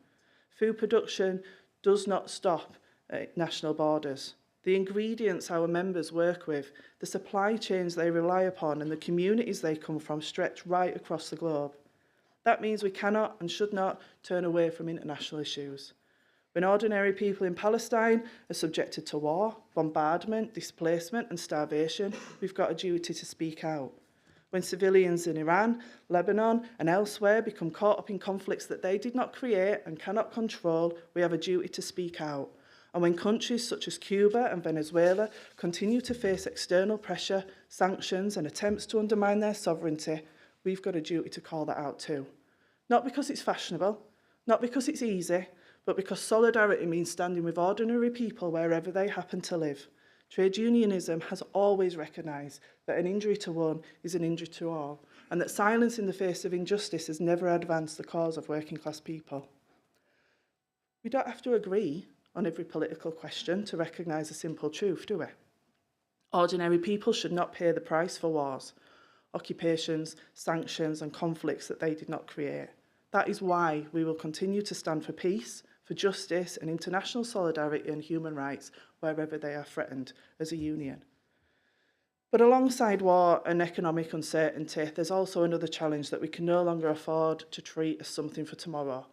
Food production does not stop at national borders. The ingredients our members work with, the supply chains they rely upon and the communities they come from stretch right across the globe. That means we cannot and should not turn away from international issues. When ordinary people in Palestine are subjected to war, bombardment, displacement and starvation, we've got a duty to speak out. When civilians in Iran, Lebanon and elsewhere become caught up in conflicts that they did not create and cannot control, we have a duty to speak out. And when countries such as Cuba and Venezuela continue to face external pressure, sanctions and attempts to undermine their sovereignty, we've got a duty to call that out too. Not because it's fashionable, not because it's easy, but because solidarity means standing with ordinary people wherever they happen to live. Trade unionism has always recognised that an injury to one is an injury to all, and that silence in the face of injustice has never advanced the cause of working class people. We don't have to agree on every political question to recognise a simple truth, do we? Ordinary people should not pay the price for wars, occupations, sanctions and conflicts that they did not create. That is why we will continue to stand for peace, for justice and international solidarity and human rights wherever they are threatened as a union. But alongside war and economic uncertainty, there's also another challenge that we can no longer afford to treat as something for tomorrow.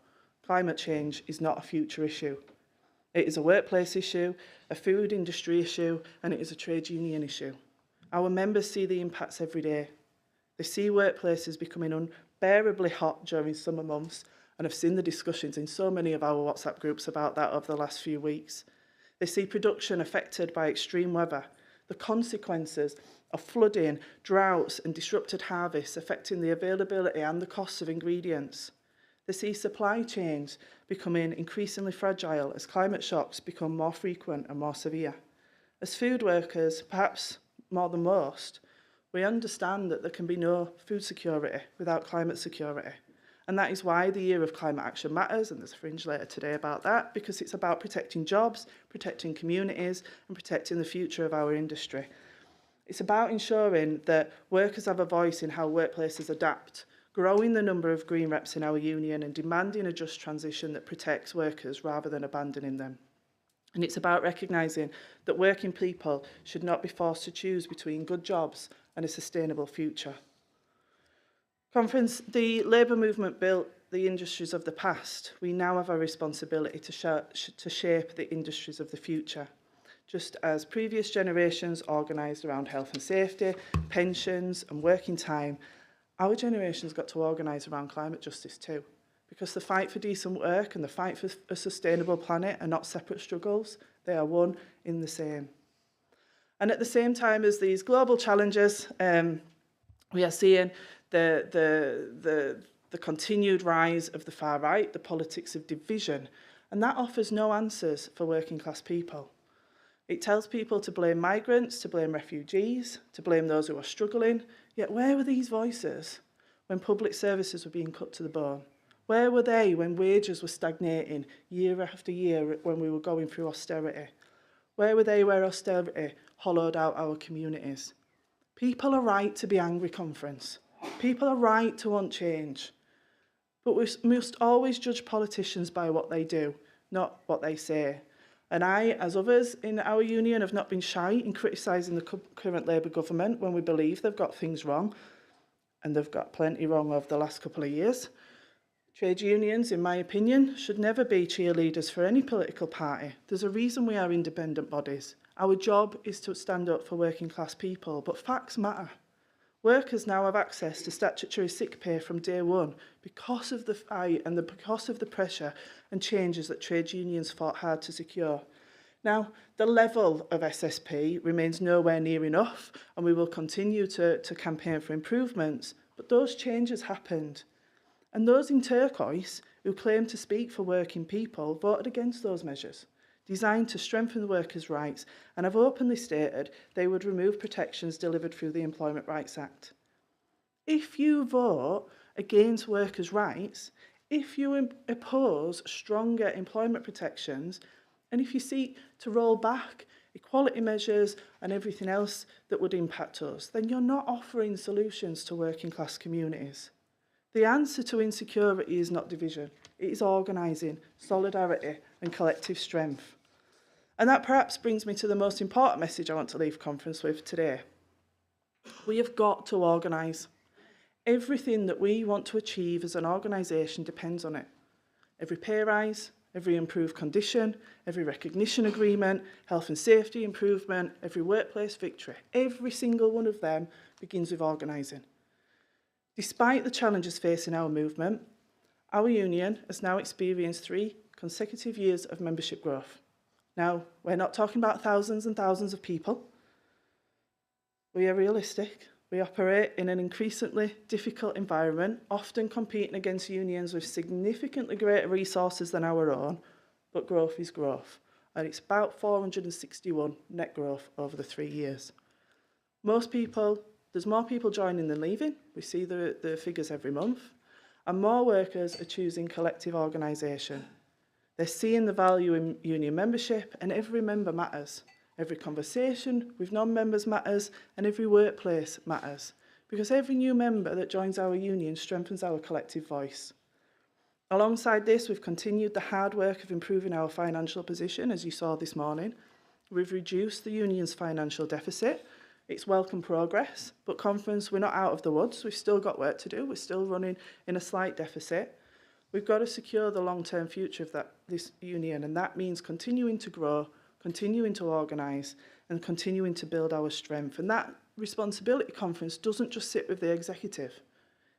Climate change is not a future issue. It is a workplace issue, a food industry issue, and it is a trade union issue. Our members see the impacts every day. They see workplaces becoming unbearably hot during summer months and have seen the discussions in so many of our WhatsApp groups about that over the last few weeks. They see production affected by extreme weather, the consequences of flooding, droughts and disrupted harvests affecting the availability and the costs of ingredients. They see supply chains becoming increasingly fragile as climate shocks become more frequent and more severe. As food workers, perhaps more than most, we understand that there can be no food security without climate security. And that is why the year of climate action matters, and there's a fringe later today about that, because it's about protecting jobs, protecting communities, and protecting the future of our industry. It's about ensuring that workers have a voice in how workplaces adapt, growing the number of green reps in our union and demanding a just transition that protects workers rather than abandoning them. And it's about recognising that working people should not be forced to choose between good jobs and a sustainable future. Conference, the labour movement built the industries of the past. We now have a responsibility to shape the industries of the future. Just as previous generations organised around health and safety, pensions and working time, our generation's got to organise around climate justice too. Because the fight for decent work and the fight for a sustainable planet are not separate struggles, they are one in the same. And at the same time as these global challenges, we are seeing the continued rise of the far right, the politics of division, and that offers no answers for working class people. It tells people to blame migrants, to blame refugees, to blame those who are struggling, yet where were these voices when public services were being cut to the bone? Where were they when wages were stagnating year after year when we were going through austerity? Where were they where austerity hollowed out our communities? People are right to be angry, Conference. People are right to want change. But we must always judge politicians by what they do, not what they say. And I, as others in our union, have not been shy in criticising the current Labour government when we believe they've got things wrong, and they've got plenty wrong over the last couple of years. Trade unions, in my opinion, should never be cheerleaders for any political party. There's a reason we are independent bodies. Our job is to stand up for working class people, but facts matter. Workers now have access to statutory sick pay from day one because of the fight and because of the pressure and changes that trade unions fought hard to secure. Now, the level of SSP remains nowhere near enough, and we will continue to campaign for improvements, but those changes happened. And those in turquoise who claim to speak for working people voted against those measures, designed to strengthen the workers' rights, and have openly stated they would remove protections delivered through the Employment Rights Act. If you vote against workers' rights, if you oppose stronger employment protections, and if you seek to roll back equality measures and everything else that would impact us, then you're not offering solutions to working class communities. The answer to insecurity is not division. It is organising, solidarity and collective strength. And that perhaps brings me to the most important message I want to leave Conference with today. We have got to organise. Everything that we want to achieve as an organisation depends on it. Every pay rise, every improved condition, every recognition agreement, health and safety improvement, every workplace victory, every single one of them begins with organising. Despite the challenges facing our movement, our union has now experienced 3 consecutive years of membership growth. Now, we're not talking about thousands and thousands of people. We are realistic. We operate in an increasingly difficult environment, often competing against unions with significantly greater resources than our own, but growth is growth. And it's about 461 net growth over the 3 years. There's more people joining than leaving. We see the figures every month. And more workers are choosing collective organisation. They're seeing the value in union membership, and every member matters. Every conversation with non-members matters, and every workplace matters. Because every new member that joins our union strengthens our collective voice. Alongside this, we've continued the hard work of improving our financial position, as you saw this morning. We've reduced the union's financial deficit. It's welcome progress, but conference, we're not out of the woods. We've still got work to do. We're still running in a slight deficit. We've got to secure the long-term future of this union, and that means continuing to grow, continuing to organise, and continuing to build our strength. And that responsibility conference doesn't just sit with the executive.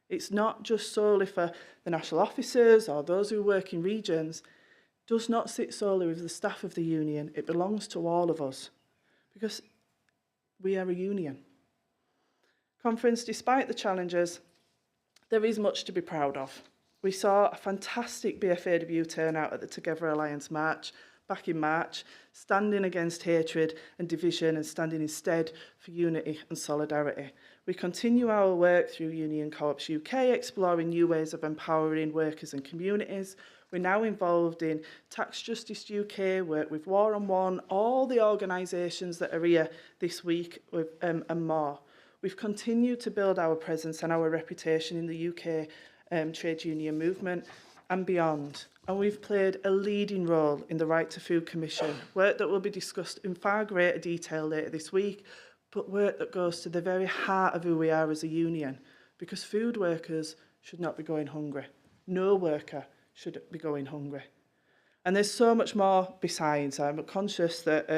It's not just solely for the national officers or those who work in regions. It does not sit solely with the staff of the union. It belongs to all of us, because we are a union. Conference, despite the challenges, there is much to be proud of. We saw a fantastic BFAWU turnout at the Together Alliance March back in March, standing against hatred and division and standing instead for unity and solidarity. We continue our work through Union Co-ops UK, exploring new ways of empowering workers and communities. We're now involved in Tax Justice UK, work with War on One, all the organisations that are here this week and more. We've continued to build our presence and our reputation in the UK trade union movement and beyond. And we've played a leading role in the Right to Food Commission, work that will be discussed in far greater detail later this week, but work that goes to the very heart of who we are as a union, because food workers should not be going hungry. No worker should be going hungry. And there's so much more besides. I'm conscious that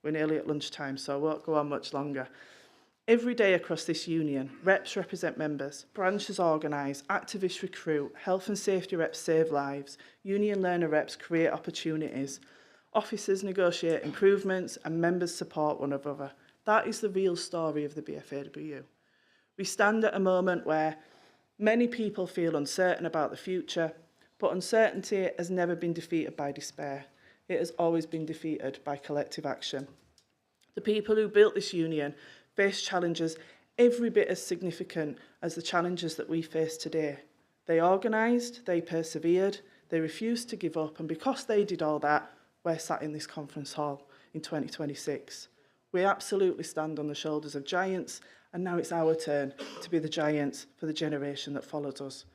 we're nearly at lunchtime, so I won't go on much longer. Every day across this union, reps represent members, branches organise, activists recruit, health and safety reps save lives, union learner reps create opportunities, officers negotiate improvements, and members support one another. That is the real story of the BFAWU. We stand at a moment where many people feel uncertain about the future, but uncertainty has never been defeated by despair. It has always been defeated by collective action. The people who built this union face challenges every bit as significant as the challenges that we face today. They organised, they persevered, they refused to give up, and because they did all that, we're sat in this conference hall in 2026. We absolutely stand on the shoulders of giants, and now it's our turn to be the giants for the generation that follows us.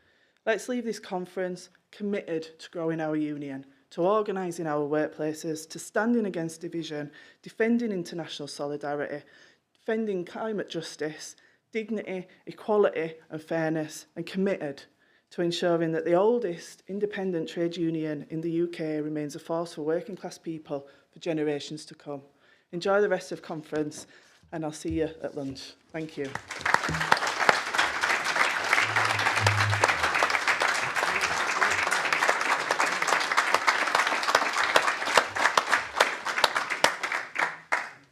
Let's leave this conference committed to growing our union, to organising our workplaces, to standing against division, defending international solidarity, defending climate justice, dignity, equality and fairness, and committed to ensuring that the oldest independent trade union in the UK remains a force for working class people for generations to come. Enjoy the rest of conference, and I'll see you at lunch. Thank you.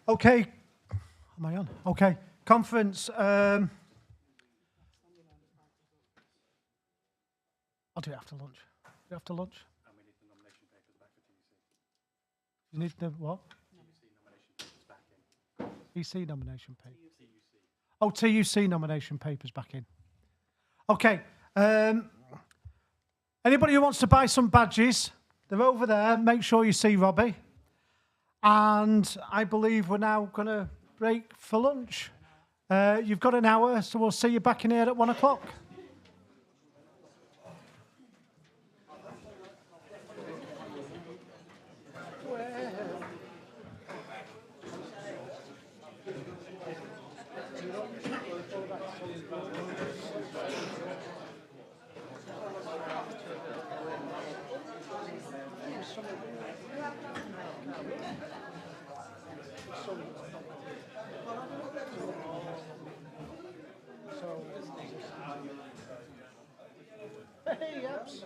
Okay. Am I on? Okay. Conference. I'll do it after lunch. Do it after lunch. And we need the nomination papers back for TUC. You need the what? TUC nomination papers back in. EC nomination papers. Oh, TUC nomination papers back in. Okay. Anybody who wants to buy some badges, they're over there. Make sure you see Robbie. And I believe we're now going to break for lunch. You've got an hour, so we'll see you back in here at 1 o'clock. Hey, yes.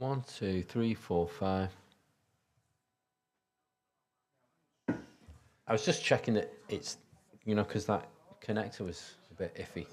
1, 2, 3, 4, 5. I was just checking that it's, you know, because that connector was a bit iffy.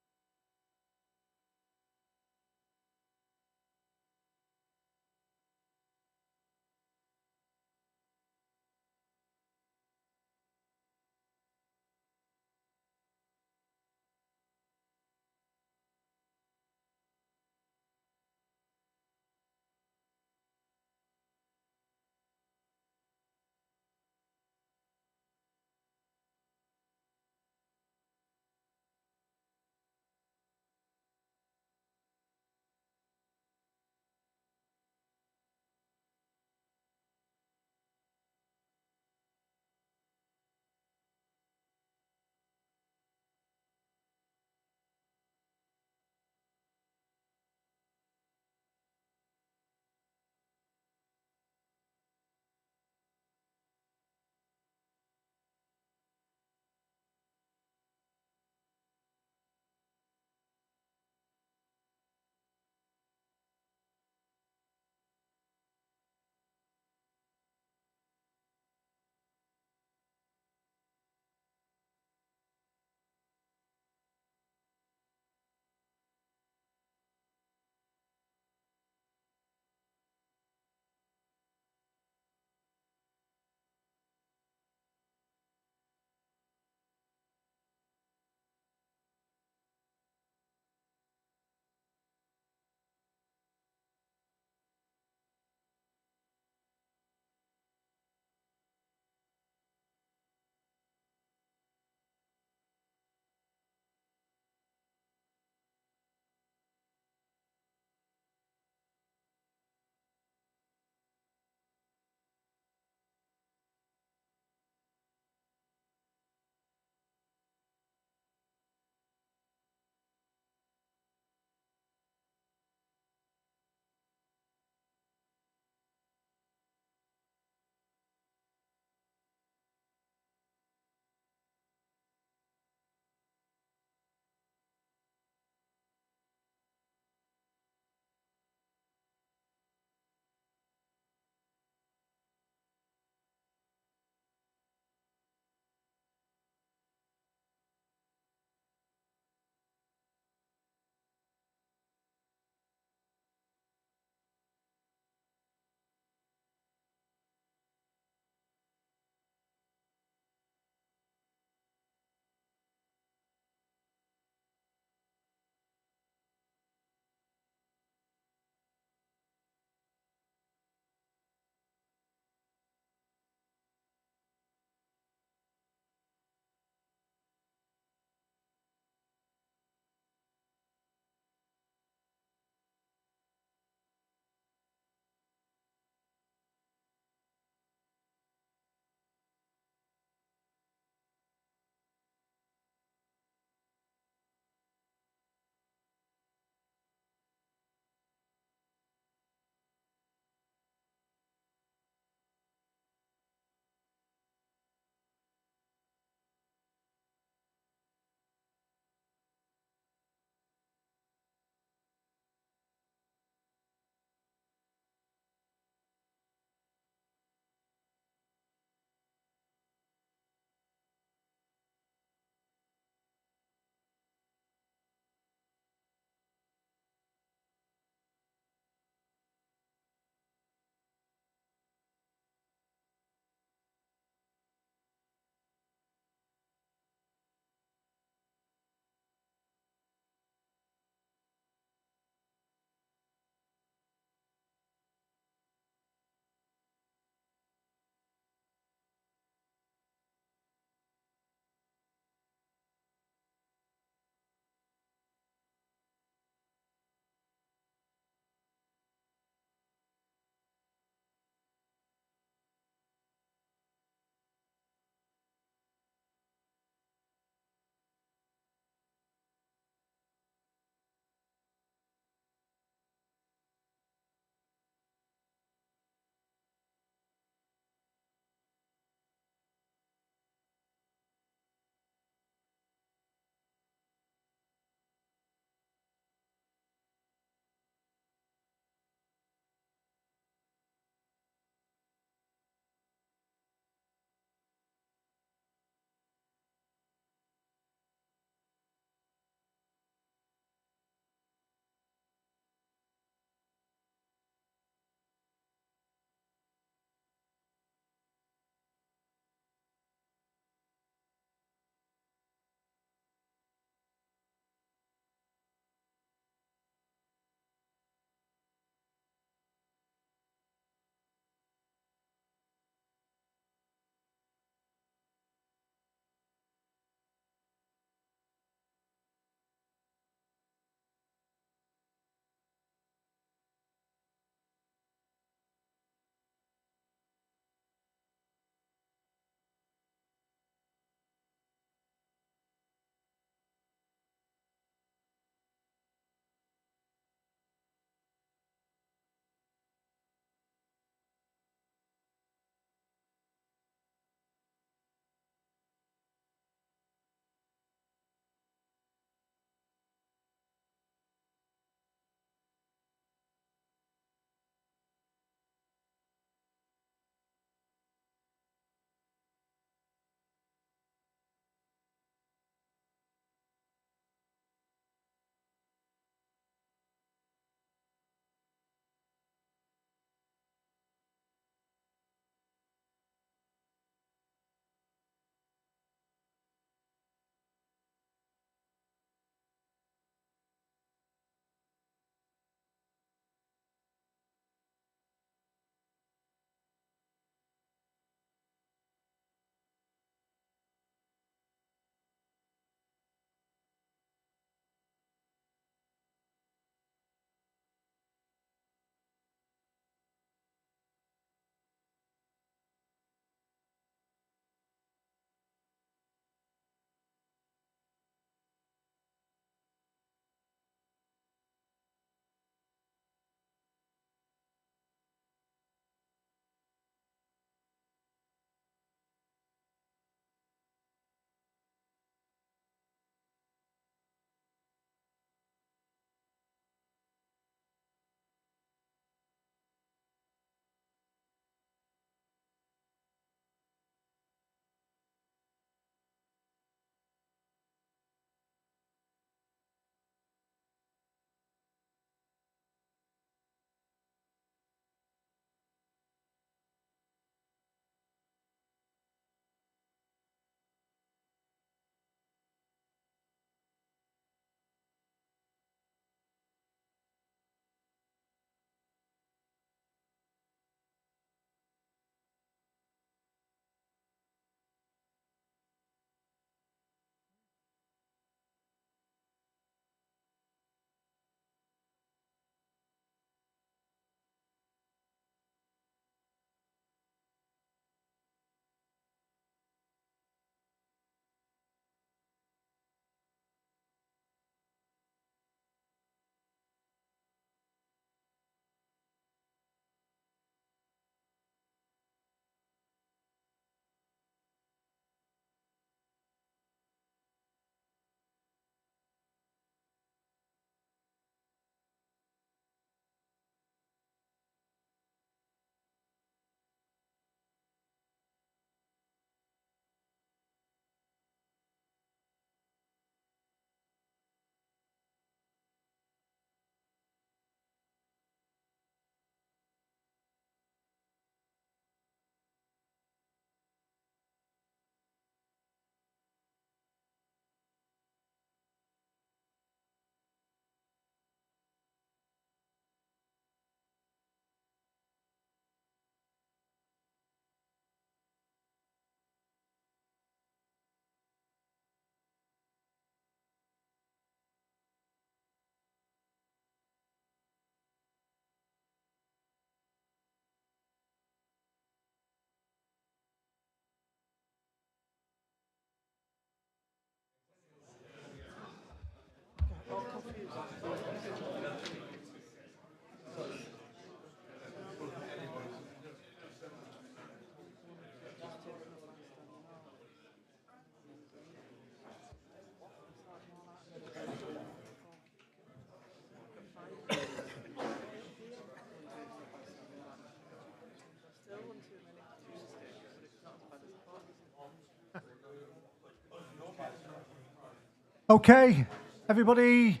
Okay, everybody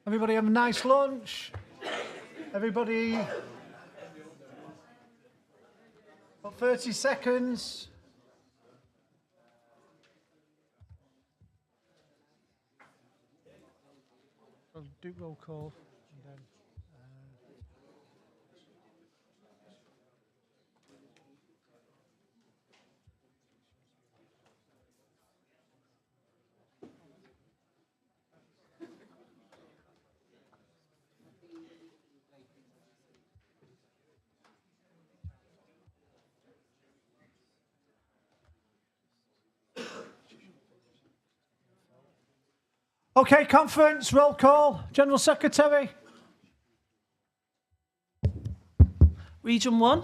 have a nice lunch. Everybody, got 30 seconds. We'll do roll call and then. Okay, conference, roll call. General Secretary. Region 1.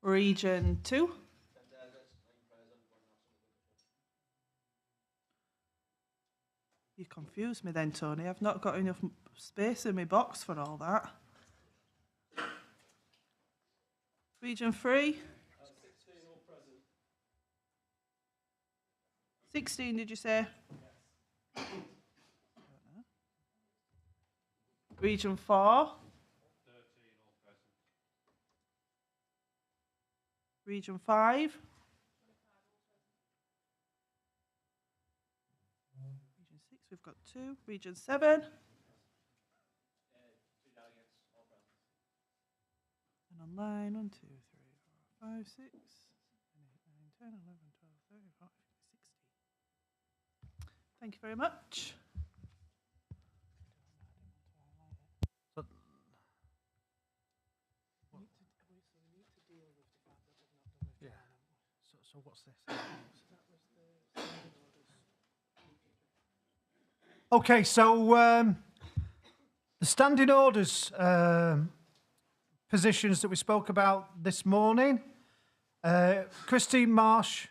Region 2. You confused me then, Tony. I've not got enough space in my box for all that. Region 3. 16, did you say? Region 4. Region 5. Region 6, we've got 2. Region 7. And online, 1, 2, 3, 4, 5, 6, 7, 8, 9, 10, 11, 12, 13, 14, 16. Thank you very much. Yeah. So what's this? Okay, so the standing orders positions that we spoke about this morning. Christine Marsh.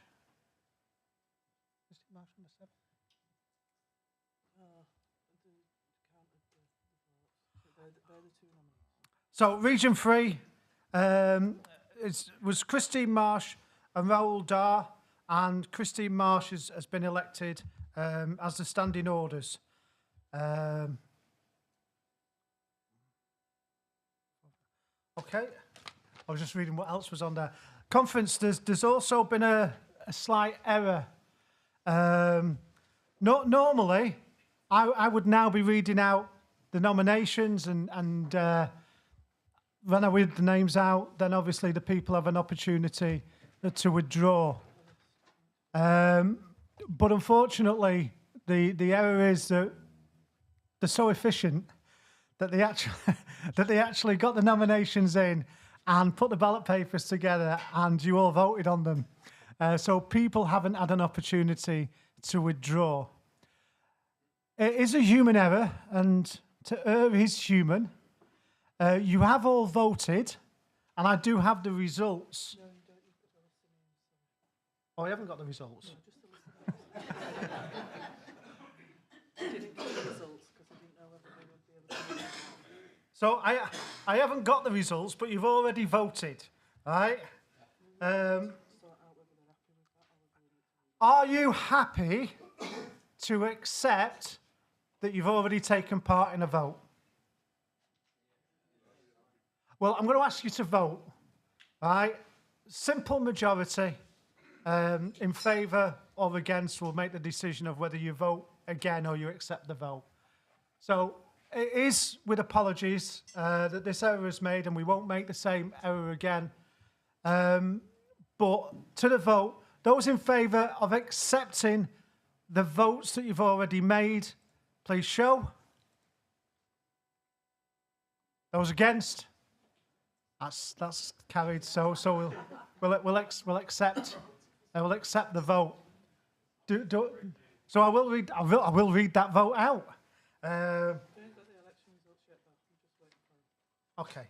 So Region 3 was Christine Marsh and Raoul Dar, and Christine Marsh has been elected as the standing orders. Okay, I was just reading what else was on there. Conference, there's also been a slight error. Normally, I would now be reading out the nominations and when I read the names out, then obviously the people have an opportunity to withdraw. But unfortunately, the error is that they're so efficient that they actually got the nominations in and put the ballot papers together, and you all voted on them. So people haven't had an opportunity to withdraw. It is a human error, and to err is human. You have all voted, and I do have the results. Oh, I haven't got the results. So I haven't got the results, but you've already voted, right? Are you happy to accept that you've already taken part in a vote? Well, I'm going to ask you to vote, right? Simple majority in favour or against will make the decision of whether you vote again or you accept the vote. So it is with apologies that this error is made, and we won't make the same error again. But to the vote, those in favour of accepting the votes that you've already made, please show. Those against? That's carried. So we'll accept the vote. So I will read that vote out. Okay.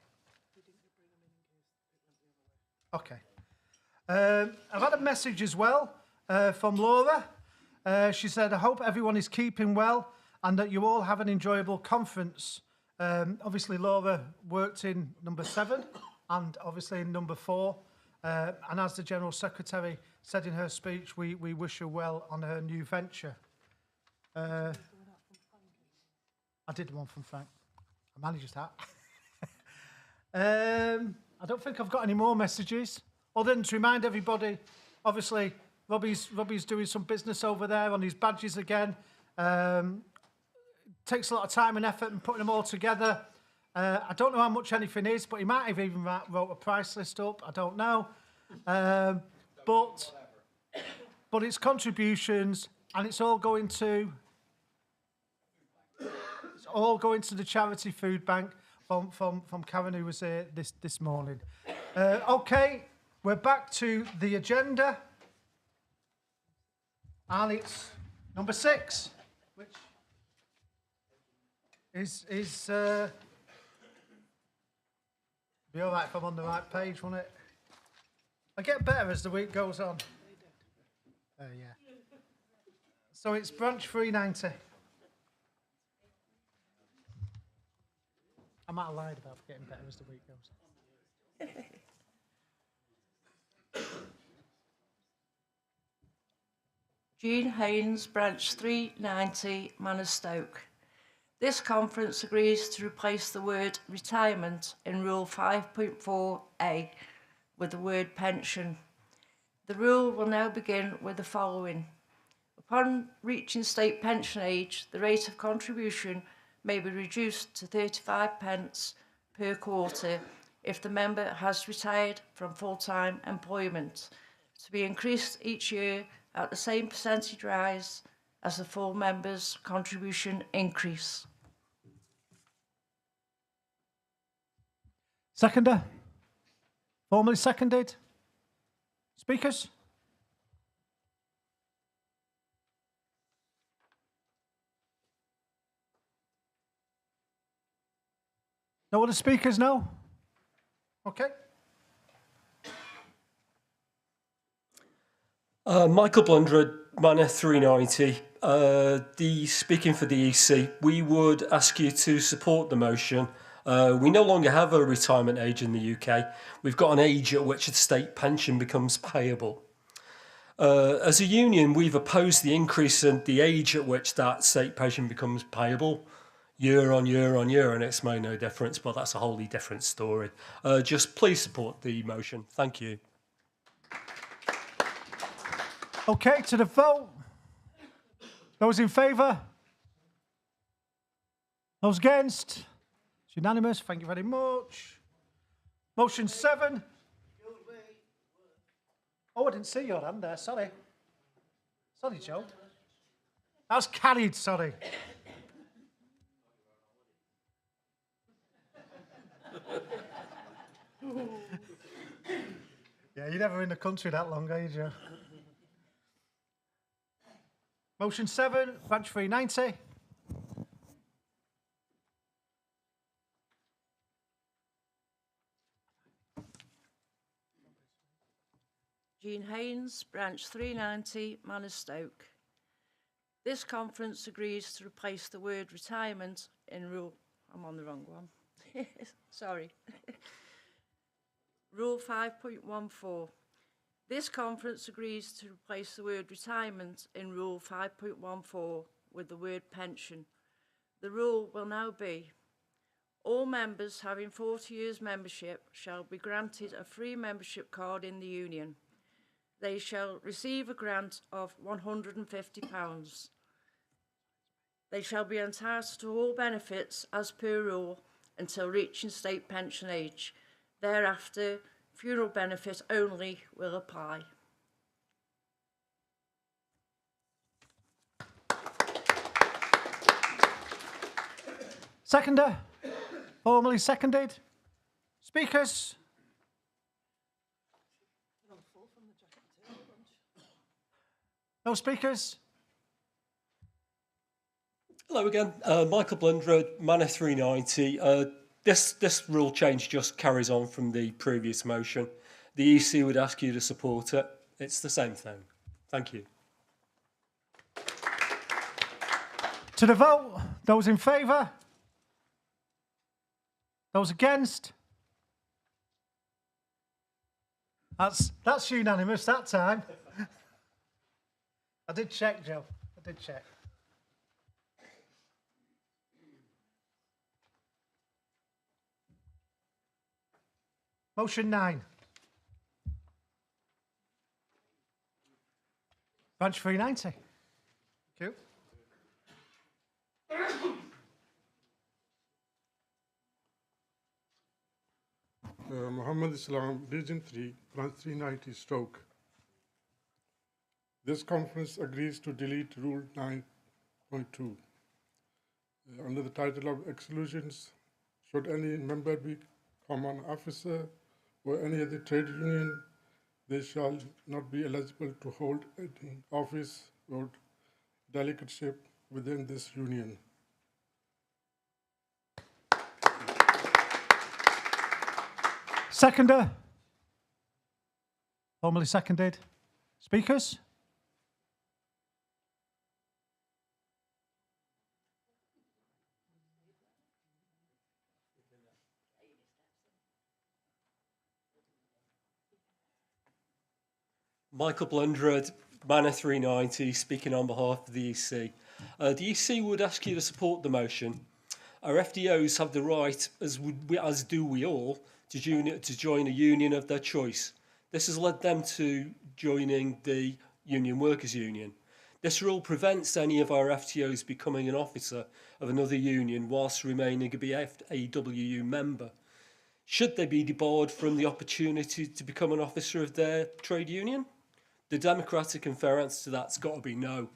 Okay. I've had a message as well from Laura. She said, I hope everyone is keeping well and that you all have an enjoyable conference. Obviously, Laura worked in number 7 and obviously in number 4. And as the General Secretary said in her speech, we wish her well on her new venture. I did one from Frank. I managed that. I don't think I've got any more messages, other than to remind everybody, obviously, Robbie's doing some business over there on his badges again. Takes a lot of time and effort in putting them all together. I don't know how much anything is, but he might have even wrote a price list up. I don't know. But it's contributions, and it's all going to the charity food bank from Karen, who was here this morning. Okay, we're back to the agenda, and it's number 6, which is be all right if I'm on the right page, won't it? I get better as the week goes on. Yeah. So it's branch 390. I might have lied about getting better as the week goes. Jean Haynes, branch 390, Manor Stoke. This conference agrees to replace the word retirement in Rule 5.4a with the word pension. The rule will now begin with the following. Upon reaching state pension age, the rate of contribution may be reduced to 35 pence per quarter if the member has retired from full-time employment, to be increased each year at the same percentage rise as the full member's contribution increase. Seconder? Formally seconded? Speakers? No other speakers, no? Okay. Michael Blunderwood, Manor 390. Speaking for the EC, we would ask you to support the motion. We no longer have a retirement age in the UK. We've got an age at which the state pension becomes payable. As a union, we've opposed the increase in the age at which that state pension becomes payable year on year on year, and it's made no difference, but that's a wholly different story. Just please support the motion. Thank you. Okay, to the vote. Those in favour? Those against? It's unanimous. Thank you very much. Motion 7. Oh, I didn't see your hand there. Sorry. Sorry, Joe. That's carried, sorry. Yeah, you're never in the country that long, are you, Joe? Motion 7, branch 390. Jean Haynes, branch 390, Manor Stoke. This conference agrees to replace the word retirement in Rule... I'm on the wrong one. Sorry. Rule 5.14. This conference agrees to replace the word retirement in Rule 5.14 with the word pension. The rule will now be: all members having 40 years membership shall be granted a free membership card in the union. They shall receive a grant of £150. They shall be entitled to all benefits as per rule until reaching state pension age. Thereafter, funeral benefit only will apply. Seconder? Formally seconded. Speakers? No speakers? Hello again, Michael Blundred, Manor 390. This rule change just carries on from the previous motion. The EC would ask you to support it. It's the same thing. Thank you. To the vote, those in favour? Those against? That's unanimous that time. I did check, Joe. I did check. Motion 9. Branch 390. Thank you. Muhammad Islam, Region 3, Branch 390 stroke. This conference agrees to delete Rule 9.2. Under the title of exclusions, should any member be common officer or any other trade union, they shall not be eligible to hold any office or delegateship within this union. Seconder. Formally seconded. Speakers? Michael Blundred, Manor 390, speaking on behalf of the EC. The EC would ask you to support the motion. Our FDOs have the right, as do we all, to join a union of their choice. This has led them to joining the Union Workers Union. This rule prevents any of our FTOs becoming an officer of another union whilst remaining a BFAWU member. Should they be debarred from the opportunity to become an officer of their trade union? The democratic and fair answer to that's got to be no.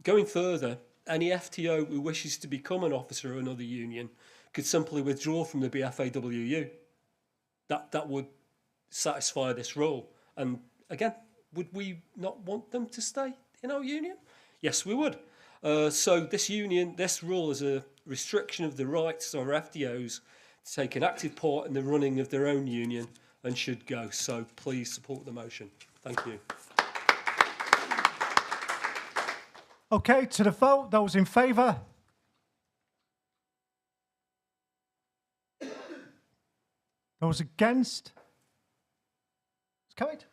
Going further, any FTO who wishes to become an officer of another union could simply withdraw from the BFAWU. That would satisfy this rule. And again, would we not want them to stay in our union? Yes, we would. So this rule is a restriction of the rights of our FDOs to take an active part in the running of their own union and should go. So please support the motion. Thank you. Okay, to the vote, those in favour? Those against? It's carried.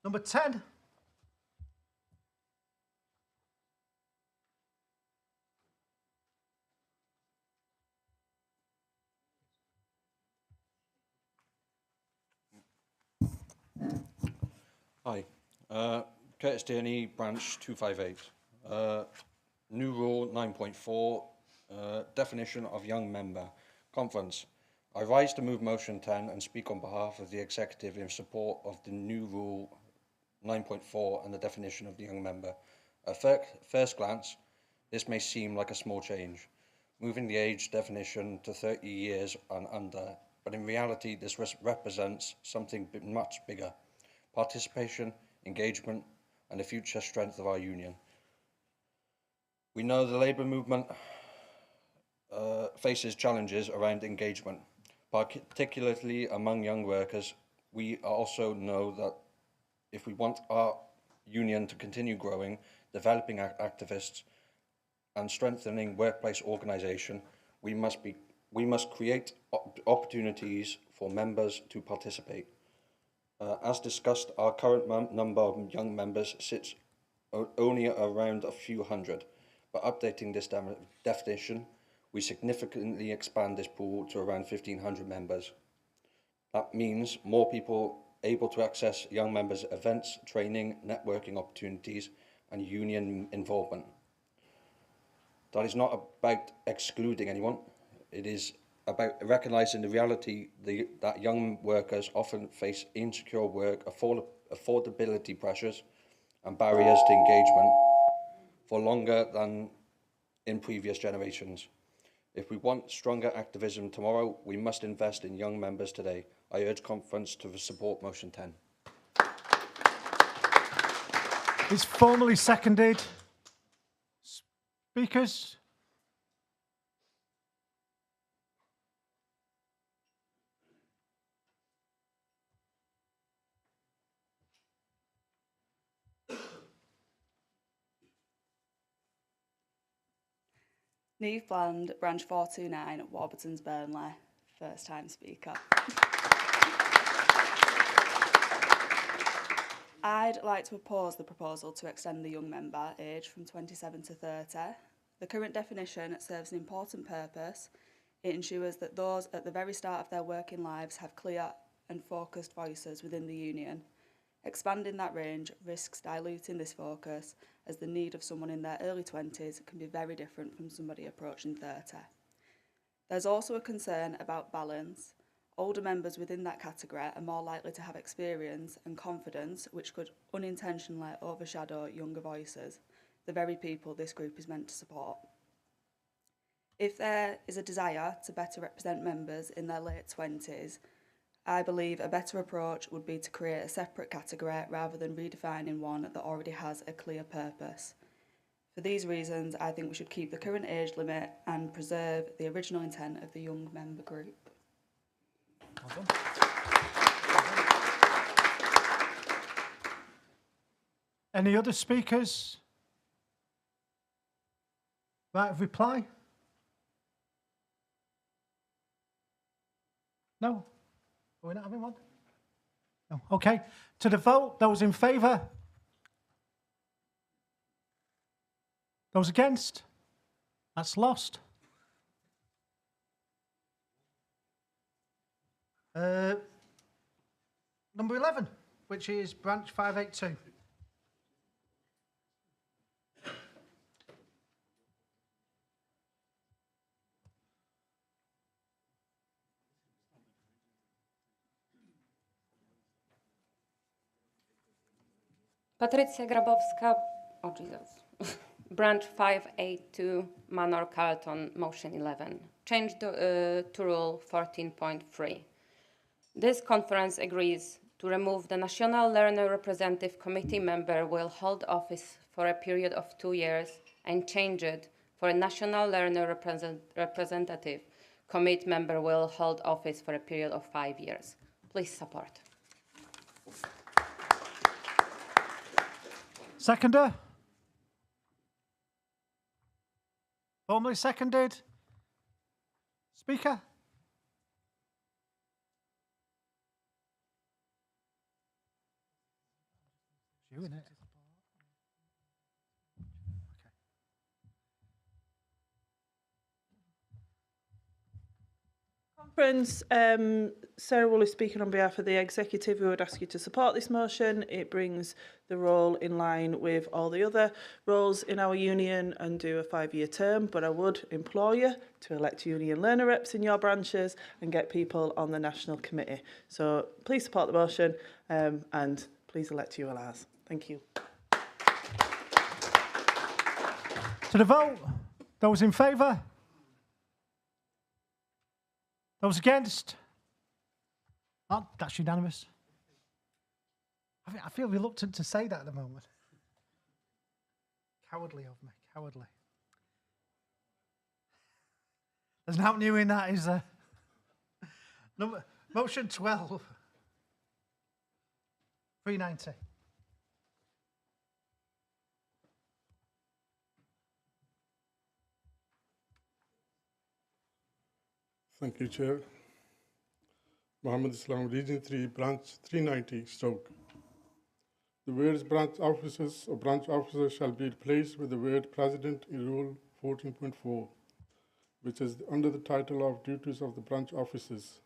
Number 10. Hi, Curtis Tierney, Branch 258. New Rule 9.4, definition of young member. Conference. I rise to move motion 10 and speak on behalf of the executive in support of the new Rule 9.4 and the definition of the young member. At first glance, this may seem like a small change, moving the age definition to 30 years and under, but in reality, this represents something much bigger. Participation, engagement, and the future strength of our union. We know the labour movement faces challenges around engagement, particularly among young workers. We also know that if we want our union to continue growing, developing activists, and strengthening workplace organisation, we must create opportunities for members to participate. As discussed, our current number of young members sits only around a few hundred, but updating this definition, we significantly expand this pool to around 1,500 members. That means more people able to access young members' events, training, networking opportunities, and union involvement. That is not about excluding anyone. It is about recognising the reality that young workers often face insecure work, affordability pressures, and barriers to engagement for longer than in previous generations. If we want stronger activism tomorrow, we must invest in young members today. I urge conference to support motion 10. It's formally seconded. Speakers? Neve Bland, branch 429, Warburton's Burnley, first time speaker. I'd like to oppose the proposal to extend the young member age from 27 to 30. The current definition serves an important purpose. It ensures that those at the very start of their working lives have clear and focused voices within the union. Expanding that range risks diluting this focus, as the need of someone in their early 20s can be very different from somebody approaching 30. There's also a concern about balance. Older members within that category are more likely to have experience and confidence, which could unintentionally overshadow younger voices, the very people this group is meant to support. If there is a desire to better represent members in their late 20s, I believe a better approach would be to create a separate category rather than redefining one that already has a clear purpose. For these reasons, I think we should keep the current age limit and preserve the original intent of the young member group. Well done. Any other speakers? Right of reply? No? Are we not having one? No. Okay. To the vote, those in favour? Those against? That's lost. Number 11, which is branch 582. Patrycja Grabowska, oh Jesus, branch 582, Manor Carlton, motion 11. Change to rule 14.3. This conference agrees to remove the National Learner Representative Committee member will hold office for a period of 2 years and change it for a National Learner Representative Committee member will hold office for a period of 5 years. Please support. Seconder? Formally seconded. Speaker? You in it. Conference, Sarah Woolley speaking on behalf of the executive. We would ask you to support this motion. It brings the role in line with all the other roles in our union and do a 5-year term, but I would implore you to elect union learner reps in your branches and get people on the national committee. So please support the motion and please elect ULRs. Thank you. To the vote, those in favour? Those against? Oh, that's unanimous. I feel reluctant to say that at the moment. Cowardly of me, cowardly. There's nothing new in that, is there? Motion 12. 390. Thank you, Chair. Mohammed Islam, Region 3, Branch 390, Stoke. The words branch officers or branch officers shall be replaced with the word president in Rule 14.4, which is under the title of duties of the branch officers.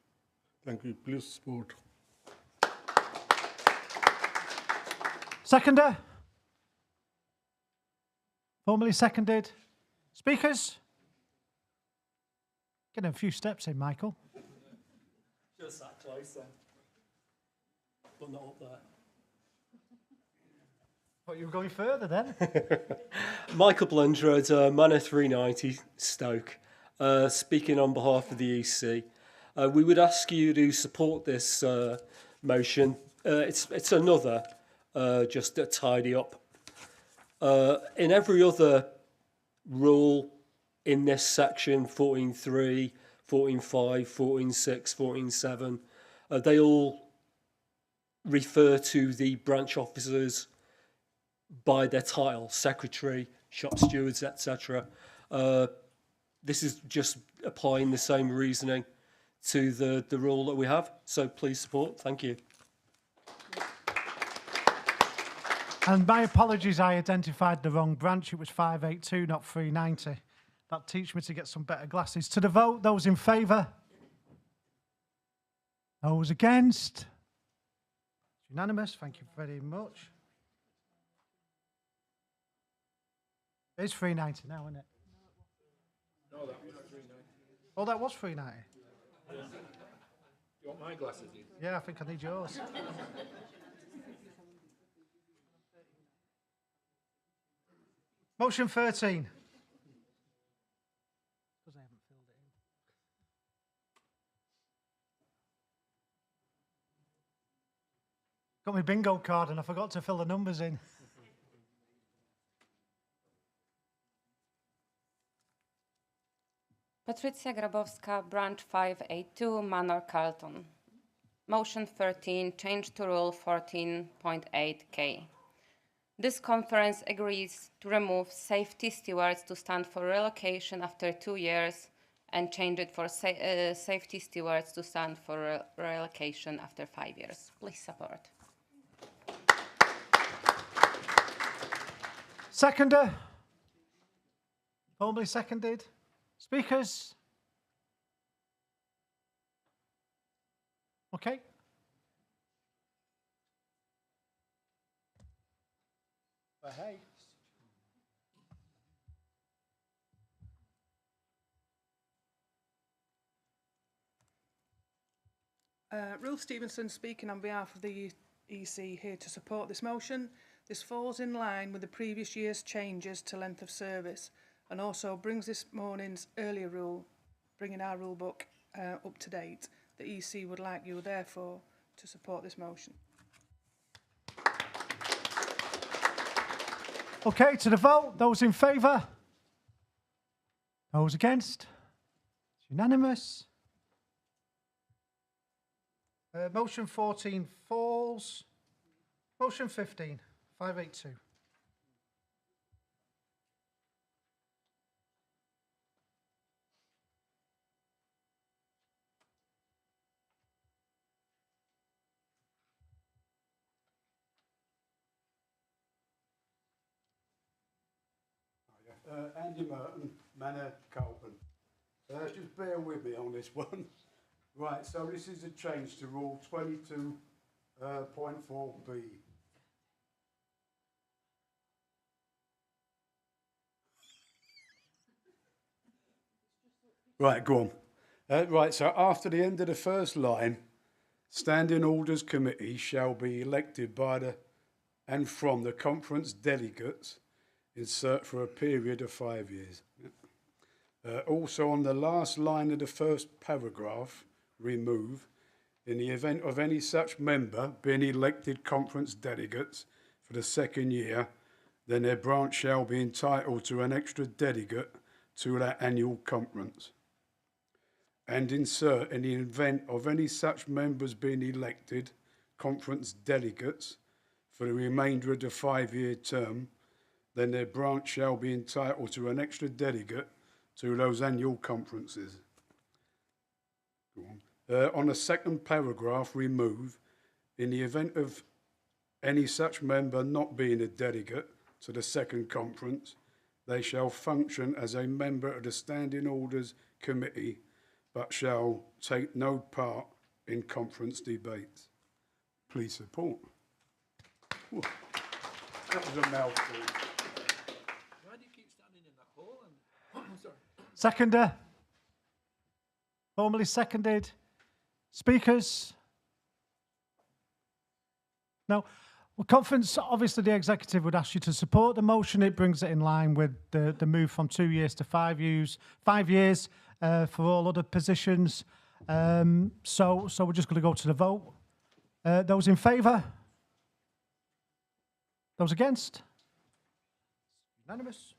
Thank you. Please support. Seconder? Formally seconded. Speakers? Getting a few steps in, Michael. Just that close then. But not up there. Thought you were going further then. Michael Blundred, Manor 390, Stoke, speaking on behalf of the EC. We would ask you to support this motion. It's another just to tidy up In every other rule in this section, 14.3, 14.5, 14.6, 14.7, they all refer to the branch officers by their title, secretary, shop stewards, etc. This is just applying the same reasoning to the rule that we have. So please support. Thank you. And my apologies, I identified the wrong branch. It was 582, not 390. That'll teach me to get some better glasses. To the vote, those in favour? Those against? Unanimous, thank you very much. It's 390 now, isn't it? No, that was 390. Oh, that was 390. You want my glasses? Yeah, I think I need yours. Motion 13. Got my bingo card and I forgot to fill the numbers in. Patrycja Grabowska, branch 582, Manor Carlton. Motion 13, change to rule 14.8K. This conference agrees to remove safety stewards to stand for relocation after 2 years and change it for safety stewards to stand for relocation after 5 years. Please support. Seconder. Formally seconded. Speakers. Okay. But hey. Ruth Stevenson speaking on behalf of the EC here to support this motion. This falls in line with the previous year's changes to length of service and also brings this morning's earlier rule, bringing our rule book up to date. The EC would like you, therefore, to support this motion. Okay, to the vote. Those in favour? Those against? It's unanimous. Motion 14 falls. Motion 15, 582. Andy Merton, Manor Carlton. Just bear with me on this one. Right, so this is a change to Rule 22.4B. Right, go on. Right, so after the end of the first line, Standing Orders Committee shall be elected by the and from the conference delegates, insert for a period of 5 years. Also on the last line of the first paragraph, remove, in the event of any such member being elected conference delegates for the second year, then their branch shall be entitled to an extra delegate to that annual conference. And insert, in the event of any such members being elected conference delegates for the remainder of the 5-year term, then their branch shall be entitled to an extra delegate to those annual conferences. On the second paragraph, remove, in the event of any such member not being a delegate to the second conference, they shall function as a member of the Standing Orders Committee, but shall take no part in conference debates. Please support. Ooh, that was a mouthful. Why do you keep standing in that hole? Sorry. Seconder. Formally seconded. Speakers? No. Well, conference, obviously the executive would ask you to support the motion. It brings it in line with the move from 2 years to 5 years. 5 years for all other positions. So we're just going to go to the vote. Those in favour? Those against? Unanimous.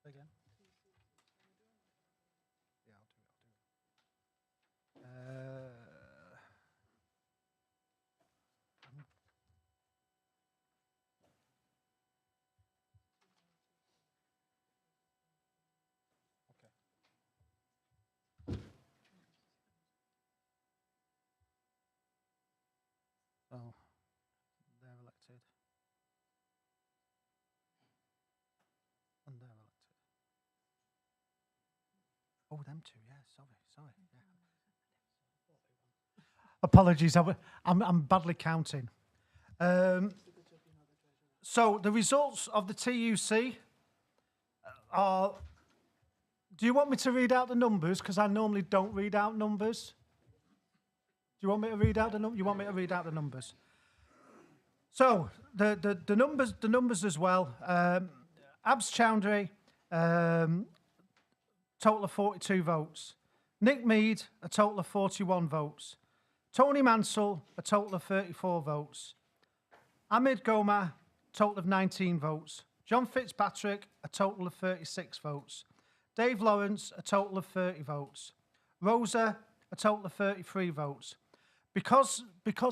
Again. Yeah, I'll do it. So they're elected. And they're elected. Oh, them two, yeah, sorry. Yeah. Apologies, I'm badly counting. So the results of the TUC are, do you want me to read out the numbers? Because I normally don't read out numbers. Do you want me to read out the numbers? You want me to read out the numbers? So the numbers as well. Abs Chowdhury, total of 42 votes. Nick Mead, a total of 41 votes. Tony Mansell, a total of 34 votes. Ahmed Goma, total of 19 votes. John Fitzpatrick, a total of 36 votes. Dave Lawrence, a total of 30 votes. Rosa, a total of 33 votes. Because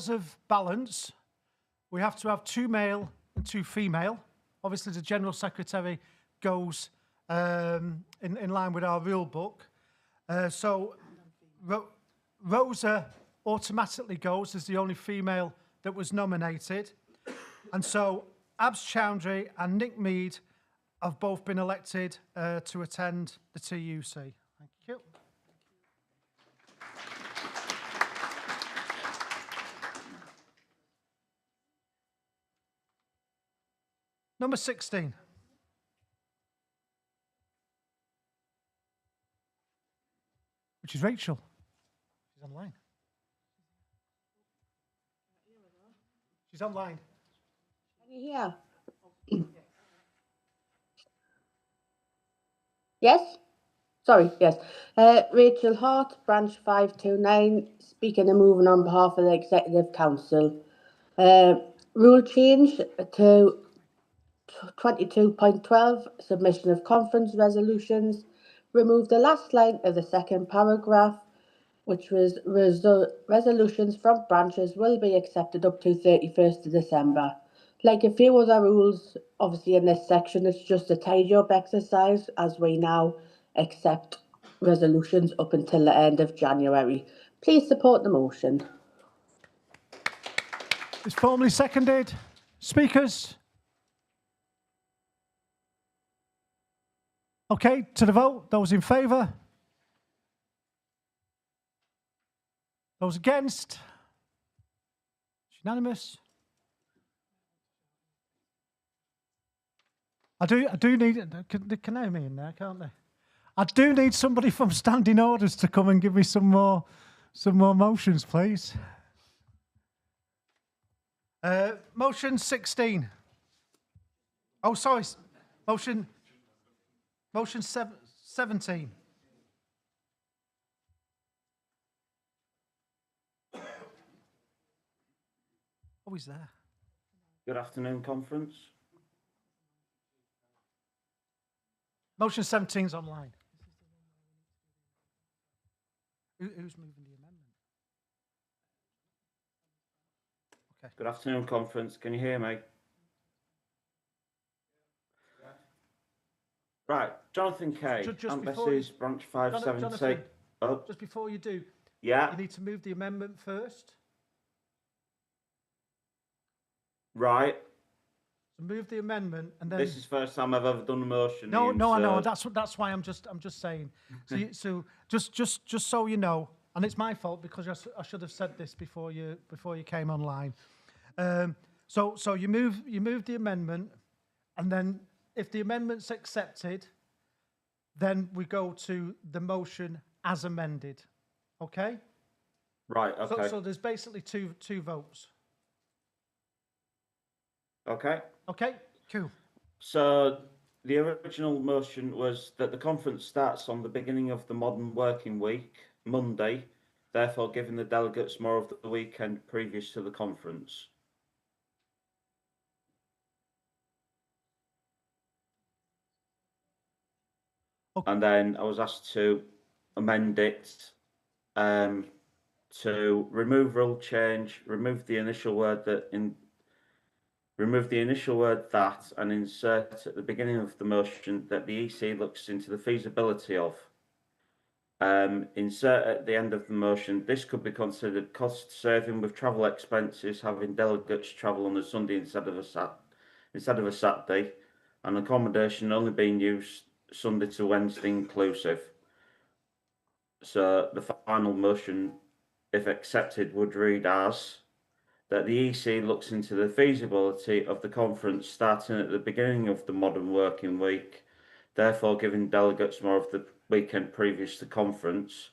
of balance, we have to have 2 male and 2 female. Obviously, the General Secretary goes in line with our rule book. So Rosa automatically goes as the only female that was nominated. And so Abs Chowdhury and Nick Mead have both been elected to attend the TUC. Thank you. Number 16. Which is Rachel. She's online. She's online. Can you hear? Yes? Sorry, yes. Rachel Hart, Branch 529, speaking and moving on behalf of the Executive Council. Rule change to 22.12, submission of conference resolutions. Remove the last line of the second paragraph, which was resolutions from branches will be accepted up to 31st of December. Like a few other rules, obviously in this section, it's just a tidy up exercise as we now accept resolutions up until the end of January. Please support the motion. It's formally seconded. Speakers? Okay, to the vote. Those in favour? Those against? It's unanimous. I do need, they can hear me in there, can't they? I do need somebody from standing orders to come and give me some more motions, please. Motion 16. Oh, sorry. Motion 17. Oh, he's there. Good afternoon, conference. Motion 17 is online. Who's moving the amendment? Okay. Good afternoon, conference. Can you hear me? Right, Jonathan Kay, Aunt Bessie's Branch 570. Jonathan, oh. Just before you do, Yeah. you need to move the amendment first. Right. So move the amendment and then. This is the first time I've ever done a motion. No, Ian, no, I so- know. That's why I'm just saying. So just so you know, and it's my fault because I should have said this before you came online. So you move the amendment, and then if the amendment's accepted, then we go to the motion as amended. Okay? Right. Okay. So there's basically two votes. Okay. Okay. Cool. So the original motion was that the conference starts on the beginning of the modern working week, Monday, therefore giving the delegates more of the weekend previous to the conference. And then I was asked to amend it to remove rule change, remove the initial word that, and insert at the beginning of the motion that the EC looks into the feasibility of. Insert at the end of the motion, this could be considered cost saving with travel expenses, having delegates travel on a Sunday instead of a Saturday, and accommodation only being used Sunday to Wednesday inclusive. So the final motion, if accepted, would read as that the EC looks into the feasibility of the conference starting at the beginning of the modern working week, therefore giving delegates more of the weekend previous to conference.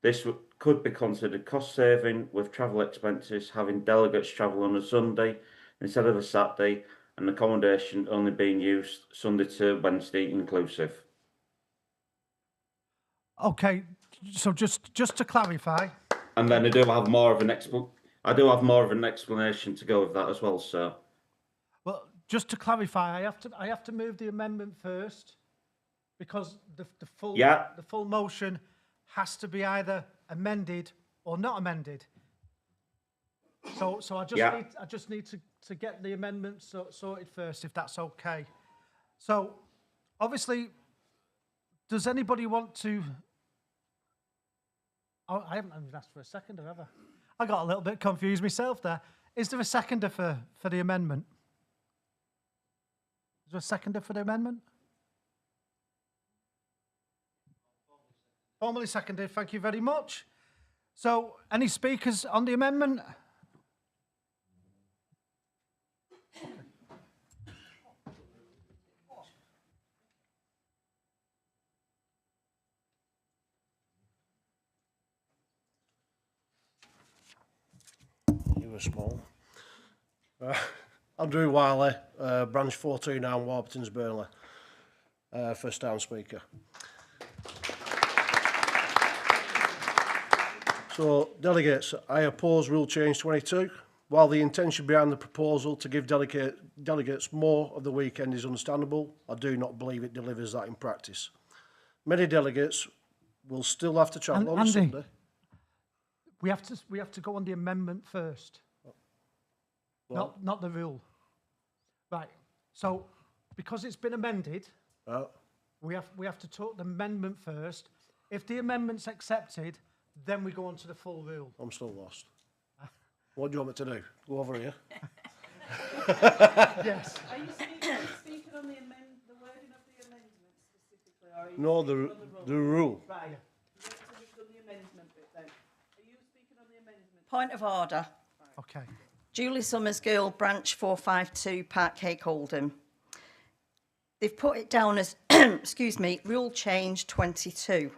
This could be considered cost saving with travel expenses, having delegates travel on a Sunday instead of a Saturday, and accommodation only being used Sunday to Wednesday inclusive. Okay, so just to clarify. And then I do have more of an explanation to go with that as well, sir. Well, just to clarify, I have to move the amendment first, because the full motion has to be either amended or not amended. So I just need to get the amendment sorted first, if that's okay. So obviously, does anybody want to? Oh, I haven't even asked for a seconder, have I? I got a little bit confused myself there. Is there a seconder for the amendment? Is there a seconder for the amendment? Formally seconded, thank you very much. So, any speakers on the amendment? You were small. Andrew Wiley, branch 14 down Warburton's Burnley, first down speaker. So, delegates, I oppose rule change 22. While the intention behind the proposal to give delegates more of the weekend is understandable, I do not believe it delivers that in practice. Many delegates will still have to travel on a Sunday. We have to go on the amendment first, not the rule. Right. So, because it's been amended, we have to talk the amendment first. If the amendment's accepted, then we go on to the full rule. I'm still lost. What do you want me to do? Go over here? Yes. Are you speaking on the wording of the amendment specifically? Or are you No, the rule. Right. So we've done the amendment bit then. Are you speaking on the amendment? Point of order. Okay. Julie Summersgill, branch 452, Parkcake, Oldham. They've put it down as, excuse me, rule change 22.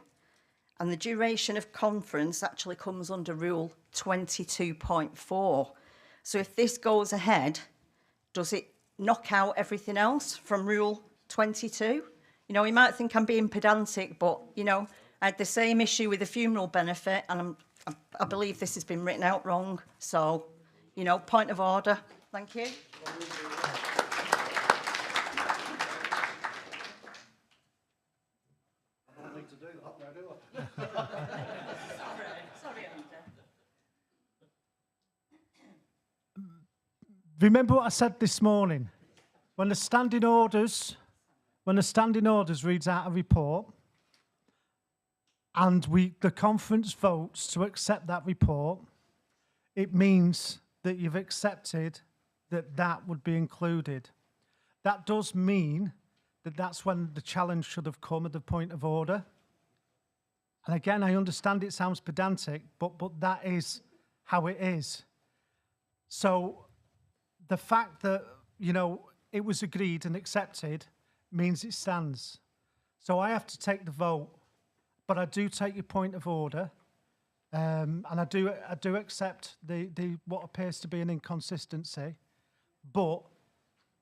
And the duration of conference actually comes under rule 22.4. So if this goes ahead, does it knock out everything else from rule 22? You know, you might think I'm being pedantic, but, you know, I had the same issue with the funeral benefit, and I believe this has been written out wrong. So, you know, point of order. Thank you. Remember what I said this morning? When the standing orders reads out a report, and the conference votes to accept that report, it means that you've accepted that would be included. That does mean that that's when the challenge should have come at the point of order. And again, I understand it sounds pedantic, but that is how it is. So the fact that, you know, it was agreed and accepted means it stands. So I have to take the vote, but I do take your point of order, and I do accept the what appears to be an inconsistency, but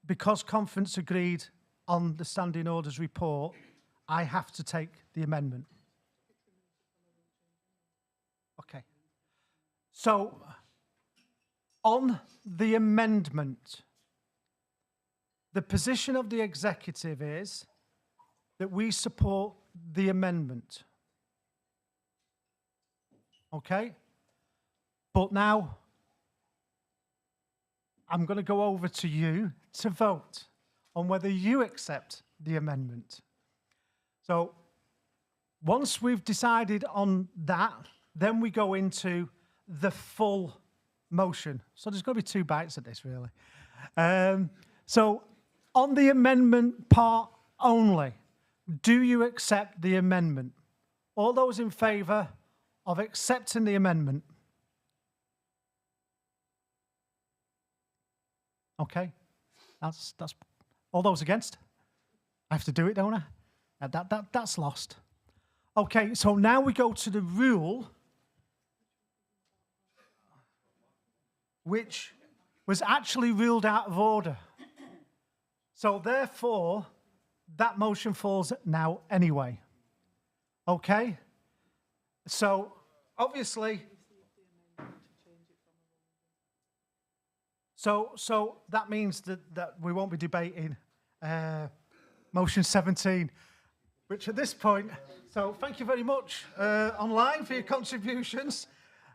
because conference agreed on the standing orders report, I have to take the amendment. Okay. So, on the amendment, the position of the executive is that we support the amendment. Okay? But now, I'm going to go over to you to vote on whether you accept the amendment. So, once we've decided on that, then we go into the full motion. So there's going to be 2 bites at this, really. So, on the amendment part only, do you accept the amendment? All those in favour of accepting the amendment? Okay, that's all those against. I have to do it, don't I? That's lost. Okay, so now we go to the rule, which was actually ruled out of order. So therefore, that motion falls now anyway. Okay? So obviously, so that means that we won't be debating motion 17, which at this point, so thank you very much online for your contributions.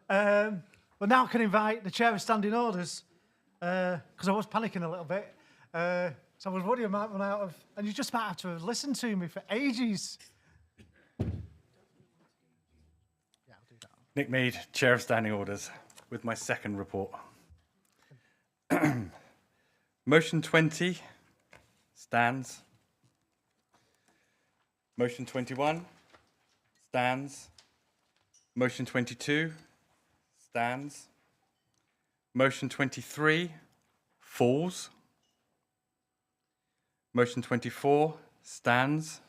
But now I can invite the Chair of Standing Orders, because I was panicking a little bit. So I was worried I might run out of, and you just might have to listen to me for ages. Nick Mead, Chair of Standing Orders, with my second report. Motion 20 stands. Motion 21 stands. Motion 22 stands. Motion 23 falls. Motion 24 stands.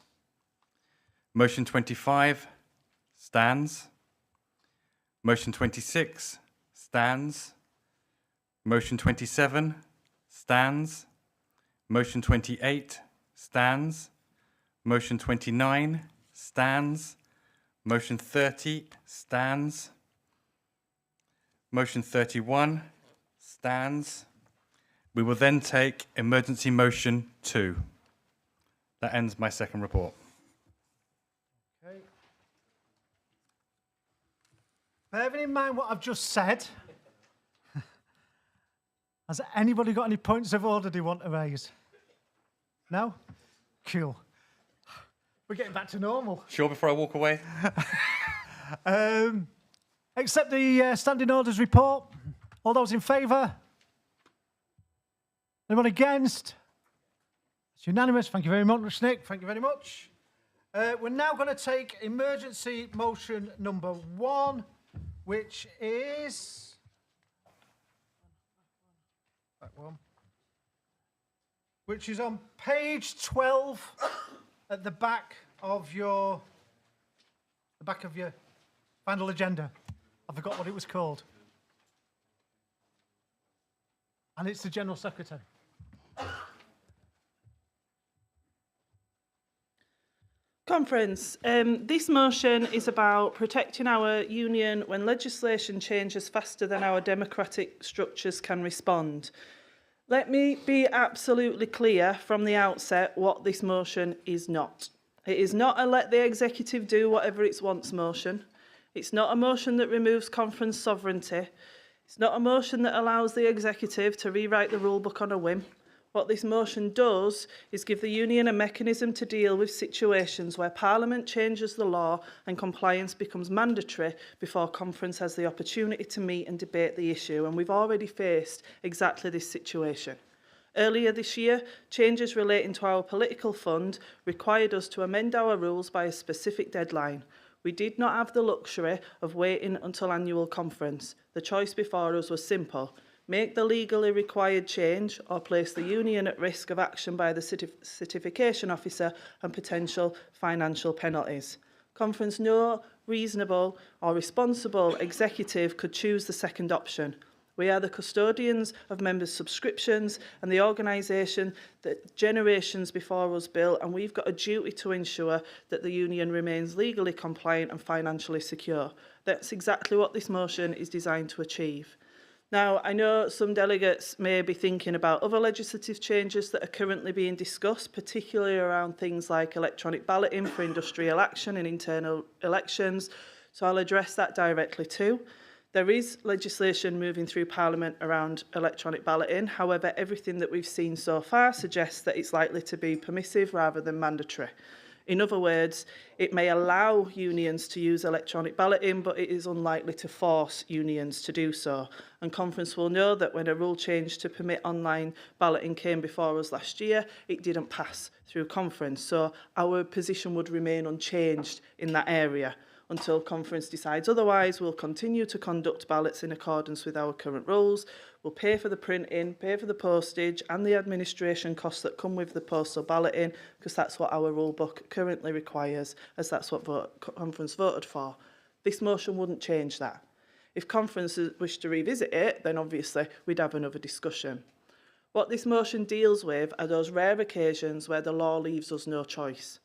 Motion 25 stands. Motion 26 stands. Motion 27 stands. Motion 28 stands. Motion 29 stands. Motion 30 stands. Motion 31 stands. We will then take emergency motion 2. That ends my second report. Okay. Bearing in mind what I've just said, has anybody got any points of order they want to raise? No? Cool. We're getting back to normal. Sure before I walk away? Accept the Standing Orders report. All those in favour? Anyone against? It's unanimous. Thank you very much, Nick. Thank you very much. We're now going to take emergency motion number 1, which is... that one. Which is on page 12 at the back of your final agenda. I forgot what it was called. And it's the General Secretary. Conference. This motion is about protecting our union when legislation changes faster than our democratic structures can respond. Let me be absolutely clear from the outset what this motion is not. It is not a let the executive do whatever it wants motion. It's not a motion that removes conference sovereignty. It's not a motion that allows the executive to rewrite the rulebook on a whim. What this motion does is give the union a mechanism to deal with situations where Parliament changes the law and compliance becomes mandatory before conference has the opportunity to meet and debate the issue. And we've already faced exactly this situation. Earlier this year, changes relating to our political fund required us to amend our rules by a specific deadline. We did not have the luxury of waiting until annual conference. The choice before us was simple. Make the legally required change or place the union at risk of action by the certification officer and potential financial penalties. Conference, no reasonable or responsible executive could choose the second option. We are the custodians of members' subscriptions and the organisation that generations before us built, and we've got a duty to ensure that the union remains legally compliant and financially secure. That's exactly what this motion is designed to achieve. Now, I know some delegates may be thinking about other legislative changes that are currently being discussed, particularly around things like electronic balloting for industrial action and internal elections, so I'll address that directly too. There is legislation moving through Parliament around electronic balloting. However, everything that we've seen so far suggests that it's likely to be permissive rather than mandatory. In other words, it may allow unions to use electronic balloting, but it is unlikely to force unions to do so. And Conference will know that when a rule change to permit online balloting came before us last year, it didn't pass through Conference. So our position would remain unchanged in that area. Until Conference decides otherwise, we'll continue to conduct ballots in accordance with our current rules. We'll pay for the printing, pay for the postage and the administration costs that come with the postal balloting, because that's what our rule book currently requires, as that's what Conference voted for. This motion wouldn't change that. If Conference wish to revisit it, then obviously we'd have another discussion. What this motion deals with are those rare occasions where the law leaves us no choice.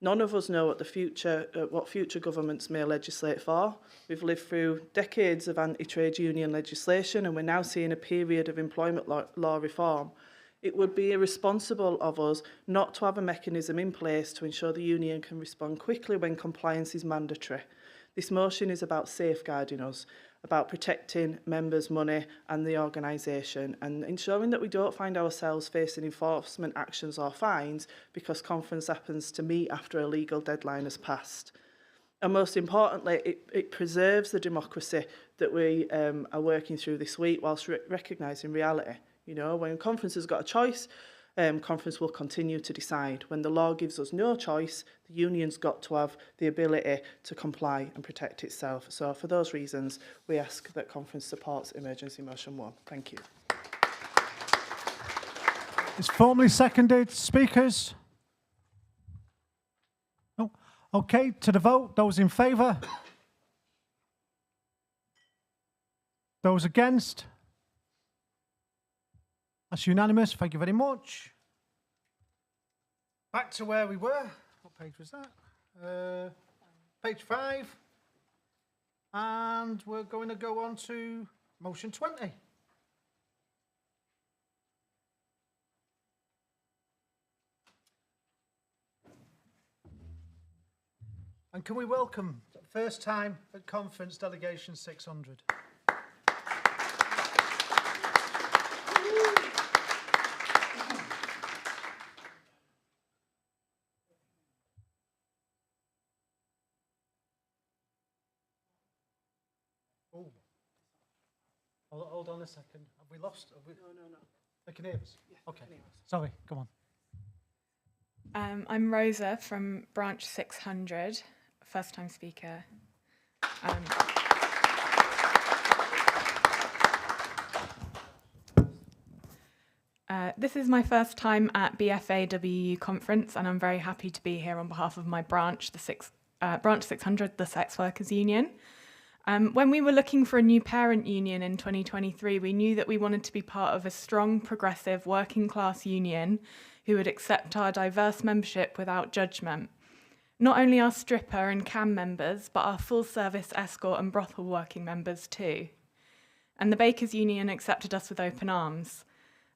None of us know what future governments may legislate for. We've lived through decades of anti-trade union legislation, and we're now seeing a period of employment law reform. It would be irresponsible of us not to have a mechanism in place to ensure the union can respond quickly when compliance is mandatory. This motion is about safeguarding us, about protecting members' money and the organisation, and ensuring that we don't find ourselves facing enforcement actions or fines because Conference happens to meet after a legal deadline has passed. And most importantly, it preserves the democracy that we are working through this week, whilst recognising reality. You know, when Conference has got a choice, Conference will continue to decide. When the law gives us no choice, the union's got to have the ability to comply and protect itself. So for those reasons, we ask that Conference supports Emergency Motion 1. Thank you. It's formally seconded. Speakers? No. Okay, to the vote. Those in favour? Those against? That's unanimous. Thank you very much. Back to where we were. What page was that? Page 5. And we're going to go on to motion 20. And can we welcome, first time at Conference, Delegation 600. Hold on a second. Have we lost? No. They can hear us? Yeah, okay. Sorry, come on. I'm Rosa from Branch 600, first time speaker. This is my first time at BFAWU Conference, and I'm very happy to be here on behalf of my branch, Branch 600, the Sex Workers Union. When we were looking for a new parent union in 2023, we knew that we wanted to be part of a strong, progressive, working class union who would accept our diverse membership without judgment. Not only our stripper and cam members, but our full service escort and brothel working members too. And the Bakers Union accepted us with open arms.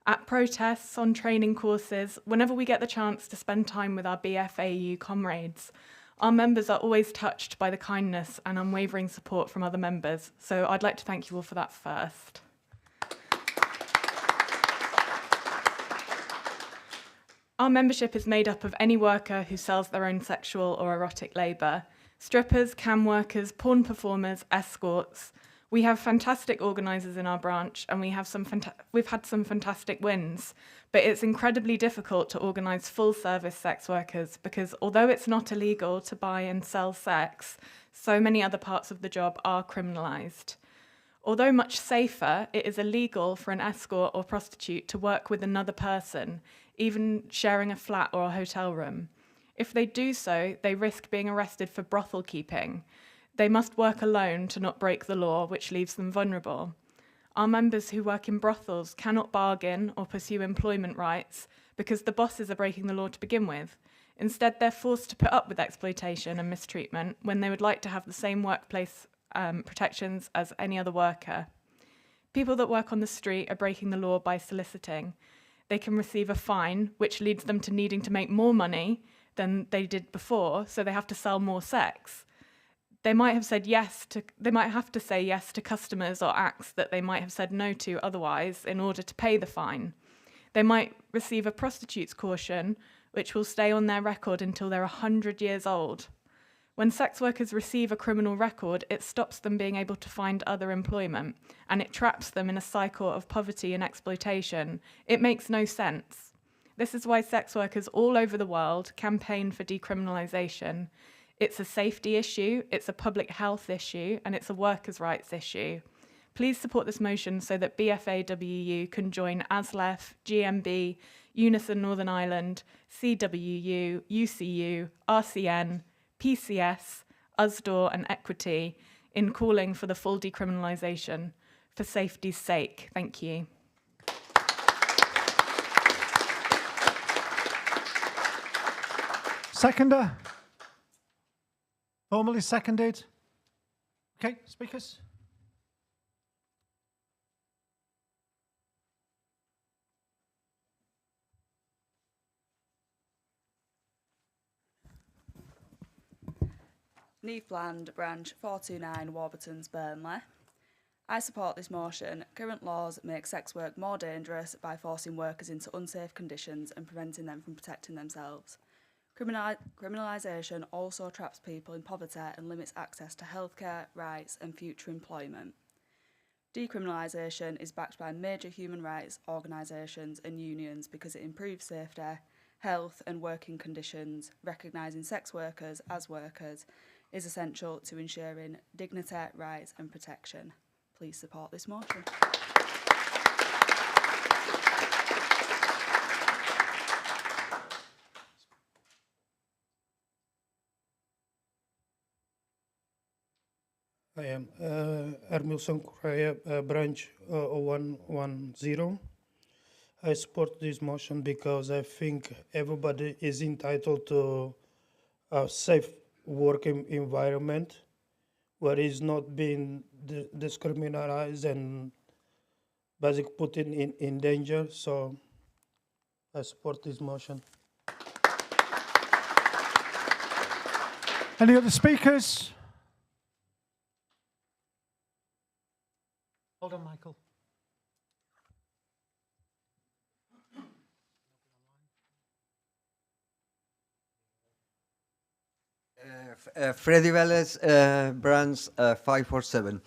At protests, on training courses, whenever we get the chance to spend time with our BFAU comrades, our members are always touched by the kindness and unwavering support from other members, so I'd like to thank you all for that first. Our membership is made up of any worker who sells their own sexual or erotic labour, strippers, cam workers, porn performers, escorts. We have fantastic organisers in our branch, and we've had some fantastic wins, but it's incredibly difficult to organise full-service sex workers because although it's not illegal to buy and sell sex, so many other parts of the job are criminalised. Although much safer, it is illegal for an escort or prostitute to work with another person, even sharing a flat or a hotel room. If they do so, they risk being arrested for brothel keeping. They must work alone to not break the law, which leaves them vulnerable. Our members who work in brothels cannot bargain or pursue employment rights because the bosses are breaking the law to begin with. Instead, they're forced to put up with exploitation and mistreatment when they would like to have the same workplace protections as any other worker. People that work on the street are breaking the law by soliciting. They can receive a fine, which leads them to needing to make more money than they did before, so they have to sell more sex. They might have to say yes to customers or acts that they might have said no to otherwise in order to pay the fine. They might receive a prostitute's caution, which will stay on their record until they're 100 years old. When sex workers receive a criminal record, it stops them being able to find other employment, and it traps them in a cycle of poverty and exploitation. It makes no sense. This is why sex workers all over the world campaign for decriminalisation. It's a safety issue, it's a public health issue, and it's a workers' rights issue. Please support this motion so that BFAWU can join ASLEF, GMB, Unison Northern Ireland, CWU, UCU, RCN, PCS, USDOR and Equity in calling for the full decriminalisation for safety's sake. Thank you. Seconder? Formally seconded? Okay, speakers? Neve Bland, Branch 429, Warburtons, Burnley. I support this motion. Current laws make sex work more dangerous by forcing workers into unsafe conditions and preventing them from protecting themselves. Criminalisation also traps people in poverty and limits access to healthcare, rights and future employment. Decriminalisation is backed by major human rights organisations and unions because it improves safety, health and working conditions. Recognising sex workers as workers is essential to ensuring dignity, rights and protection. Please support this motion. I am Ermilson Correa, Branch 0110. I support this motion because I think everybody is entitled to a safe working environment where it's not being discriminated and basically put in danger. So I support this motion. Any other speakers? Hold on, Michael. Freddy Vélez, Branch 547.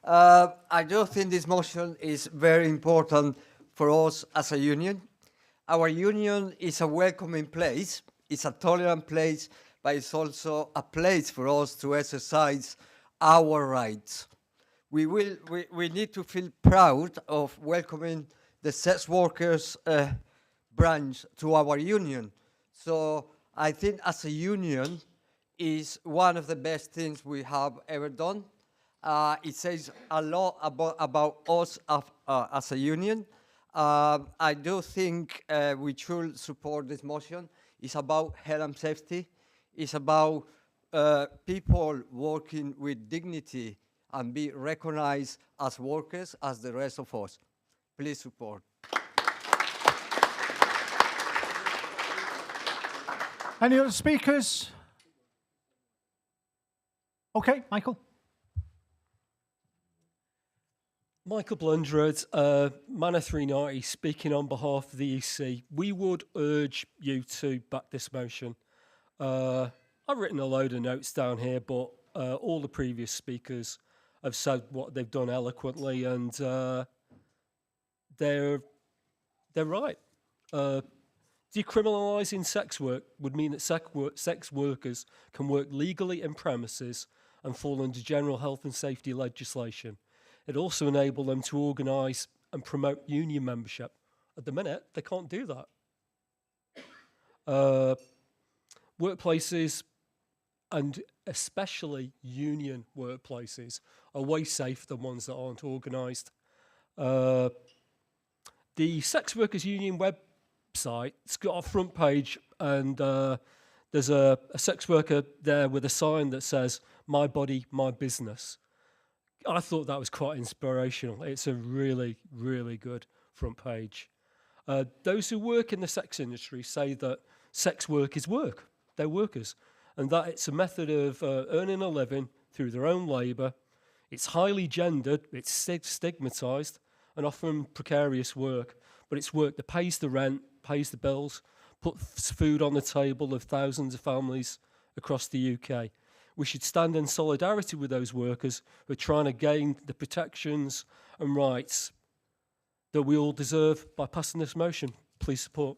I do think this motion is very important for us as a union. Our union is a welcoming place, it's a tolerant place, but it's also a place for us to exercise our rights. We need to feel proud of welcoming the sex workers branch to our union. So I think as a union is one of the best things we have ever done. It says a lot about us as a union. I do think we should support this motion. It's about health and safety. It's about people working with dignity and be recognized as workers as the rest of us. Please support. Any other speakers? Okay, Michael. Michael Blundred, Manor 390, speaking on behalf of the EC. We would urge you to back this motion. I've written a load of notes down here, but all the previous speakers have said what they've done eloquently, and they're right. Decriminalising sex work would mean that sex workers can work legally in premises and fall under general health and safety legislation. It also enable them to organise and promote union membership. At the minute, they can't do that. Workplaces, and especially union workplaces, are way safer than ones that aren't organised. The Sex Workers Union website, it's got a front page, and there's a sex worker there with a sign that says, "My body, my business." I thought that was quite inspirational. It's a really, really good front page. Those who work in the sex industry say that sex work is work. They're workers. And that it's a method of earning a living through their own labour. It's highly gendered, it's stigmatised, and often precarious work. But it's work that pays the rent, pays the bills, puts food on the table of thousands of families across the UK. We should stand in solidarity with those workers who are trying to gain the protections and rights that we all deserve by passing this motion. Please support.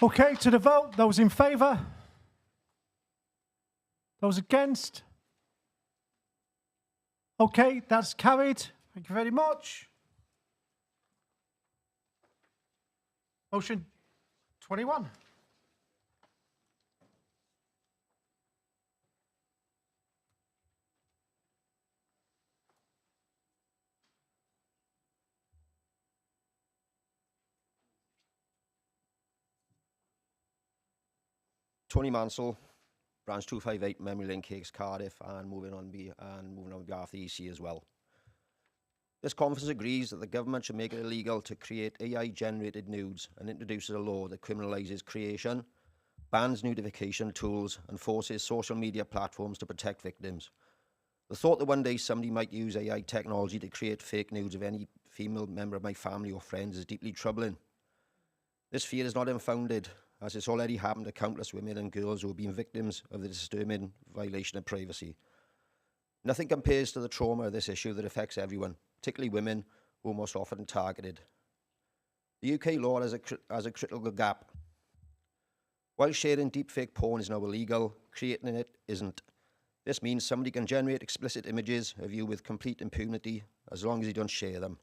Okay, to the vote. Those in favour? Those against? Okay, that's carried. Thank you very much. Motion 21. Tony Mansell, branch 258, Memory Lane Cakes, Cardiff, and moving on behalf of the EC as well. This conference agrees that the government should make it illegal to create AI-generated nudes and introduces a law that criminalises creation, bans nudification tools, and forces social media platforms to protect victims. The thought that one day somebody might use AI technology to create fake nudes of any female member of my family or friends is deeply troubling. This fear is not unfounded, as it's already happened to countless women and girls who have been victims of the disturbing violation of privacy. Nothing compares to the trauma of this issue that affects everyone, particularly women, who are most often targeted. The UK law has a critical gap. While sharing deepfake porn is now illegal, creating it isn't. This means somebody can generate explicit images of you with complete impunity as long as you don't share them.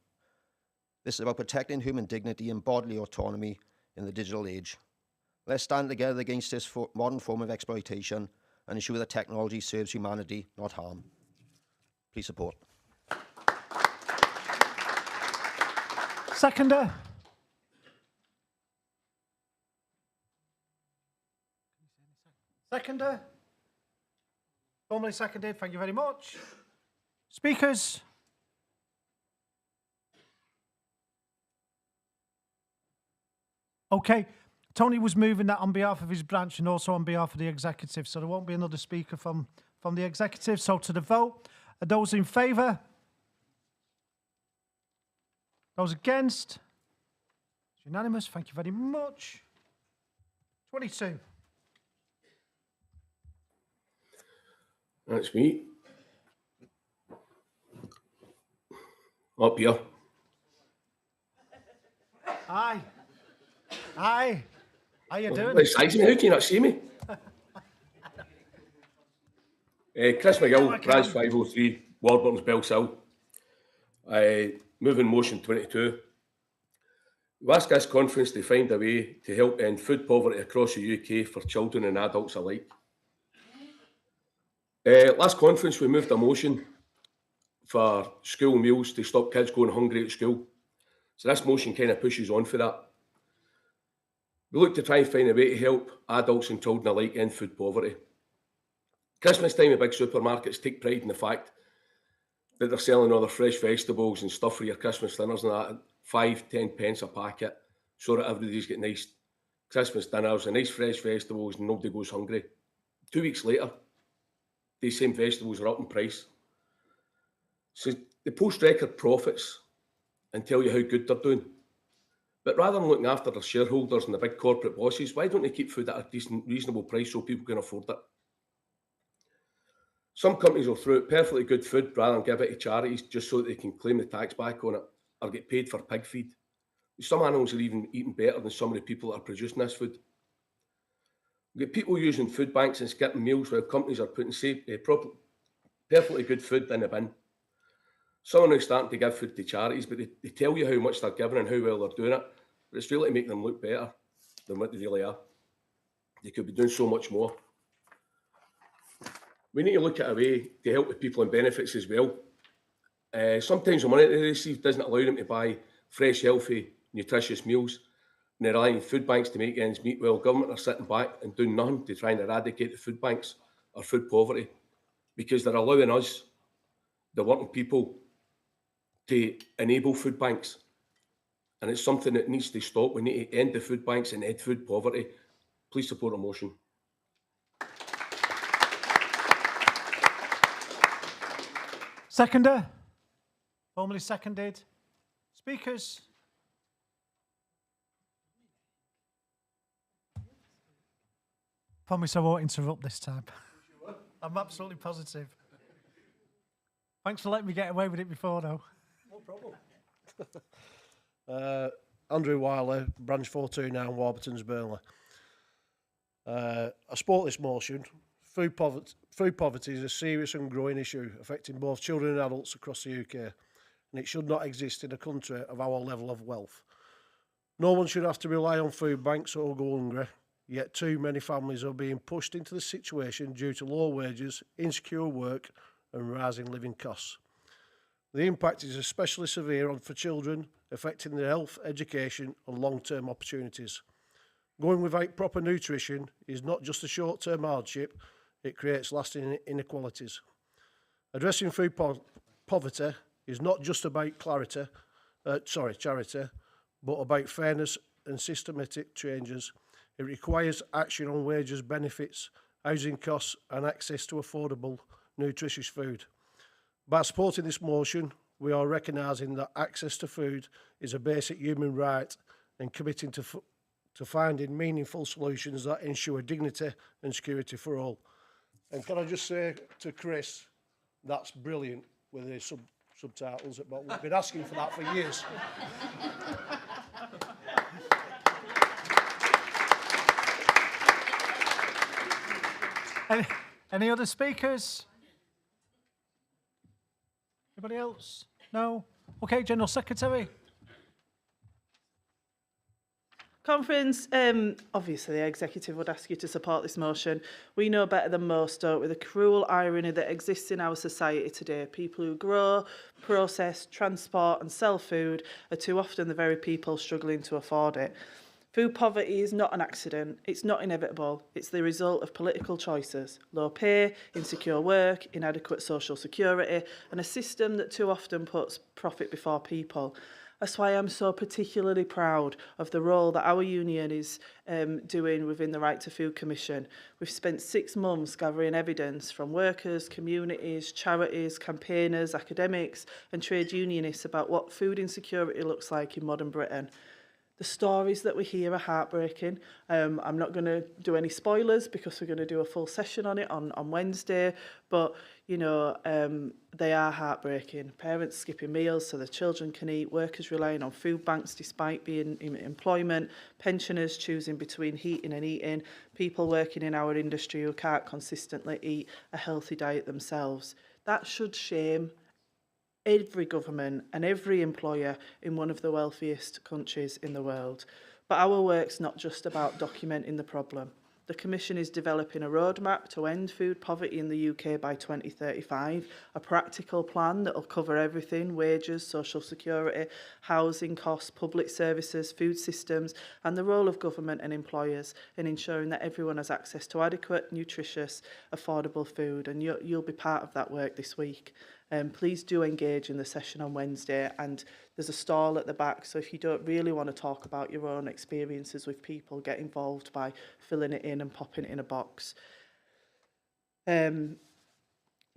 This is about protecting human dignity and bodily autonomy in the digital age. Let's stand together against this modern form of exploitation and ensure that technology serves humanity, not harm. Please support. Seconder. Seconder. Formally seconded. Thank you very much. Speakers. Okay. Tony was moving that on behalf of his branch and also on behalf of the executive, so there won't be another speaker from the executive. So to the vote, are those in favour? Those against? It's unanimous. Thank you very much. 22. That's me. Up here. Aye. Aye. How you doing? Besides me, how can you not see me? Chris McGill, branch 503, Warburton's Belsill. Moving motion 22. We ask this conference to find a way to help end food poverty across the UK for children and adults alike. Last conference we moved a motion for school meals to stop kids going hungry at school. So this motion kind of pushes on for that. We look to try and find a way to help adults and children alike end food poverty. Christmas time, the big supermarkets take pride in the fact that they're selling all their fresh vegetables and stuff for your Christmas dinners and that at 5-10 pence a packet, so that everybody's got nice Christmas dinners and nice fresh vegetables and nobody goes hungry. 2 weeks later, these same vegetables are up in price. So they post record profits and tell you how good they're doing. But rather than looking after their shareholders and the big corporate bosses, why don't they keep food at a decent, reasonable price so people can afford it? Some companies will throw out perfectly good food rather than give it to charities just so that they can claim the tax back on it or get paid for pig feed. Some animals are even eating better than some of the people that are producing this food. We get people using food banks and skipping meals while companies are putting perfectly good food in the bin. Some are now starting to give food to charities, but they tell you how much they're giving and how well they're doing it. But it's really to make them look better than what they really are. They could be doing so much more. We need to look at a way to help the people on benefits as well. Sometimes the money they receive doesn't allow them to buy fresh, healthy, nutritious meals, and they're relying on food banks to make ends meet while government are sitting back and doing nothing to try and eradicate the food banks or food poverty, because they're allowing us, the working people, to enable food banks. And it's something that needs to stop. We need to end the food banks and end food poverty. Please support the motion. Seconder? Formally seconded. Speakers? Promise I won't interrupt this time. I'm absolutely positive. Thanks for letting me get away with it before, though. No problem. Andrew Wiley, Branch 429, Warburton's, Burnley. I support this motion. Food poverty is a serious and growing issue affecting both children and adults across the UK, and it should not exist in a country of our level of wealth. No one should have to rely on food banks or go hungry, yet too many families are being pushed into this situation due to low wages, insecure work and rising living costs. The impact is especially severe for children, affecting their health, education and long-term opportunities. Going without proper nutrition is not just a short-term hardship, it creates lasting inequalities. Addressing food poverty is not just about charity, but about fairness and systematic changes. It requires action on wages, benefits, housing costs and access to affordable, nutritious food. By supporting this motion, we are recognising that access to food is a basic human right and committing to finding meaningful solutions that ensure dignity and security for all. And can I just say to Chris, that's brilliant with the subtitles, but we've been asking for that for years. Any other speakers? Anybody else? No? Okay, General Secretary. Conference, obviously the Executive would ask you to support this motion. We know better than most, don't we, the cruel irony that exists in our society today. People who grow, process, transport and sell food are too often the very people struggling to afford it. Food poverty is not an accident, it's not inevitable, it's the result of political choices. Low pay, insecure work, inadequate social security and a system that too often puts profit before people. That's why I'm so particularly proud of the role that our union is doing within the Right to Food Commission. We've spent 6 months gathering evidence from workers, communities, charities, campaigners, academics and trade unionists about what food insecurity looks like in modern Britain. The stories that we hear are heartbreaking. I'm not going to do any spoilers because we're going to do a full session on it on Wednesday, but you know, they are heartbreaking. Parents skipping meals so their children can eat, workers relying on food banks despite being in employment, pensioners choosing between heating and eating, people working in our industry who can't consistently eat a healthy diet themselves. That should shame every government and every employer in one of the wealthiest countries in the world. But our work's not just about documenting the problem. The Commission is developing a roadmap to end food poverty in the UK by 2035, a practical plan that will cover everything: wages, social security, housing costs, public services, food systems, and the role of government and employers in ensuring that everyone has access to adequate, nutritious, affordable food. And you'll be part of that work this week. Please do engage in the session on Wednesday, and there's a stall at the back, so if you don't really want to talk about your own experiences with people, get involved by filling it in and popping it in a box.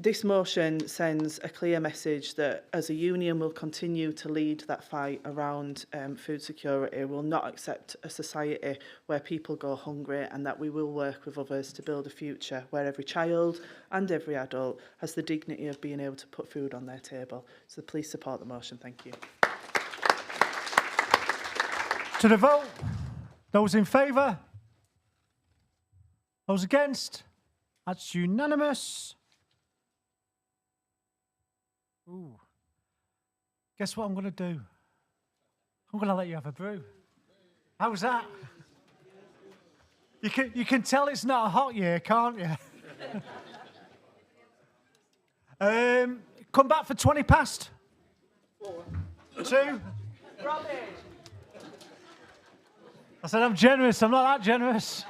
This motion sends a clear message that as a union we'll continue to lead that fight around food security. We'll not accept a society where people go hungry, and that we will work with others to build a future where every child and every adult has the dignity of being able to put food on their table. So please support the motion. Thank you. To the vote. Those in favour? Those against? That's unanimous. Ooh. Guess what I'm going to do? I'm going to let you have a brew. How's that? You can tell it's not a hot year, can't you? Come back for 20 past. 2. I said I'm generous. I'm not that generous.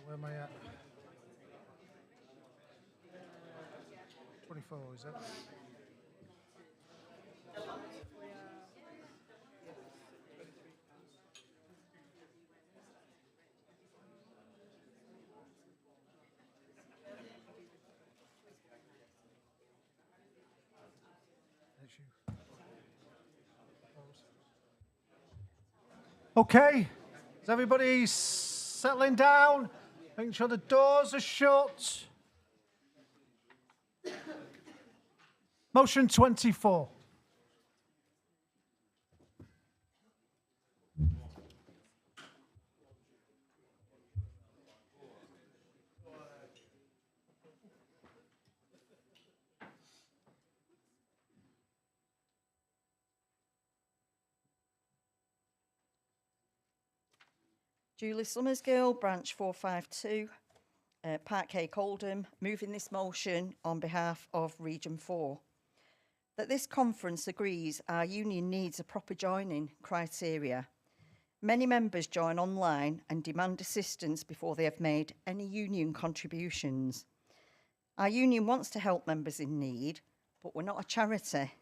Where am I at? 24, is it? That's you. Okay, is everybody settling down? Making sure the doors are shut. Motion 24. Julie Summersgill, branch 452, Parkcake Oldham, moving this motion on behalf of Region 4. That this conference agrees our union needs a proper joining criteria. Many members join online and demand assistance before they have made any union contributions. Our union wants to help members in need, but we're not a charity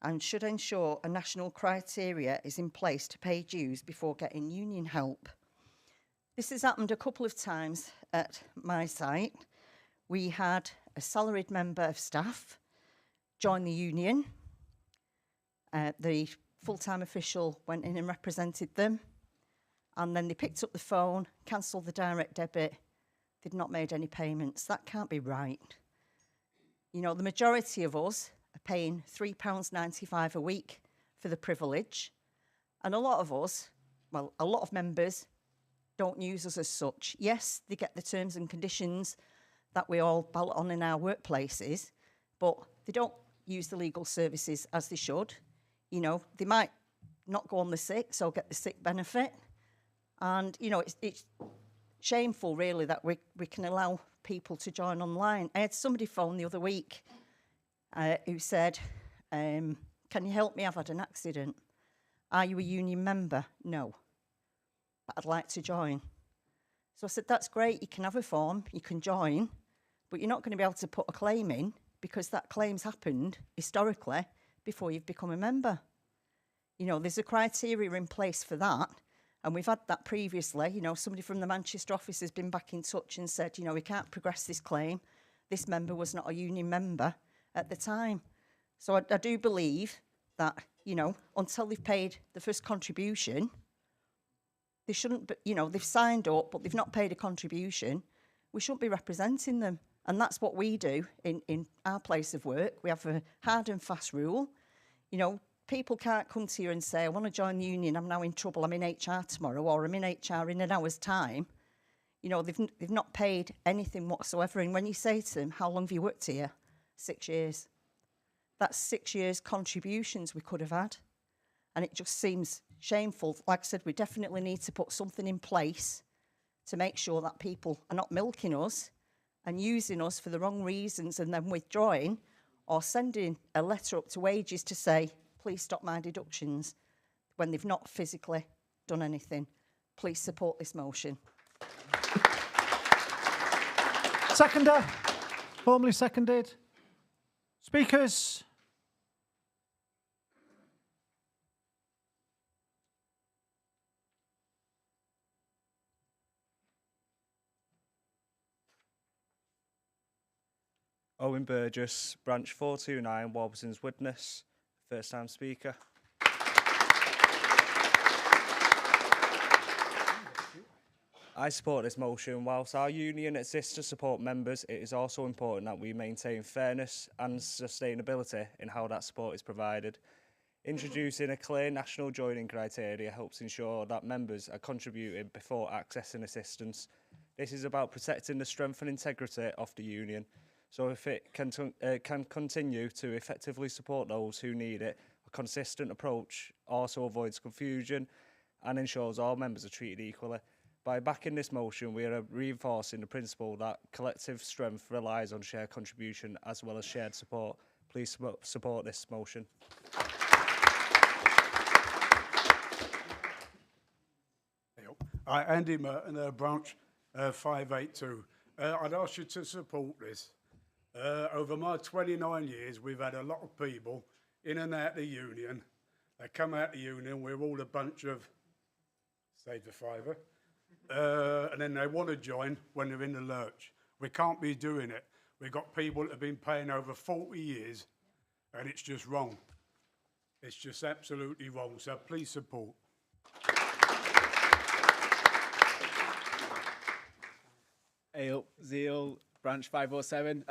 and should ensure a national criteria is in place to pay dues before getting union help. This has happened a couple of times at my site. We had a salaried member of staff join the union. The full-time official went in and represented them, and then they picked up the phone, cancelled the direct debit. They'd not made any payments. That can't be right. You know, the majority of us are paying £3.95 a week for the privilege, and a lot of us, well, a lot of members don't use us as such. Yes, they get the terms and conditions that we all ballot on in our workplaces, but they don't use the legal services as they should. You know, they might not go on the sick, so get the sick benefit. And, you know, it's shameful, really, that we can allow people to join online. I had somebody phone the other week who said, can you help me? I've had an accident. Are you a union member? No. But I'd like to join. So I said, that's great, you can have a form, you can join, but you're not going to be able to put a claim in because that claim's happened historically before you've become a member. You know, there's a criteria in place for that, and we've had that previously. You know, somebody from the Manchester office has been back in touch and said, you know, we can't progress this claim. This member was not a union member at the time. So I do believe that, you know, until they've paid the first contribution, they shouldn't, you know, they've signed up, but they've not paid a contribution. We shouldn't be representing them. And that's what we do in our place of work. We have a hard and fast rule. You know, people can't come to you and say, I want to join the union, I'm now in trouble, I'm in HR tomorrow, or I'm in HR in an hour's time. You know, they've not paid anything whatsoever. And when you say to them, how long have you worked here? 6 years. That's 6 years contributions we could have had. And it just seems shameful. Like I said, we definitely need to put something in place to make sure that people are not milking us and using us for the wrong reasons and then withdrawing or sending a letter up to wages to say, please stop my deductions when they've not physically done anything. Please support this motion. Seconder, formally seconded. Speakers. Owen Burgess, branch 429, Warburton's Widnes, first time speaker. I support this motion. Whilst our union exists to support members, it is also important that we maintain fairness and sustainability in how that support is provided. Introducing a clear national joining criteria helps ensure that members are contributing before accessing assistance. This is about protecting the strength and integrity of the union. So if it can continue to effectively support those who need it, a consistent approach also avoids confusion and ensures all members are treated equally. By backing this motion, we are reinforcing the principle that collective strength relies on shared contribution as well as shared support. Please support this motion. Andy Merton, branch 582. I'd ask you to support this. Over my 29 years, we've had a lot of people in and out the union. They come out the union, we're all a bunch of, save the fiver, and then they want to join when they're in the lurch. We can't be doing it. We've got people that have been paying over 40 years, and it's just wrong. It's just absolutely wrong, so please support. Hey up, Zeal, branch 507.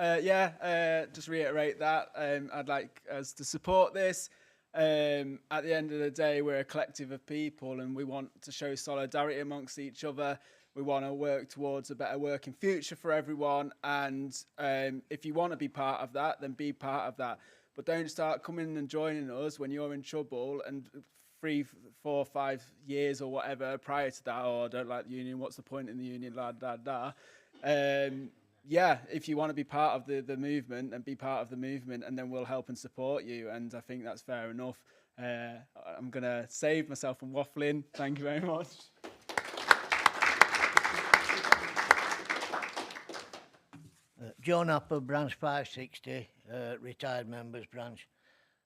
Just reiterate that. I'd like us to support this. At the end of the day, we're a collective of people and we want to show solidarity amongst each other. We want to work towards a better working future for everyone. And if you want to be part of that, then be part of that. But don't start coming and joining us when you're in trouble and 3, 4, 5 years or whatever prior to that, I don't like the union, what's the point in the union, if you want to be part of the movement, and be part of the movement, and then we'll help and support you, and I think that's fair enough. I'm going to save myself from waffling. Thank you very much. John Upper, branch 560, retired members branch.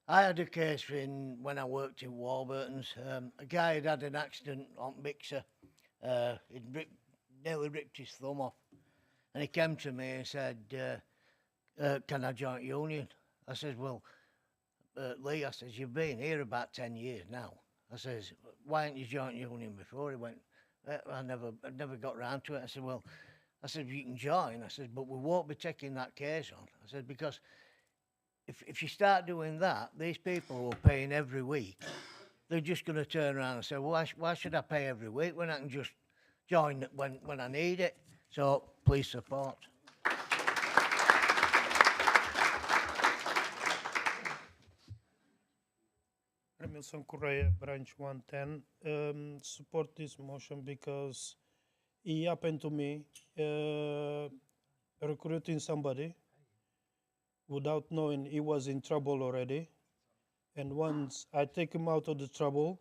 I had a case when I worked in Warburton's. A guy had an accident on Mixer. He'd nearly ripped his thumb off. And he came to me and said, can I join union? I said, well, Lee, I says, you've been here about 10 years now. I says, why haven't you joined union before? He went, I never got round to it. I said, well, you can join. I said, but we won't be taking that case on. I said, because if you start doing that, these people who are paying every week, they're just going to turn around and say, well, why should I pay every week when I can just join when I need it? So please support. Remilson Correa, branch 110. Support this motion because it happened to me recruiting somebody without knowing he was in trouble already. And once I take him out of the trouble,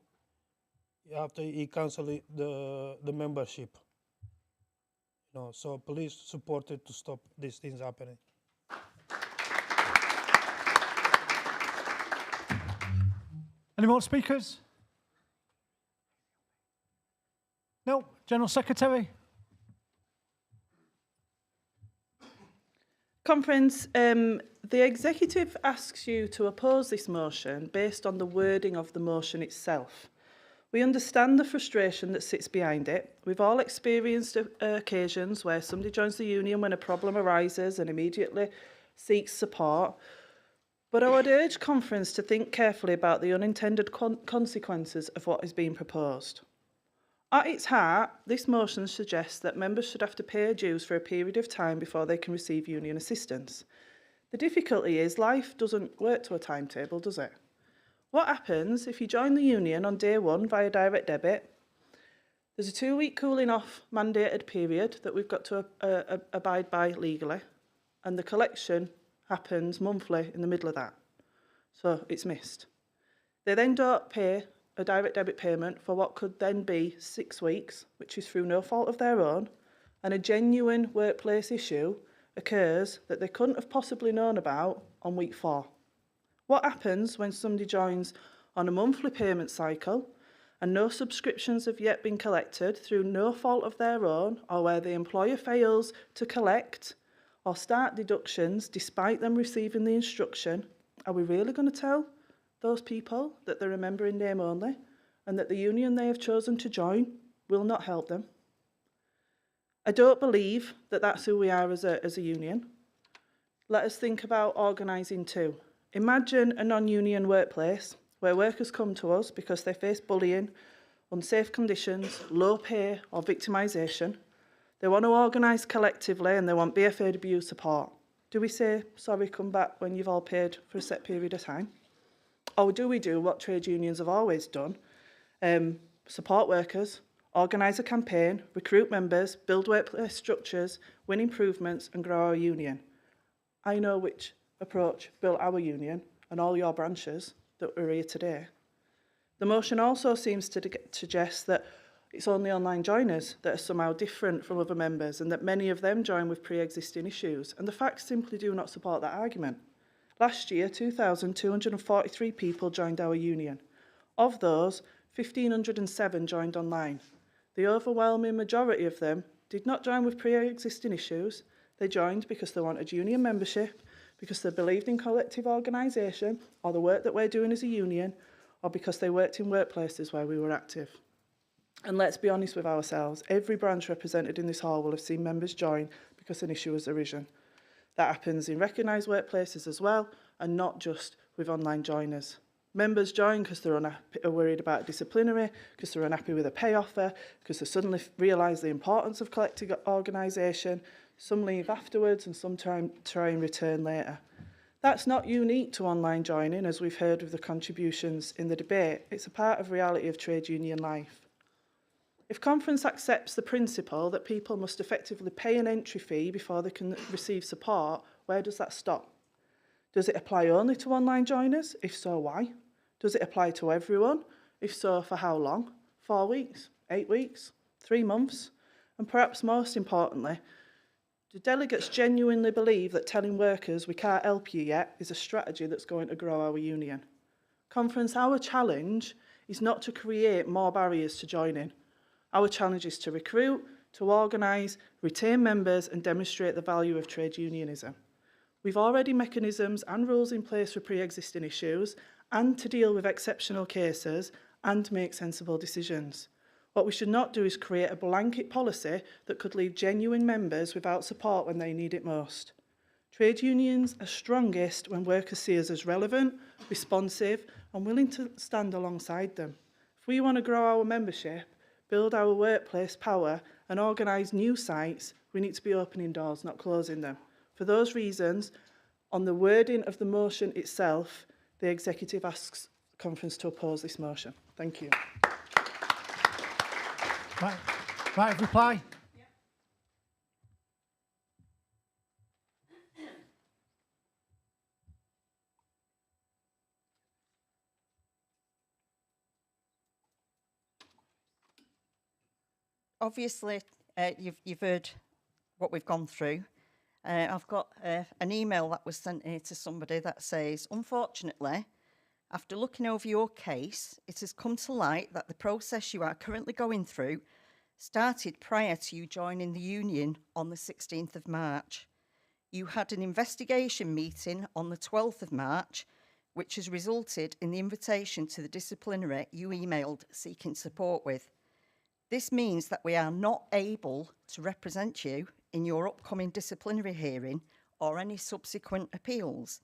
after he canceled the membership. So please support it to stop these things happening. Any more speakers? No? General Secretary? Conference, the executive asks you to oppose this motion based on the wording of the motion itself. We understand the frustration that sits behind it. We've all experienced occasions where somebody joins the union when a problem arises and immediately seeks support. But I would urge Conference to think carefully about the unintended consequences of what is being proposed. At its heart, this motion suggests that members should have to pay dues for a period of time before they can receive union assistance. The difficulty is life doesn't work to a timetable, does it? What happens if you join the union on day one via direct debit? There's a 2-week cooling off mandated period that we've got to abide by legally, and the collection happens monthly in the middle of that. So it's missed. They then don't pay a direct debit payment for what could then be 6 weeks, which is through no fault of their own, and a genuine workplace issue occurs that they couldn't have possibly known about on week 4. What happens when somebody joins on a monthly payment cycle and no subscriptions have yet been collected through no fault of their own, or where the employer fails to collect or start deductions despite them receiving the instruction? Are we really going to tell those people that they're a member in name only and that the union they have chosen to join will not help them? I don't believe that that's who we are as a union. Let us think about organising too. Imagine a non-union workplace where workers come to us because they face bullying, unsafe conditions, low pay or victimisation. They want to organise collectively and they want BFAWU support. Do we say, sorry, come back when you've all paid for a set period of time? Or do we do what trade unions have always done? Support workers, organise a campaign, recruit members, build workplace structures, win improvements and grow our union. I know which approach built our union and all your branches that are here today. The motion also seems to suggest that it's only online joiners that are somehow different from other members and that many of them join with pre-existing issues, and the facts simply do not support that argument. Last year, 2,243 people joined our union. Of those, 1,507 joined online. The overwhelming majority of them did not join with pre-existing issues. They joined because they wanted union membership, because they believed in collective organisation or the work that we're doing as a union, or because they worked in workplaces where we were active. And let's be honest with ourselves, every branch represented in this hall will have seen members join because an issue has arisen. That happens in recognised workplaces as well, and not just with online joiners. Members join because they're worried about disciplinary, because they're unhappy with a pay offer, because they suddenly realise the importance of collective organisation. Some leave afterwards and some try and return later. That's not unique to online joining, as we've heard with the contributions in the debate. It's a part of reality of trade union life. If conference accepts the principle that people must effectively pay an entry fee before they can receive support, where does that stop? Does it apply only to online joiners? If so, why? Does it apply to everyone? If so, for how long? 4 weeks? 8 weeks? 3 months? And perhaps most importantly, do delegates genuinely believe that telling workers we can't help you yet is a strategy that's going to grow our union? Conference, our challenge is not to create more barriers to joining. Our challenge is to recruit, to organise, retain members and demonstrate the value of trade unionism. We've already mechanisms and rules in place for pre-existing issues and to deal with exceptional cases and make sensible decisions. What we should not do is create a blanket policy that could leave genuine members without support when they need it most. Trade unions are strongest when workers see us as relevant, responsive and willing to stand alongside them. If we want to grow our membership, build our workplace power and organise new sites, we need to be opening doors, not closing them. For those reasons, on the wording of the motion itself, the Executive asks Conference to oppose this motion. Thank you. Right, reply. Obviously, you've heard what we've gone through. I've got an email that was sent here to somebody that says, unfortunately, after looking over your case, it has come to light that the process you are currently going through started prior to you joining the union on the 16th of March. You had an investigation meeting on the 12th of March, which has resulted in the invitation to the disciplinary you emailed seeking support with. This means that we are not able to represent you in your upcoming disciplinary hearing or any subsequent appeals.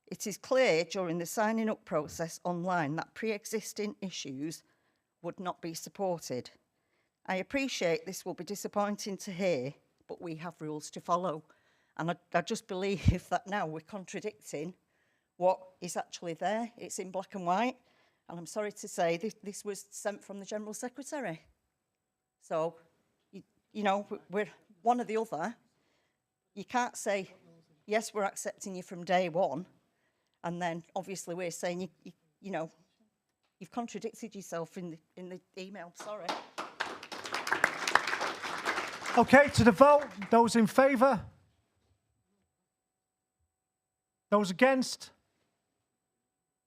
It is clear during the signing up process online that pre-existing issues would not be supported. I appreciate this will be disappointing to hear, but we have rules to follow. And I just believe that now we're contradicting what is actually there. It's in black and white. And I'm sorry to say this was sent from the General Secretary. So, you know, we're one or the other. You can't say, yes, we're accepting you from day one. And then obviously we're saying, you know, you've contradicted yourself in the email. Sorry. Okay, to the vote. Those in favour? Those against?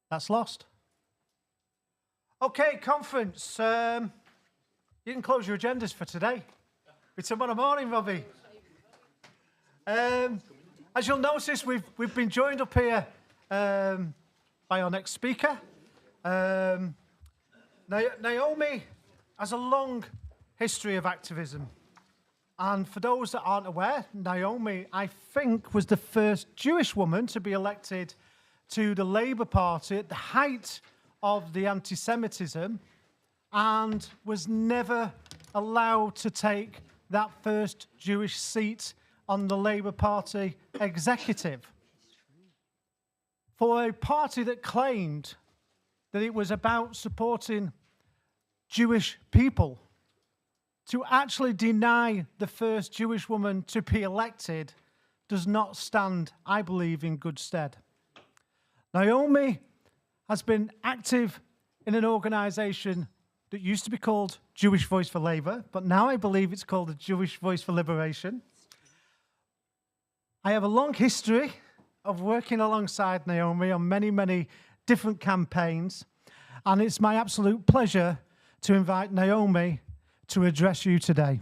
That's lost. Okay, conference. You can close your agendas for today. It's tomorrow morning, Robbie. As you'll notice, we've been joined up here by our next speaker. Naomi has a long history of activism. And for those that aren't aware, Naomi, I think, was the first Jewish woman to be elected to the Labour Party at the height of the anti-Semitism and was never allowed to take that first Jewish seat on the Labour Party executive. For a party that claimed that it was about supporting Jewish people, to actually deny the first Jewish woman to be elected does not stand, I believe, in good stead. Naomi has been active in an organisation that used to be called Jewish Voice for Labour, but now I believe it's called the Jewish Voice for Liberation. I have a long history of working alongside Naomi on many, many different campaigns, and it's my absolute pleasure to invite Naomi to address you today.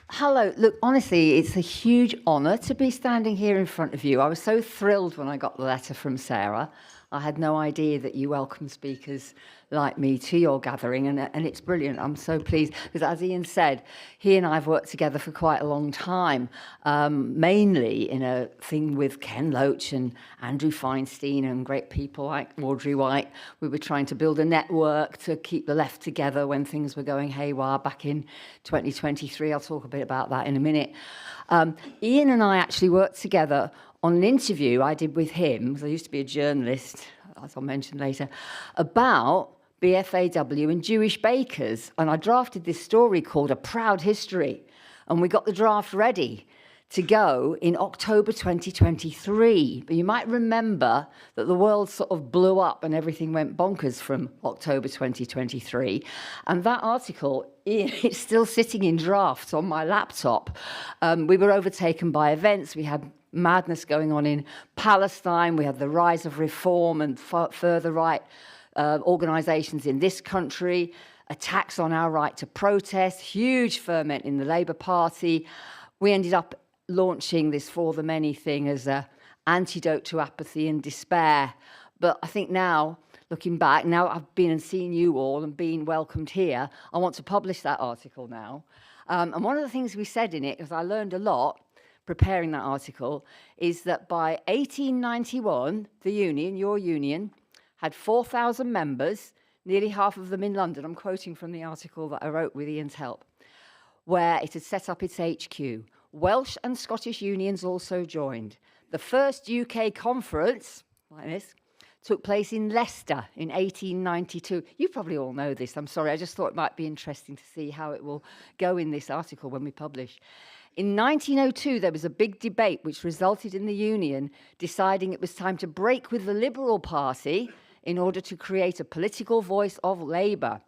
Hello. Look, honestly, it's a huge honour to be standing here in front of you. I was so thrilled when I got the letter from Sarah. I had no idea that you welcome speakers like me to your gathering, and it's brilliant. I'm so pleased, because as Ian said, he and I have worked together for quite a long time, mainly in a thing with Ken Loach and Andrew Feinstein and great people like Audrey White. We were trying to build a network to keep the left together when things were going haywire back in 2023. I'll talk a bit about that in a minute. Ian and I actually worked together on an interview I did with him, because I used to be a journalist, as I'll mention later, about BFAWU and Jewish bakers. And I drafted this story called A Proud History. And we got the draft ready to go in October 2023. But you might remember that the world sort of blew up and everything went bonkers from October 2023. And that article, it's still sitting in drafts on my laptop. We were overtaken by events. We had madness going on in Palestine. We had the rise of reform and further right organisations in this country, attacks on our right to protest, huge ferment in the Labour Party. We ended up launching this For the Many thing as an antidote to apathy and despair. But I think now, looking back, now I've been and seen you all and been welcomed here, I want to publish that article now. And one of the things we said in it, because I learned a lot preparing that article, is that by 1891, the union, your union, had 4,000 members, nearly half of them in London. I'm quoting from the article that I wrote with Ian's help, where it had set up its HQ. Welsh and Scottish unions also joined. The first UK conference, like this, took place in Leicester in 1892. You probably all know this, I'm sorry, I just thought it might be interesting to see how it will go in this article when we publish. In 1902, there was a big debate which resulted in the union deciding it was time to break with the Liberal Party in order to create a political voice of Labour.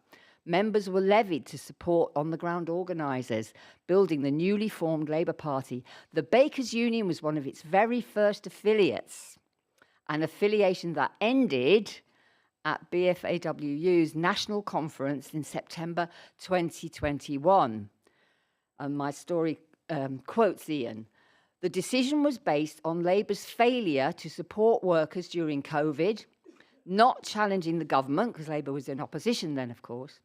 Members were levied to support on-the-ground organisers, building the newly formed Labour Party. The Bakers' Union was one of its very first affiliates, an affiliation that ended at BFAWU's National Conference in September 2021. And my story quotes Ian. The decision was based on Labour's failure to support workers during COVID, not challenging the government, because Labour was in opposition then, of course,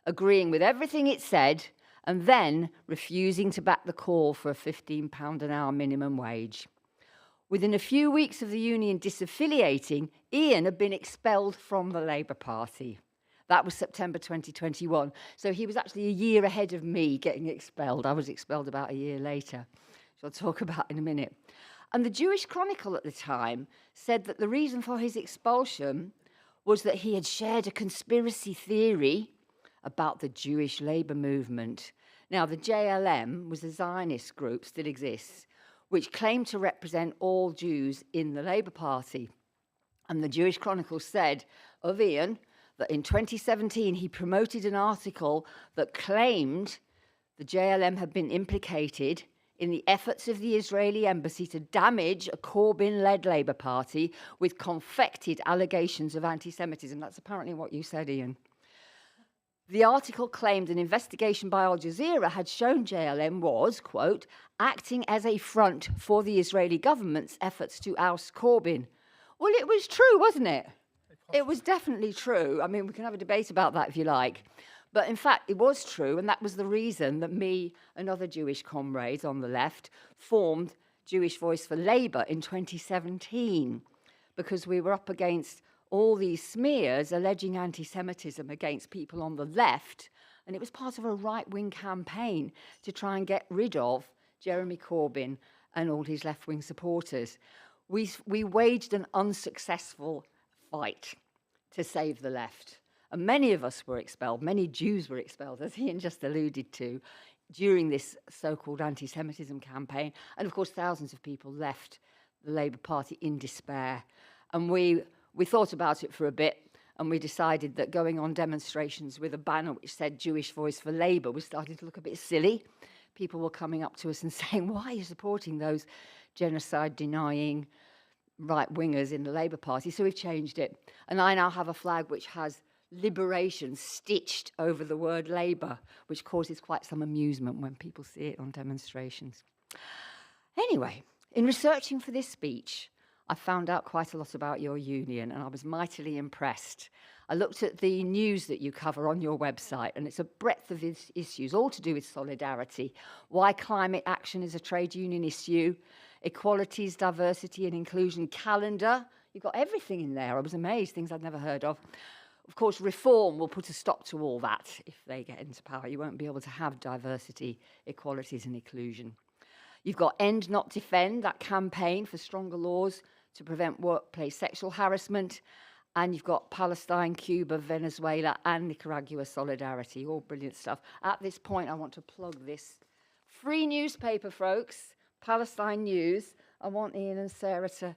agreeing with everything it said, and then refusing to back the call for a £15 an hour minimum wage. Within a few weeks of the union disaffiliating, Ian had been expelled from the Labour Party. That was September 2021. So he was actually a year ahead of me getting expelled. I was expelled about a year later, which I'll talk about in a minute. And the Jewish Chronicle at the time said that the reason for his expulsion was that he had shared a conspiracy theory about the Jewish labour movement. Now, the JLM was a Zionist group, still exists, which claimed to represent all Jews in the Labour Party. And the Jewish Chronicle said of Ian that in 2017 he promoted an article that claimed the JLM had been implicated in the efforts of the Israeli embassy to damage a Corbyn-led Labour Party with confected allegations of anti-Semitism. That's apparently what you said, Ian. The article claimed an investigation by Al Jazeera had shown JLM was, quote, acting as a front for the Israeli government's efforts to oust Corbyn. Well, it was true, wasn't it? It was definitely true. I mean, we can have a debate about that if you like. But in fact, it was true, and that was the reason that me and other Jewish comrades on the left formed Jewish Voice for Labour in 2017, because we were up against all these smears alleging anti-Semitism against people on the left, and it was part of a right-wing campaign to try and get rid of Jeremy Corbyn and all his left-wing supporters. We waged an unsuccessful fight to save the left. And many of us were expelled, many Jews were expelled, as Ian just alluded to, during this so-called anti-Semitism campaign. And of course, thousands of people left the Labour Party in despair. And we thought about it for a bit, and we decided that going on demonstrations with a banner which said Jewish Voice for Labour was starting to look a bit silly. People were coming up to us and saying, why are you supporting those genocide-denying right-wingers in the Labour Party? So we've changed it. And I now have a flag which has liberation stitched over the word Labour, which causes quite some amusement when people see it on demonstrations. Anyway, in researching for this speech, I found out quite a lot about your union, and I was mightily impressed. I looked at the news that you cover on your website, and it's a breadth of issues, all to do with solidarity, why climate action is a trade union issue, equalities, diversity and inclusion calendar. You've got everything in there. I was amazed, things I'd never heard of. Of course, reform will put a stop to all that if they get into power. You won't be able to have diversity, equalities and inclusion. You've got End Not Defend, that campaign for stronger laws to prevent workplace sexual harassment. And you've got Palestine, Cuba, Venezuela and Nicaragua solidarity, all brilliant stuff. At this point, I want to plug this free newspaper, folks, Palestine News. I want Ian and Sarah to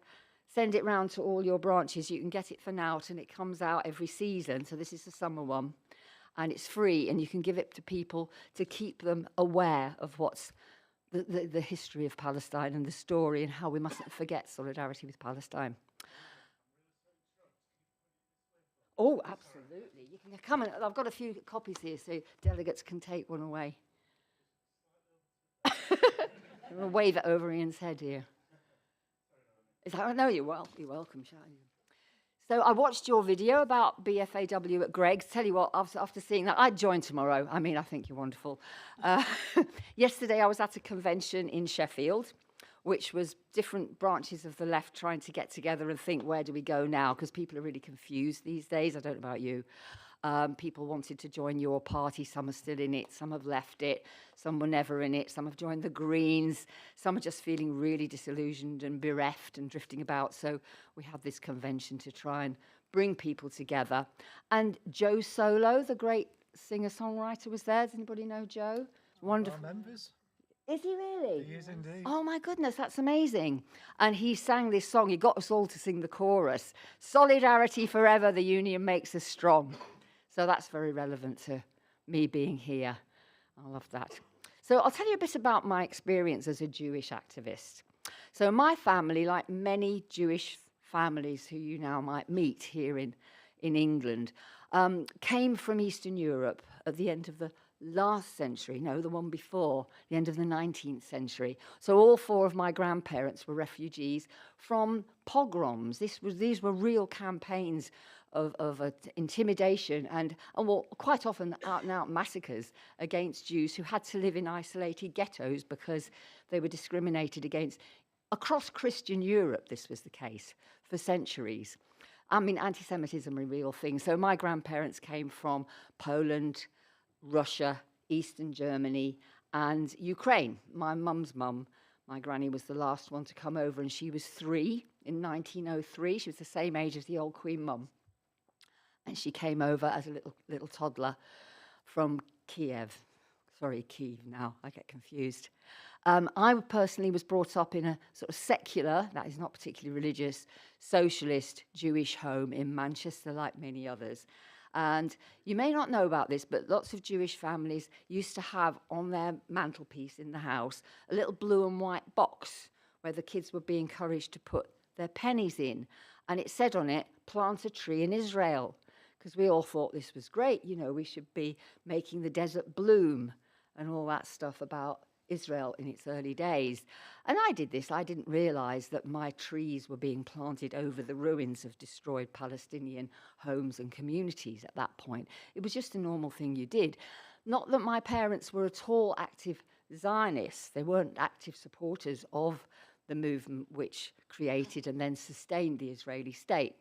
send it round to all your branches. You can get it for now, and it comes out every season. So this is the summer one, and it's free, and you can give it to people to keep them aware of what's the history of Palestine and the story and how we mustn't forget solidarity with Palestine. Oh, absolutely. You can come and I've got a few copies here, so delegates can take one away. I'm going to wave it over Ian's head here. Is that, no, you're welcome, shall you? So I watched your video about BFAWU at Greg's. Tell you what, after seeing that, I'd join tomorrow. I mean, I think you're wonderful. Yesterday, I was at a convention in Sheffield, which was different branches of the left trying to get together and think, where do we go now? Because people are really confused these days. I don't know about you. People wanted to join your party. Some are still in it. Some have left it. Some were never in it. Some have joined the Greens. Some are just feeling really disillusioned and bereft and drifting about. So we had this convention to try and bring people together. And Joe Solo, the great singer-songwriter, was there. Does anybody know Joe? Wonderful. Our members. Is he really? He is indeed. Oh my goodness, that's amazing. And he sang this song. He got us all to sing the chorus. Solidarity forever, the union makes us strong. So that's very relevant to me being here. I love that. So I'll tell you a bit about my experience as a Jewish activist. So my family, like many Jewish families who you now might meet here in England, came from Eastern Europe at the end of the last century, no, the one before, the end of the 19th century. So all four of my grandparents were refugees from pogroms. These were real campaigns of intimidation and well, quite often out-and-out massacres against Jews who had to live in isolated ghettos because they were discriminated against. Across Christian Europe, this was the case for centuries. I mean, anti-Semitism a real thing. So my grandparents came from Poland, Russia, Eastern Germany, and Ukraine. My mum's mum, my granny, was the last one to come over, and she was 3 in 1903. She was the same age as the old Queen Mum. And she came over as a little toddler from Kiev. Sorry, Kyiv now, I get confused. I personally was brought up in a sort of secular, that is not particularly religious, socialist Jewish home in Manchester, like many others. And you may not know about this, but lots of Jewish families used to have on their mantelpiece in the house a little blue and white box where the kids would be encouraged to put their pennies in. And it said on it, plant a tree in Israel, because we all thought this was great. You know, we should be making the desert bloom and all that stuff about Israel in its early days. And I did this. I didn't realize that my trees were being planted over the ruins of destroyed Palestinian homes and communities at that point. It was just a normal thing you did. Not that my parents were at all active Zionists. They weren't active supporters of the movement which created and then sustained the Israeli state.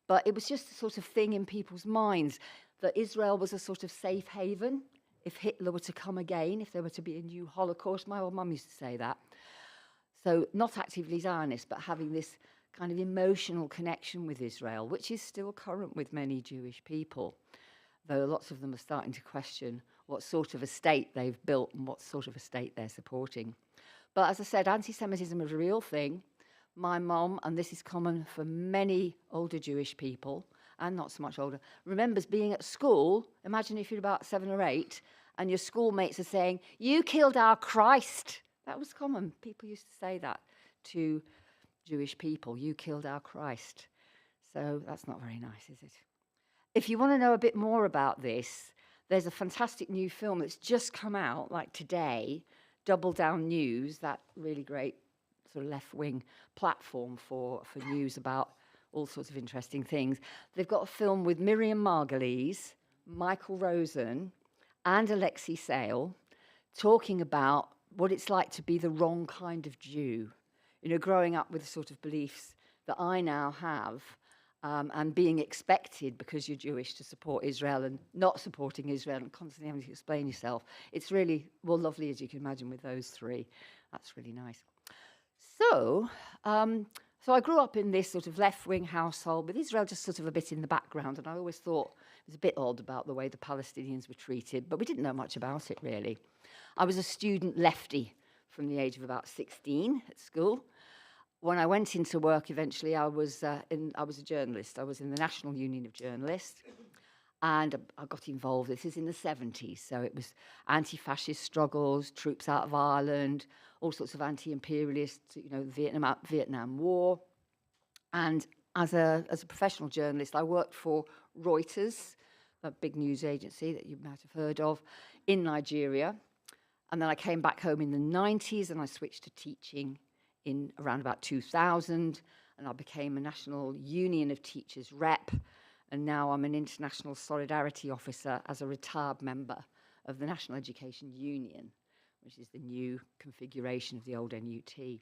But it was just a sort of thing in people's minds that Israel was a sort of safe haven if Hitler were to come again, if there were to be a new Holocaust. My old mum used to say that. So not actively Zionist, but having this kind of emotional connection with Israel, which is still current with many Jewish people, though lots of them are starting to question what sort of a state they've built and what sort of a state they're supporting. But as I said, anti-Semitism is a real thing. My mum, and this is common for many older Jewish people, and not so much older, remembers being at school. Imagine if you're about 7 or 8, and your schoolmates are saying, "You killed our Christ." That was common. People used to say that to Jewish people, "You killed our Christ." So that's not very nice, is it? If you want to know a bit more about this, there's a fantastic new film that's just come out, like today, Double Down News, that really great sort of left-wing platform for news about all sorts of interesting things. They've got a film with Miriam Margolyes, Michael Rosen, and Alexei Sale talking about what it's like to be the wrong kind of Jew. You know, growing up with the sort of beliefs that I now have, and being expected because you're Jewish to support Israel and not supporting Israel and constantly having to explain yourself. It's really, well, lovely as you can imagine with those three. That's really nice. So I grew up in this sort of left-wing household with Israel just sort of a bit in the background, and I always thought it was a bit odd about the way the Palestinians were treated, but we didn't know much about it really. I was a student lefty from the age of about 16 at school. When I went into work eventually, I was a journalist. I was in the National Union of Journalists, and I got involved. This is in the 70s, so it was anti-fascist struggles, troops out of Ireland, all sorts of anti-imperialist, you know, Vietnam War. And as a professional journalist, I worked for Reuters, a big news agency that you might have heard of, in Nigeria. And then I came back home in the 90s, and I switched to teaching in around about 2000, and I became a National Union of Teachers rep, and now I'm an International Solidarity Officer as a retired member of the National Education Union, which is the new configuration of the old NUT.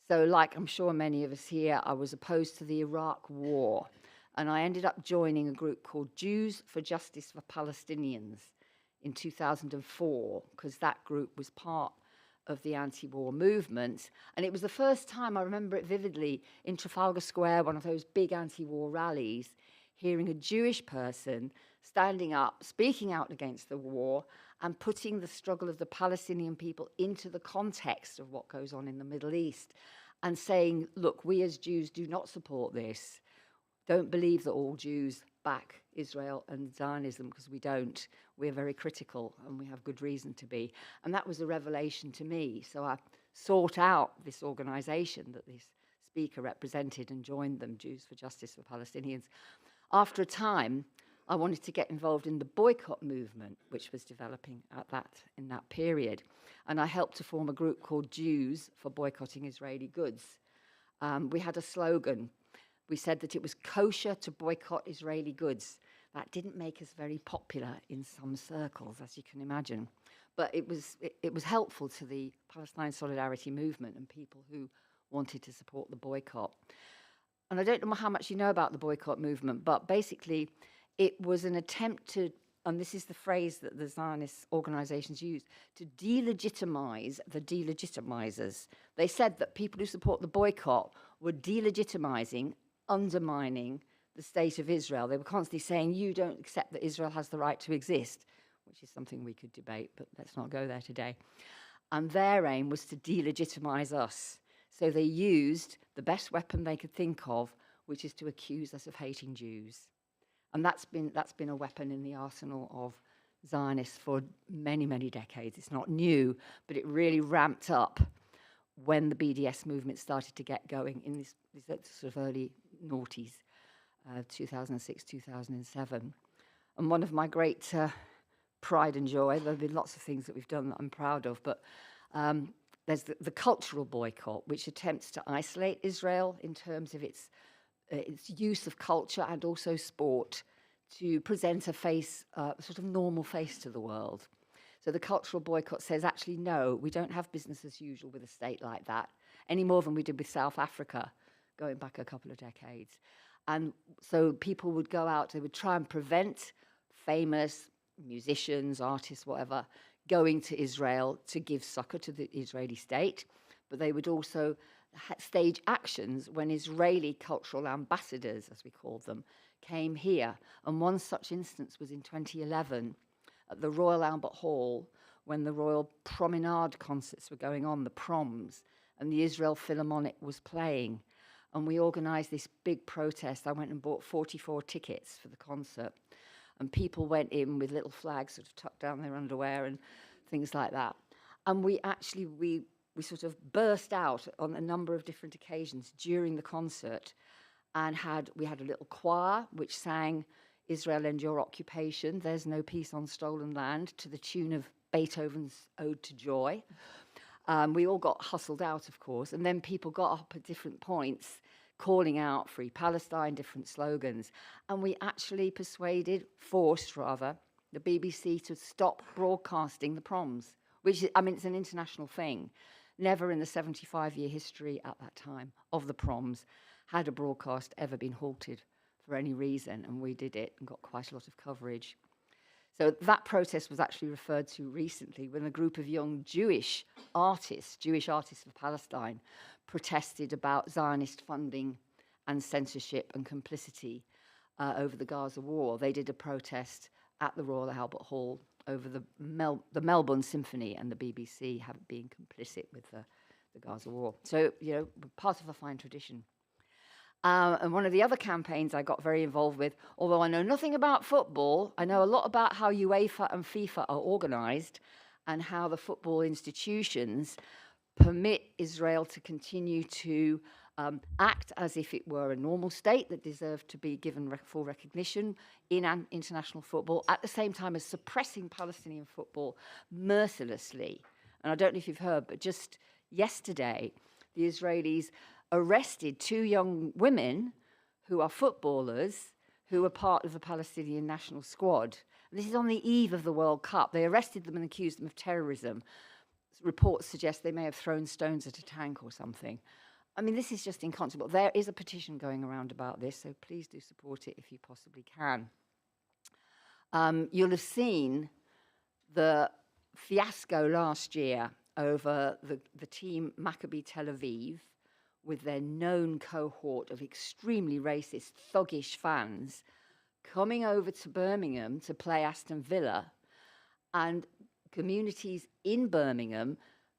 So like I'm sure many of us here, I was opposed to the Iraq War, and I ended up joining a group called Jews for Justice for Palestinians in 2004, because that group was part of the anti-war movement. And it was the first time, I remember it vividly, in Trafalgar Square, one of those big anti-war rallies, hearing a Jewish person standing up, speaking out against the war, and putting the struggle of the Palestinian people into the context of what goes on in the Middle East, and saying, look, we as Jews do not support this. Don't believe that all Jews back Israel and Zionism, because we don't. We're very critical, and we have good reason to be. And that was a revelation to me. So I sought out this organisation that this speaker represented and joined them, Jews for Justice for Palestinians. After a time, I wanted to get involved in the boycott movement, which was developing in that period. And I helped to form a group called Jews for Boycotting Israeli Goods. We had a slogan. We said that it was kosher to boycott Israeli goods. That didn't make us very popular in some circles, as you can imagine. But it was helpful to the Palestine Solidarity Movement and people who wanted to support the boycott. And I don't know how much you know about the boycott movement, but basically it was an attempt to, and this is the phrase that the Zionist organizations use, to delegitimize the delegitimizers. They said that people who support the boycott were delegitimizing, undermining the state of Israel. They were constantly saying, you don't accept that Israel has the right to exist, which is something we could debate, but let's not go there today. And their aim was to delegitimize us. So they used the best weapon they could think of, which is to accuse us of hating Jews. And that's been a weapon in the arsenal of Zionists for many, many decades. It's not new, but it really ramped up when the BDS movement started to get going in these sort of early noughties, 2006, 2007. And one of my great pride and joy, there have been lots of things that we've done that I'm proud of, but there's the cultural boycott, which attempts to isolate Israel in terms of its use of culture and also sport to present a face, sort of normal face to the world. So the cultural boycott says, actually, no, we don't have business as usual with a state like that, any more than we did with South Africa, going back a couple of decades. And so people would go out, they would try and prevent famous musicians, artists, whatever, going to Israel to give succor to the Israeli state. But they would also stage actions when Israeli cultural ambassadors, as we called them, came here. And one such instance was in 2011 at the Royal Albert Hall when the Royal Promenade concerts were going on, the proms, and the Israel Philharmonic was playing. And we organised this big protest. I went and bought 44 tickets for the concert. And people went in with little flags sort of tucked down their underwear and things like that. And we actually, we sort of burst out on a number of different occasions during the concert, and we had a little choir which sang Israel End Your Occupation, There's No Peace on Stolen Land, to the tune of Beethoven's Ode to Joy. We all got hustled out, of course, and then people got up at different points calling out Free Palestine, different slogans. And we actually forced the BBC to stop broadcasting the proms, which, I mean, it's an international thing. Never in the 75-year history at that time of the proms had a broadcast ever been halted for any reason, and we did it and got quite a lot of coverage. So that protest was actually referred to recently when a group of young Jewish artists of Palestine, protested about Zionist funding and censorship and complicity over the Gaza war. They did a protest at the Royal Albert Hall over the Melbourne Symphony and the BBC having been complicit with the Gaza war. So, you know, part of a fine tradition. And one of the other campaigns I got very involved with, although I know nothing about football, I know a lot about how UEFA and FIFA are organised and how the football institutions permit Israel to continue to act as if it were a normal state that deserved to be given full recognition in international football, at the same time as suppressing Palestinian football mercilessly. And I don't know if you've heard, but just yesterday, the Israelis arrested 2 young women who are footballers who were part of the Palestinian national squad. And this is on the eve of the World Cup. They arrested them and accused them of terrorism. Reports suggest they may have thrown stones at a tank or something. I mean, this is just inconceivable. There is a petition going around about this, so please do support it if you possibly can. You'll have seen the fiasco last year over the team Maccabi Tel Aviv, with their known cohort of extremely racist, thuggish fans coming over to Birmingham to play Aston Villa, and communities in Birmingham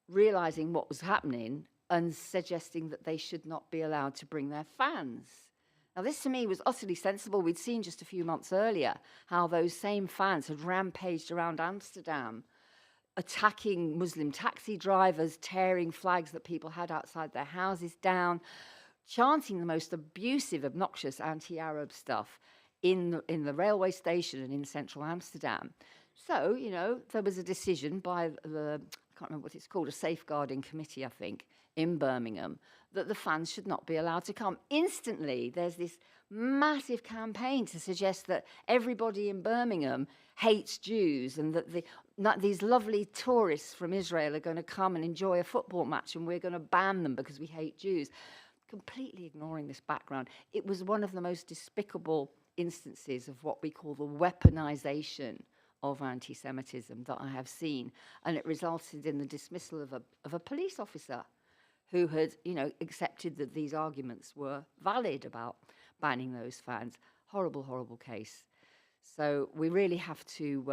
realising what was happening and suggesting that they should not be allowed to bring their fans. Now, this to me was utterly sensible. We'd seen just a few months earlier how those same fans had rampaged around Amsterdam, attacking Muslim taxi drivers, tearing flags that people had outside their houses down, chanting the most abusive, obnoxious anti-Arab stuff in the railway station and in central Amsterdam. So, you know, there was a decision by I can't remember what it's called, a safeguarding committee, I think, in Birmingham, that the fans should not be allowed to come. Instantly, there's this massive campaign to suggest that everybody in Birmingham hates Jews and that these lovely tourists from Israel are going to come and enjoy a football match and we're going to ban them because we hate Jews. Completely ignoring this background. It was one of the most despicable instances of what we call the weaponization of anti-Semitism that I have seen, and it resulted in the dismissal of a police officer who had, you know, accepted that these arguments were valid about banning those fans. Horrible, horrible case. So we really have to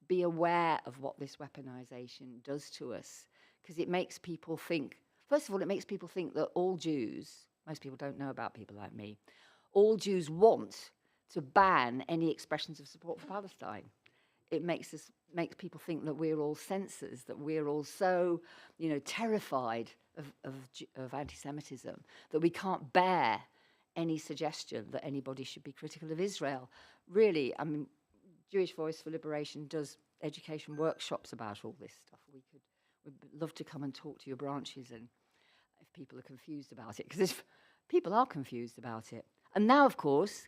be aware of what this weaponization does to us, because it makes people think. First of all, it makes people think that all Jews, most people don't know about people like me, all Jews want to ban any expressions of support for Palestine. It makes people think that we're all censors, that we're all so, you know, terrified of anti-Semitism that we can't bear any suggestion that anybody should be critical of Israel. Really, I mean, Jewish Voice for Liberation does education workshops about all this stuff. We'd love to come and talk to your branches, and if people are confused about it, because if people are confused about it. And now, of course,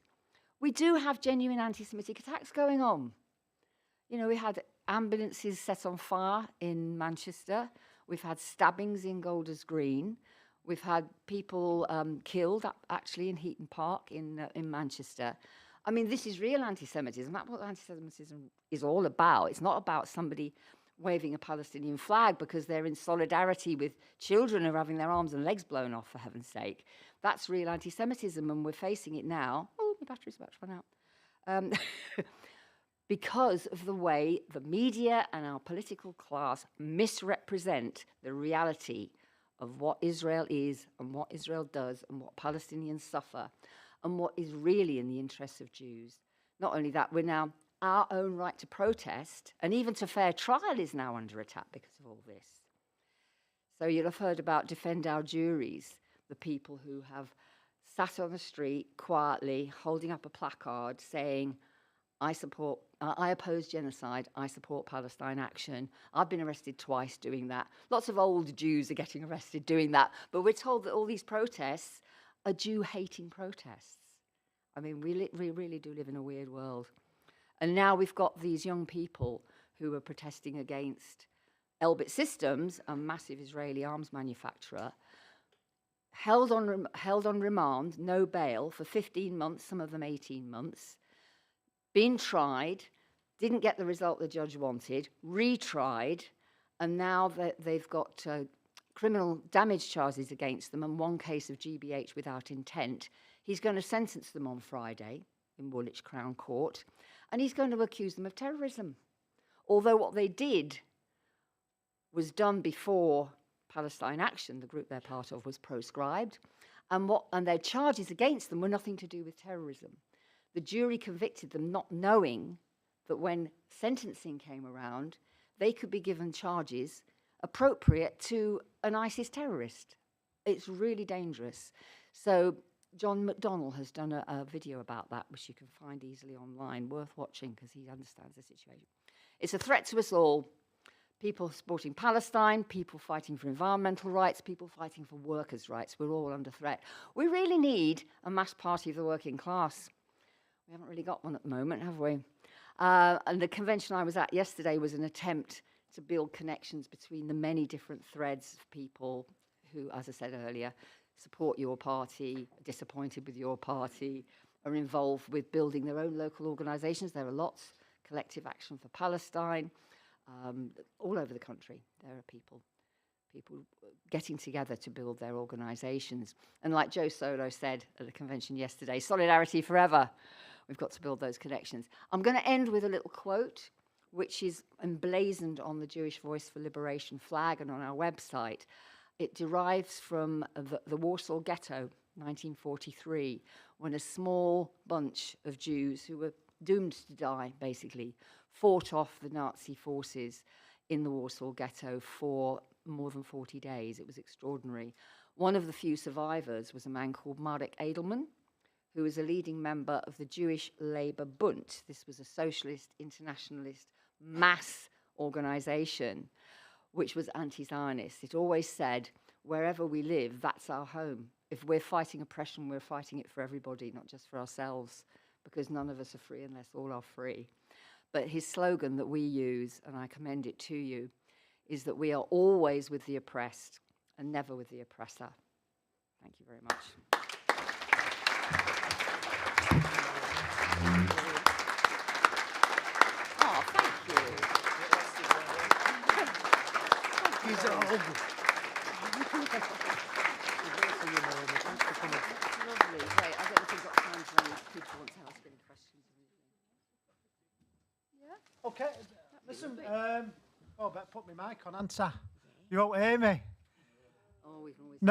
we do have genuine anti-Semitic attacks going on. You know, we had ambulances set on fire in Manchester. We've had stabbings in Golders Green. We've had people killed, actually, in Heaton Park in Manchester. I mean, this is real anti-Semitism. That's what anti-Semitism is all about. It's not about somebody waving a Palestinian flag because they're in solidarity with children who are having their arms and legs blown off, for heaven's sake. That's real anti-Semitism, and we're facing it now. Oh, my battery's about to run out. Because of the way the media and our political class misrepresent the reality of what Israel is and what Israel does and what Palestinians suffer and what is really in the interests of Jews. Not only that, we're now, our own right to protest and even to fair trial is now under attack because of all this. So you'll have heard about Defend Our Juries, the people who have sat on the street quietly holding up a placard saying, I oppose genocide, I support Palestine action. I've been arrested twice doing that. Lots of old Jews are getting arrested doing that. But we're told that all these protests are Jew-hating protests. I mean, we really do live in a weird world. And now we've got these young people who are protesting against Elbit Systems, a massive Israeli arms manufacturer, held on remand, no bail, for 15 months, some of them 18 months, been tried, didn't get the result the judge wanted, retried, and now they've got criminal damage charges against them and one case of GBH without intent. He's going to sentence them on Friday in Woolwich Crown Court, and he's going to accuse them of terrorism. Although what they did was done before Palestine Action, the group they're part of, was proscribed, and their charges against them were nothing to do with terrorism. The jury convicted them not knowing that when sentencing came around, they could be given charges appropriate to an ISIS terrorist. It's really dangerous. So John McDonnell has done a video about that, which you can find easily online, worth watching because he understands the situation. It's a threat to us all. People supporting Palestine, people fighting for environmental rights, people fighting for workers' rights. We're all under threat. We really need a mass party of the working class. We haven't really got one at the moment, have we? And the convention I was at yesterday was an attempt to build connections between the many different threads of people who, as I said earlier, support your party, are disappointed with your party, are involved with building their own local organisations. There are lots. Collective Action for Palestine. All over the country, there are people getting together to build their organisations. And like Joe Solo said at the convention yesterday, solidarity forever. We've got to build those connections. I'm going to end with a little quote, which is emblazoned on the Jewish Voice for Liberation flag and on our website. It derives from the Warsaw Ghetto, 1943, when a small bunch of Jews who were doomed to die, basically, fought off the Nazi forces in the Warsaw Ghetto for more than 40 days. It was extraordinary. One of the few survivors was a man called Marek Edelman, who was a leading member of the Jewish Labour Bund. This was a socialist, internationalist, mass organisation, which was anti-Zionist. It always said, wherever we live, that's our home. If we're fighting oppression, we're fighting it for everybody, not just for ourselves, because none of us are free unless all are free. But his slogan that we use, and I commend it to you, is that we are always with the oppressed and never with the oppressor. Thank you very much. Oh, thank you. He's old. Lovely. Great. I don't know if we've got time for any people want to ask any questions. Okay, listen, I better put my mic on, answer. You won't hear me. Oh, we can always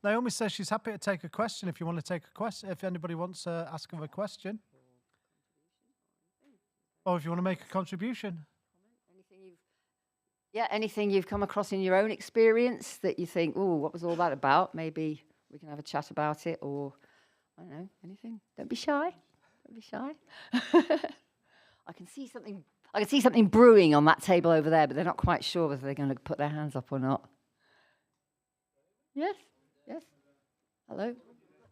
Naomi says she's happy to take a question if you want to take a question, if anybody wants to ask her a question. Or if you want to make a contribution. Anything you've come across in your own experience that you think, oh, what was all that about? Maybe we can have a chat about it, or I don't know, anything. Don't be shy. Don't be shy. I can see something brewing on that table over there, but they're not quite sure whether they're going to put their hands up or not. Yes. Yes. Hello.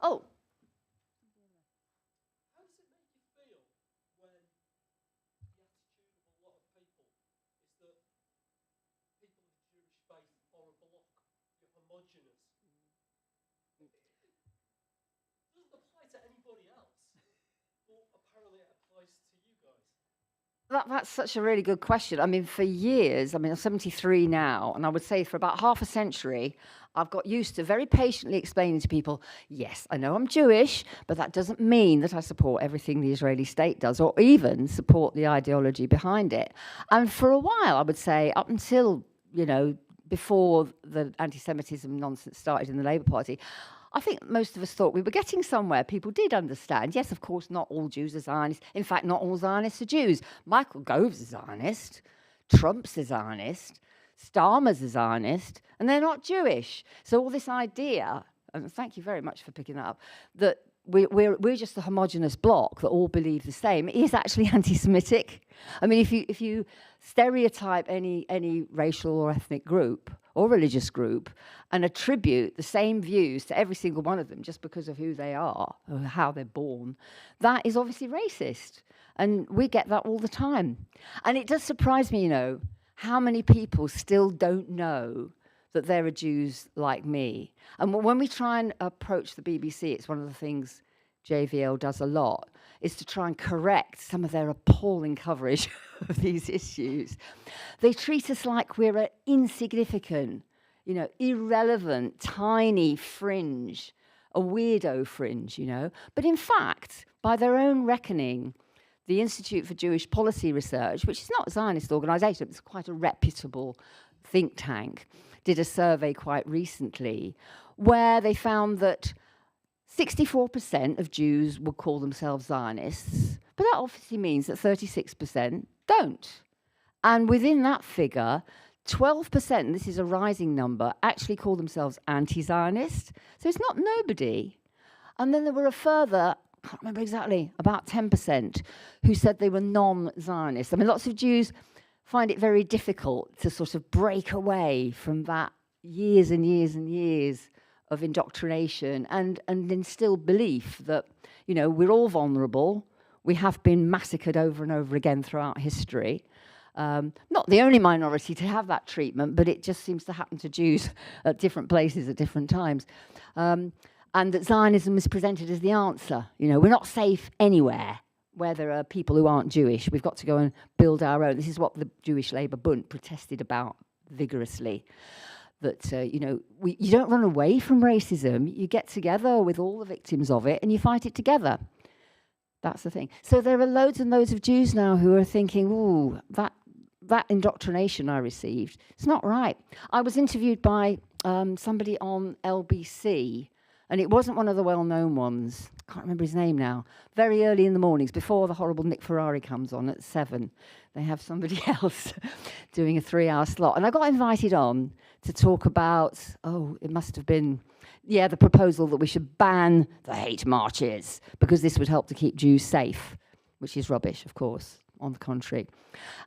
Oh. faith homogenous. It doesn't apply to anybody else, but apparently it applies to you guys. That's such a really good question. I mean, for years, I mean, I'm 73 now, and I would say for about half a century, I've got used to very patiently explaining to people, yes, I know I'm Jewish, but that doesn't mean that I support everything the Israeli state does, or even support the ideology behind it. And for a while, I would say, up until, you know, before the anti-Semitism nonsense started in the Labour Party, I think most of us thought we were getting somewhere. People did understand. Yes, of course, not all Jews are Zionists. In fact, not all Zionists are Jews. Michael Gove's a Zionist. Trump's a Zionist. Starmer's a Zionist. And they're not Jewish. So all this idea, and thank you very much for picking that up, that we're just a homogenous block that all believe the same, is actually anti-Semitic. I mean, if you stereotype any racial or ethnic group or religious group and attribute the same views to every single one of them just because of who they are or how they're born, that is obviously racist. And we get that all the time. And it does surprise me, you know, how many people still don't know that there are Jews like me. And when we try and approach the BBC, it's one of the things JVL does a lot, is to try and correct some of their appalling coverage of these issues. They treat us like we're an insignificant, you know, irrelevant, tiny fringe, a weirdo fringe, you know. But in fact, by their own reckoning, the Institute for Jewish Policy Research, which is not a Zionist organisation, it's quite a reputable think tank, did a survey quite recently where they found that 64% of Jews would call themselves Zionists, but that obviously means that 36% don't. And within that figure, 12%, this is a rising number, actually call themselves anti-Zionist. So it's not nobody. And then there were a further, I can't remember exactly, about 10% who said they were non-Zionist. I mean, lots of Jews find it very difficult to sort of break away from that years and years and years of indoctrination and instill belief that, you know, we're all vulnerable. We have been massacred over and over again throughout history. Not the only minority to have that treatment, but it just seems to happen to Jews at different places at different times. And that Zionism is presented as the answer. You know, we're not safe anywhere where there are people who aren't Jewish. We've got to go and build our own. This is what the Jewish Labour Bund protested about vigorously. That, you know, you don't run away from racism. You get together with all the victims of it and you fight it together. That's the thing. So there are loads and loads of Jews now who are thinking, ooh, that indoctrination I received, it's not right. I was interviewed by somebody on LBC, and it wasn't one of the well-known ones. I can't remember his name now. Very early in the mornings, before the horrible Nick Ferrari comes on at 7, they have somebody else doing a 3-hour slot. And I got invited on to talk about, it must have been, the proposal that we should ban the hate marches because this would help to keep Jews safe, which is rubbish, of course, on the contrary.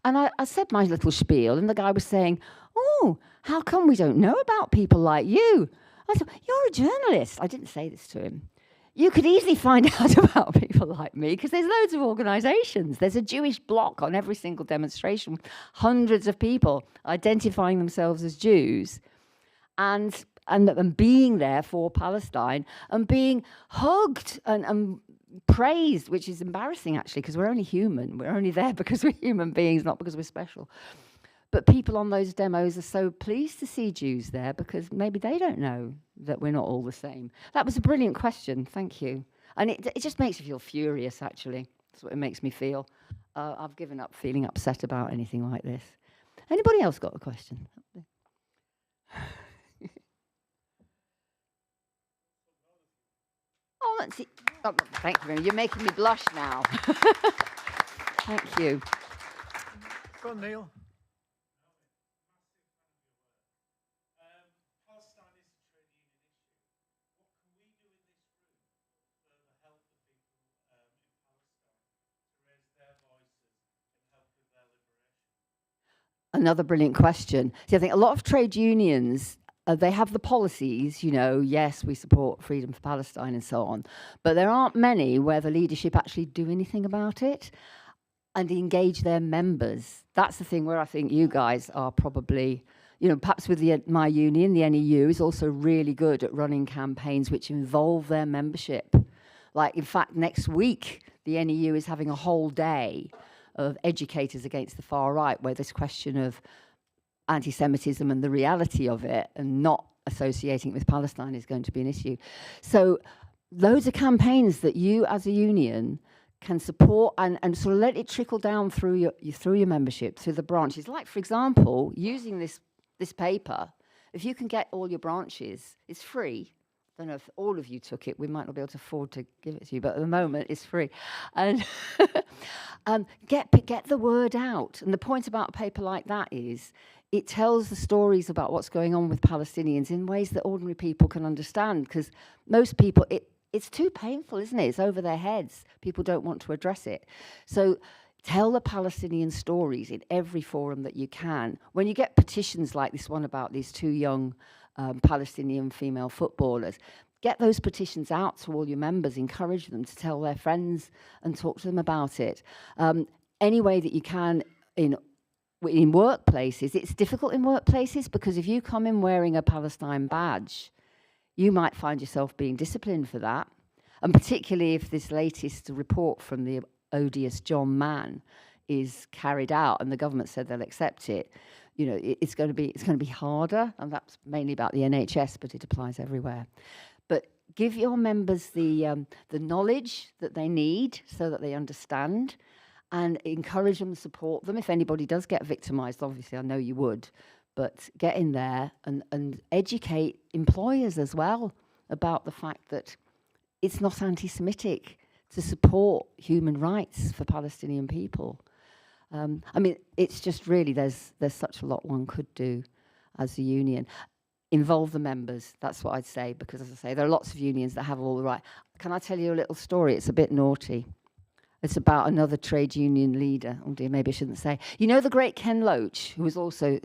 And I said my little spiel, and the guy was saying, oh, how come we don't know about people like you? I said, you're a journalist. I didn't say this to him. You could easily find out about people like me because there's loads of organisations. There's a Jewish bloc on every single demonstration, hundreds of people identifying themselves as Jews and being there for Palestine and being hugged and praised, which is embarrassing actually because we're only human. We're only there because we're human beings, not because we're special. But people on those demos are so pleased to see Jews there because maybe they don't know that we're not all the same. That was a brilliant question, thank you. And it just makes me feel furious, actually. That's what it makes me feel. I've given up feeling upset about anything like this. Anybody else got a question? Oh, let's see. Oh, thank you very much. You're making me blush now. Thank you. Go on, Neil. Another brilliant question. See, I think a lot of trade unions, they have the policies, you know, yes, we support freedom for Palestine and so on, but there aren't many where the leadership actually do anything about it and engage their members. That's the thing where I think you guys are probably, perhaps with my union, the NEU is also really good at running campaigns which involve their membership. Like, in fact, next week, the NEU is having a whole day of educators against the far right, where this question of anti-Semitism and the reality of it and not associating it with Palestine is going to be an issue. So loads of campaigns that you as a union can support and sort of let it trickle down through your membership, through the branches. Like, for example, using this paper, if you can get all your branches, it's free. I don't know if all of you took it. We might not be able to afford to give it to you, but at the moment it's free. And get the word out. And the point about a paper like that is it tells the stories about what's going on with Palestinians in ways that ordinary people can understand, because most people, it's too painful, isn't it? It's over their heads. People don't want to address it. So tell the Palestinian stories in every forum that you can. When you get petitions like this one about these two young Palestinian female footballers, get those petitions out to all your members, encourage them to tell their friends and talk to them about it. Any way that you can in workplaces. It's difficult in workplaces because if you come in wearing a Palestine badge, you might find yourself being disciplined for that. And particularly if this latest report from the odious John Mann is carried out and the government said they'll accept it, it's going to be harder, and that's mainly about the NHS, but it applies everywhere. But give your members the knowledge that they need so that they understand, and encourage them, support them. If anybody does get victimised, obviously I know you would, but get in there and educate employers as well about the fact that it's not anti-Semitic to support human rights for Palestinian people. I mean, it's just really, there's such a lot one could do as a union. Involve the members, that's what I'd say, because as I say, there are lots of unions that have all the right. Can I tell you a little story? It's a bit naughty. It's about another trade union leader. Oh dear, maybe I shouldn't say. You know the great Ken Loach, who was also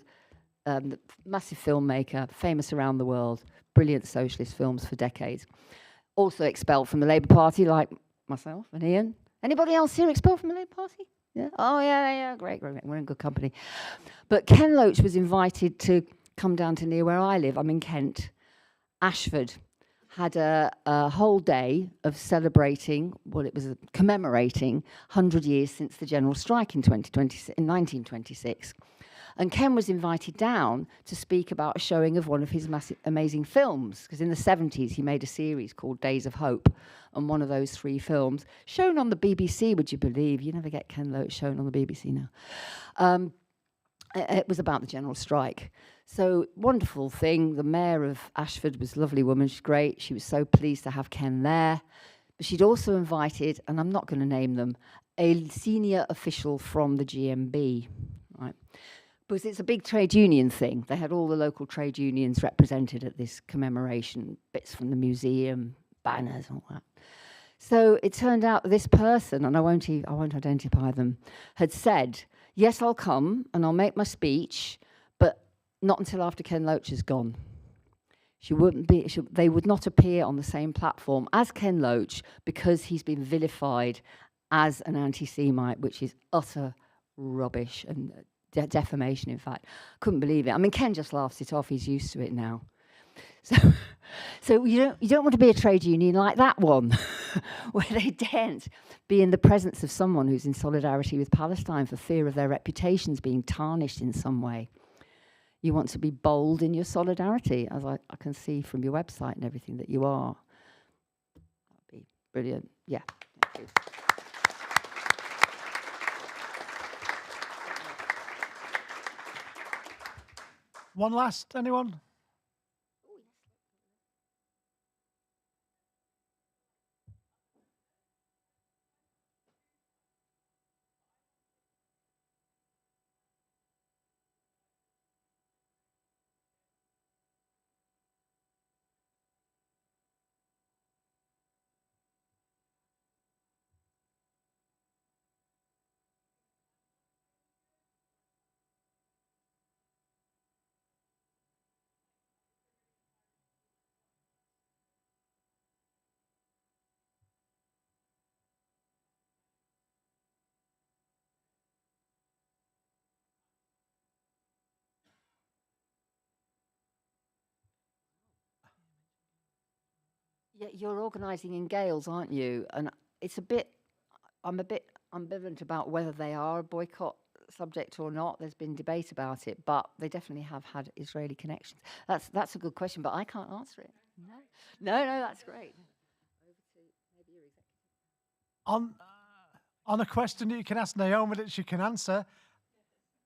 the massive filmmaker, famous around the world, brilliant socialist films for decades. Also expelled from the Labour Party, like myself and Ian. Anybody else here expelled from the Labour Party? Yeah. Oh, yeah, great. We're in good company. But Ken Loach was invited to come down to near where I live. I'm in Kent. Ashford had a whole day of celebrating, commemorating 100 years since the general strike in 1926. And Ken was invited down to speak about a showing of one of his amazing films, because in the 70s he made a series called Days of Hope, and one of those 3 films, shown on the BBC, would you believe? You never get Ken Loach shown on the BBC now. It was about the general strike. So, wonderful thing. The mayor of Ashford was a lovely woman. She's great. She was so pleased to have Ken there. But she'd also invited, and I'm not going to name them, a senior official from the GMB, right? Because it's a big trade union thing. They had all the local trade unions represented at this commemoration, bits from the museum, banners, all that. So it turned out this person, and I won't identify them, had said, yes, I'll come and I'll make my speech, but not until after Ken Loach is gone. They would not appear on the same platform as Ken Loach because he's been vilified as an anti-Semite, which is utter rubbish and defamation, in fact. Couldn't believe it. I mean, Ken just laughs it off. He's used to it now. So you don't want to be a trade union like that one, where they daren't be in the presence of someone who's in solidarity with Palestine for fear of their reputations being tarnished in some way. You want to be bold in your solidarity, as I can see from your website and everything that you are. That'd be brilliant. Yeah. Thank you. One last, anyone? Yeah, you're organising in Gales, aren't you? And it's I'm a bit ambivalent about whether they are a boycott subject or not. There's been debate about it, but they definitely have had Israeli connections. That's a good question, but I can't answer it. No, that's great. On a question that you can ask Naomi that she can answer.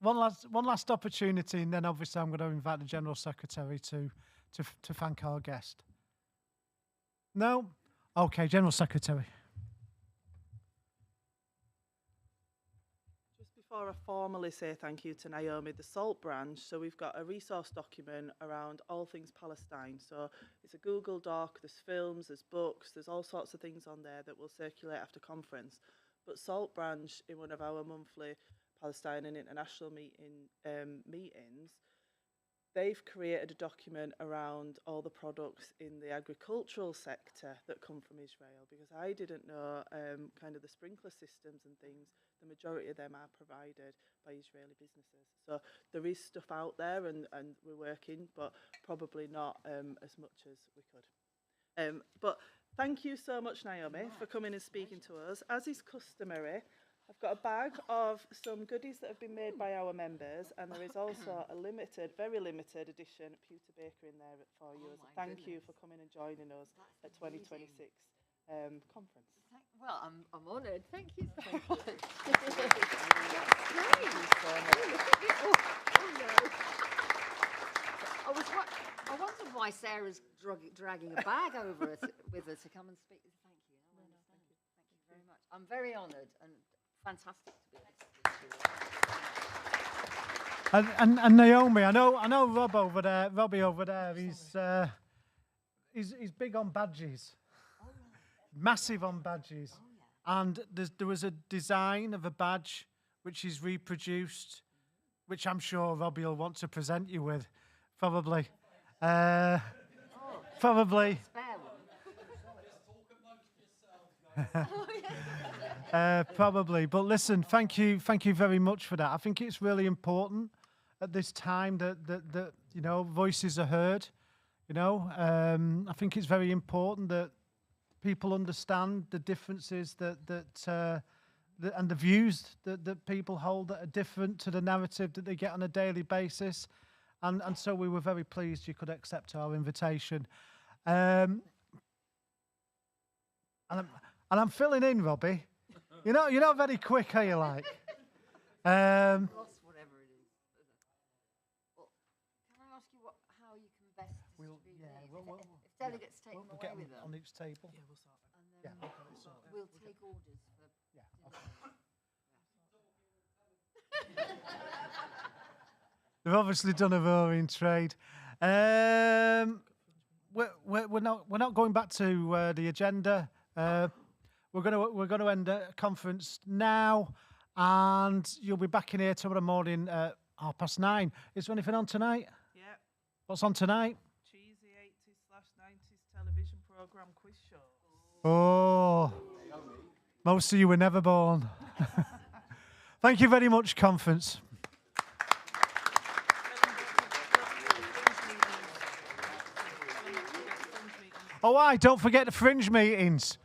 One last opportunity, and then obviously I'm going to invite the General Secretary to thank our guest. No? Okay, General Secretary. Just before I formally say thank you to Naomi, the SALT branch, so we've got a resource document around all things Palestine. So it's a Google Doc, there's films, there's books, there's all sorts of things on there that will circulate after conference. But SALT branch, in one of our monthly Palestine and international meetings, they've created a document around all the products in the agricultural sector that come from Israel, because I didn't know kind of the sprinkler systems and things, the majority of them are provided by Israeli businesses. So there is stuff out there and we're working, but probably not as much as we could. But thank you so much, Naomi, for coming and speaking to us. As is customary, I've got a bag of some goodies that have been made by our members, and there is also a very limited edition pewter baker in there for you as a thank you for coming and joining us at 2026 conference. Well, I'm honoured. Thank you so much. I wondered why Sarah's dragging a bag over with her to come and speak. Thank you. No, thank you. Thank you very much. I'm very honoured and fantastic to be able to speak to you. And Naomi, I know Robbie over there, he's big on badges. Massive on badges. And there was a design of a badge which is reproduced, which I'm sure Robbie will want to present you with, probably. Probably. Probably. But listen, thank you very much for that. I think it's really important at this time that voices are heard. I think it's very important that people understand the differences and the views that people hold that are different to the narrative that they get on a daily basis. And so we were very pleased you could accept our invitation. And I'm filling in, Robbie. You're not very quick, are you, like? Whatever it is. Well, can I ask you how you can best distribute these? If delegates take them away with them. On each table. Yeah, we'll start. And then we'll take orders for. Yeah. Okay. They've obviously done a roaring trade. We're not going back to the agenda. We're going to end the conference now, and you'll be back in here tomorrow morning at 9:30. Is there anything on tonight? Yeah. What's on tonight? Cheesy 80s/90s television programme quiz show. Oh, most of you were never born. Thank you very much, conference. Oh, don't forget the fringe meetings.